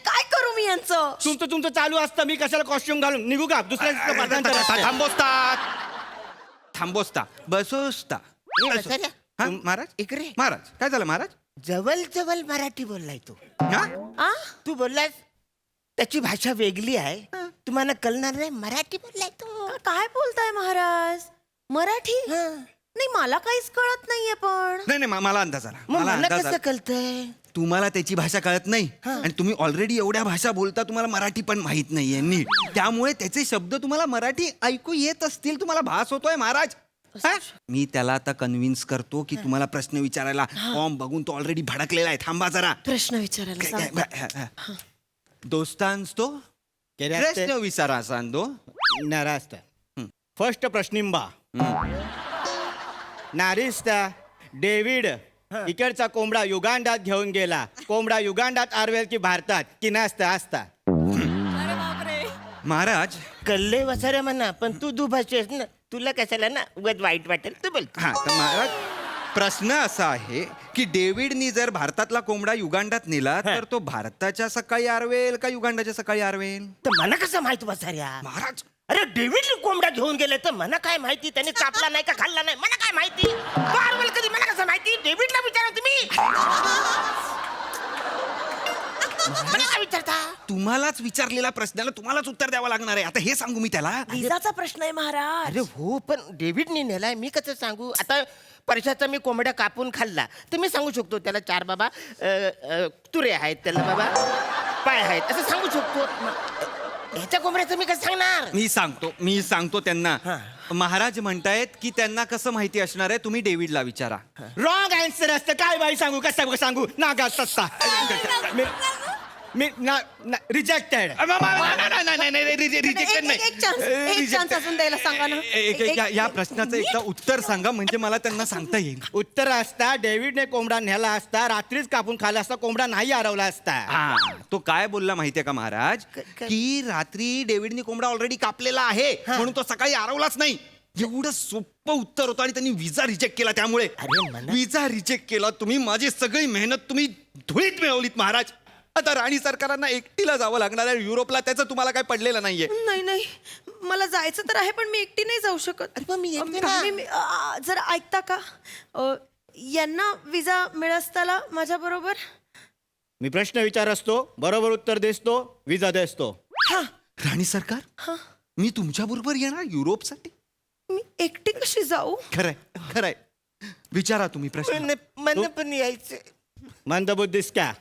काय करू मी यांचं? तुमचं चालू असतं, मी कशाला कॉस्ट्युम घालून निघू का? दुसऱ्या पाठांतर असतं. थांबोस्ता बसोस्ता. हा, महाराज इकडे महाराज काय झालं महाराज? जवळ जवळ मराठी बोललाय तू. तू बोललास त्याची भाषा वेगळी आहे, तुम्हाला कळणार नाही. मराठी बोललाय तू. काय बोलताय महाराज? मराठी नाही, मला काहीच कळत नाहीये. पण नाही मला अंदाज आला. मग मला अंदाज कसं आला. कळतंय? तुम्हाला त्याची भाषा कळत नाही आणि तुम्ही ऑलरेडी एवढ्या भाषा बोलता, तुम्हाला मराठी पण माहित नाहीये नीट. त्यामुळे त्याचे शब्द तुम्हाला मराठी ऐकू येत असतील, तुम्हाला भास होतोय महाराज. मी त्याला आता कन्व्हिन्स करतो की तुम्हाला प्रश्न विचारायला. फॉर्म बघून तो ऑलरेडी भडकलेला आहे. थांबा जरा. प्रश्न विचारायला दोस्तांस्तो प्रश्न विचारा सांदो. नारास्ता फर्स्ट प्रश्निंबा नारिस्ता डेव्हिड इकडचा कोंबडा युगांडात घेऊन गेला. कोंबडा युगांडात आरवेल की भारतात की नसता असता? महाराज कल्ले वसारे म्हणा, पण तू दुभाषी आहेस ना, तुला कशाला ना उगाच वाईट वाटेल तू बोल. हा तर महाराज प्रश्न असा आहे की डेव्हिडनी जर भारतातला कोंबडा युगांडात नेला तर तो भारताच्या सकाळी आरवेल का युगांडाच्या सकाळी आरवेल? तर मला कसं माहित वसाऱ्या? महाराज अरे डेव्हिड कोंबडा घेऊन गेले तर मला काय माहिती त्याने कापला नाही का खाल्ला नाही, मला काय माहिती? कधी मला कसं माहिती? डेव्हिडला विचारा तुम्ही. मला काय विचारता? तुम्हालाच विचारलेल्या प्रश्नाला तुम्हालाच उत्तर द्यावं लागणार आहे. आता हे सांगू मी त्याला? विजाचा प्रश्न आहे महाराज. अरे हो, पण डेव्हिडने नेलाय, मी कसं सांगू? आता परशाचा मी कोंबड्या कापून खाल्ला तर मी सांगू शकतो त्याला चार बाबा तुरे आहेत, त्याला बाबा पाय आहेत, असं सांगू शकतो. ह्याच्या कोंबड्याचं मी कसं सांगणार? मी सांगतो त्यांना. महाराज म्हणतायत की त्यांना कसं माहिती असणार आहे, तुम्ही डेव्हिडला विचारा. रॉंग आन्सर असतं. काय बाई सांगू, कसं सांगू? नागा सत्ता मी रिजेक्टेड. रिजेक्टेड नाही. या प्रश्नाचं एकदा उत्तर सांगा म्हणजे मला त्यांना सांगता येईल. उत्तर असता डेव्हिडने कोंबडा नेला असता, रात्रीच कापून खाला असता, कोंबडा नाही हरवला असता. हा तो काय बोलला माहितीये का महाराज, की रात्री डेव्हिडने कोंबडा ऑलरेडी कापलेला आहे म्हणून तो सकाळी हरवलाच नाही. एवढं सोपं उत्तर होतं आणि त्यांनी विजा रिजेक्ट केला. त्यामुळे विजा रिजेक्ट केला तुम्ही. माझी सगळी मेहनत तुम्ही धुळीत मिळवलीत महाराज. आता राणी सरकारांना एकटीला जावं लागणार आहे युरोपला. त्याचं तुम्हाला काय पडलेलं नाहीये. नाही मला जायचं तर आहे, पण मी एकटी नाही जाऊ शकत. जरा ऐकता का? यांना विजा मिळसताला माझ्या बरोबर. मी प्रश्न विचार असतो, बरोबर उत्तर देसतो, विजा देसतो. राणी सरकार मी तुमच्या बरोबर येणार युरोपसाठी. मी एकटी कशी जाऊ? खरंय विचारा तुम्ही प्रश्न. मन पण यायचं. मंदबुद्धीस का?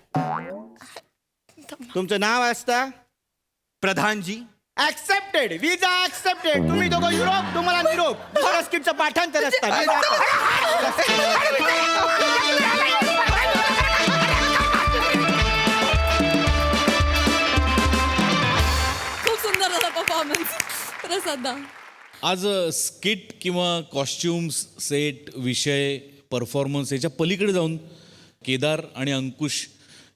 तुमचं नाव असता? प्रधानजी. ऍक्सेप्टेड. विजा ऍक्सेप्टेड. तुम्ही दोघं युरोप, तुम्हाला निरोप. स्क्रिप्टचं पाठांतर असतं. खूप सुंदर झाला परफॉर्मन्स प्रसादा. आज स्किट किंवा कॉस्ट्युम्स, सेट, विषय, परफॉर्मन्स याच्या पलीकडे जाऊन केदार आणि अंकुश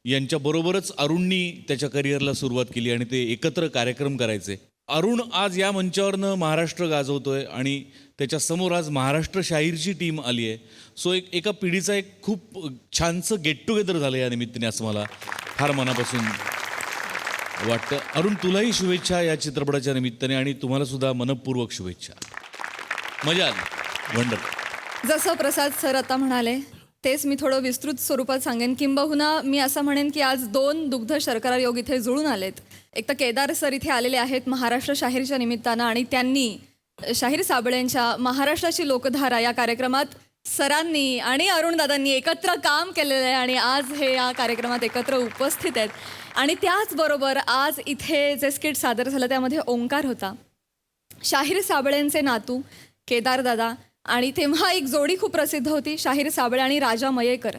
यांच्याबरोबरच अरुणनी त्याच्या करिअरला सुरुवात केली आणि ते एकत्र कार्यक्रम करायचे. अरुण आज या मंचावरनं महाराष्ट्र गाजवतोय आणि त्याच्या समोर आज महाराष्ट्र शाहीरची टीम आली आहे. सो एका पिढीचा एक खूप छानसं गेट टुगेदर झालं या निमित्ताने असं मला फार मनापासून वाटतं. अरुण तुलाही शुभेच्छा या चित्रपटाच्या निमित्ताने आणि तुम्हाला सुद्धा मनपूर्वक शुभेच्छा. मजा आली. वंडर. जसं प्रसाद सर आता म्हणाले तेच मी थोडं विस्तृत स्वरूपात सांगेन. किंबहुना मी असं म्हणेन की आज 2 दुग्ध शर्करा योग इथे जुळून आलेत. एक तर केदार सर इथे आलेले आहेत महाराष्ट्र शाहीरच्या निमित्तानं आणि त्यांनी शाहीर साबळेंच्या महाराष्ट्राची लोकधारा या कार्यक्रमात सरांनी आणि अरुणदादांनी एकत्र काम केलेलं आहे आणि आज हे या कार्यक्रमात एकत्र उपस्थित आहेत. आणि त्याचबरोबर आज इथे जे स्किट सादर झालं त्यामध्ये ओंकार होता. शाहीर साबळेंचे नातू केदारदादा आणि तेव्हा एक जोडी खूप प्रसिद्ध होती, शाहीर साबळे आणि राजा मयेकर.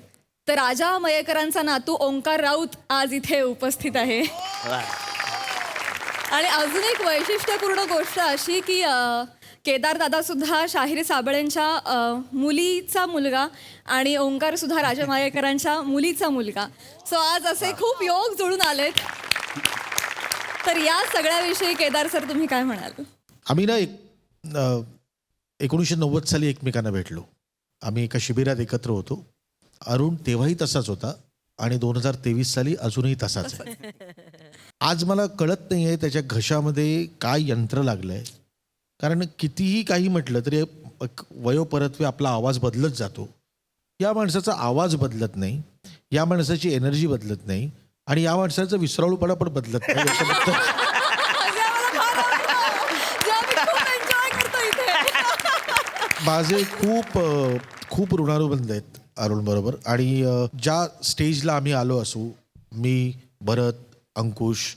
तर राजा मयेकरांचा नातू ओंकार राऊत आज इथे उपस्थित आहे. आणि अजून एक वैशिष्ट्यपूर्ण गोष्ट अशी की केदारदादा सुद्धा शाहीर साबळेंच्या मुलीचा मुलगा आणि ओंकार सुद्धा राजा मयेकरांच्या मुलीचा मुलगा. सो आज असे खूप योग जुळून आलेत. तर या सगळ्याविषयी केदार सर तुम्ही काय म्हणाल? आम्ही ना 1990 साली एकमेकांना भेटलो. आम्ही एका शिबिरात एकत्र होतो. अरुण तेव्हाही तसाच होता आणि 2023 साली अजूनही तसाच आहे. आज मला कळत नाही आहे त्याच्या घशामध्ये काय यंत्र लागलंय. कारण कितीही काही म्हटलं तरी वयोपरत्वे आपला आवाज बदलत जातो. या माणसाचा आवाज बदलत नाही, या माणसाची एनर्जी बदलत नाही आणि या माणसाचा विसराळूपणा पण बदलत नाही. माझे खूप ऋणानुबंध आहेत अरुण बरोबर. आणि ज्या स्टेजला आम्ही आलो असू, मी, भरत, अंकुश,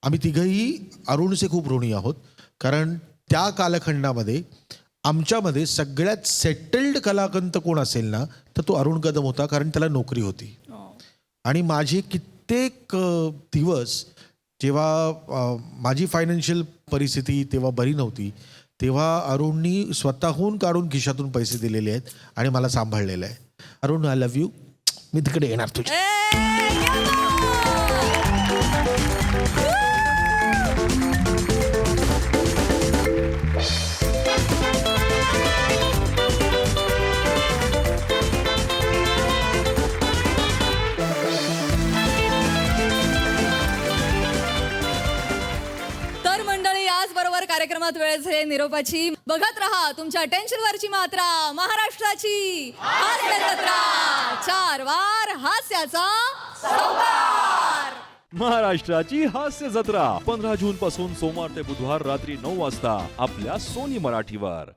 आम्ही तिघंही अरुणचे खूप ऋणी आहोत. कारण त्या कालखंडामध्ये आमच्यामध्ये सगळ्यात सेटल्ड कलावंत कोण असेल ना तर तो अरुण कदम होता. कारण त्याला नोकरी होती. आणि माझे कित्येक दिवस जेव्हा माझी फायनान्शियल परिस्थिती तेव्हा बरी नव्हती, तेव्हा अरुणनी स्वतःहून काढून खिशातून पैसे दिलेले आहेत आणि मला सांभाळलेलं आहे. Arun, I love you. मी तिकडे येणार तुझ्या. कार्यक्रमात वेळ झाली निरोपाची. बघत रहा तुमच्या टेन्शनवरची मात्रा, महाराष्ट्राची हास्य जत्रा. 4 वार हास्याचा संसार. महाराष्ट्राची हास्य जत्रा 15 जून पासून सोमवार ते बुधवार रात्री 9 वाजता आपल्या सोनी मराठीवर.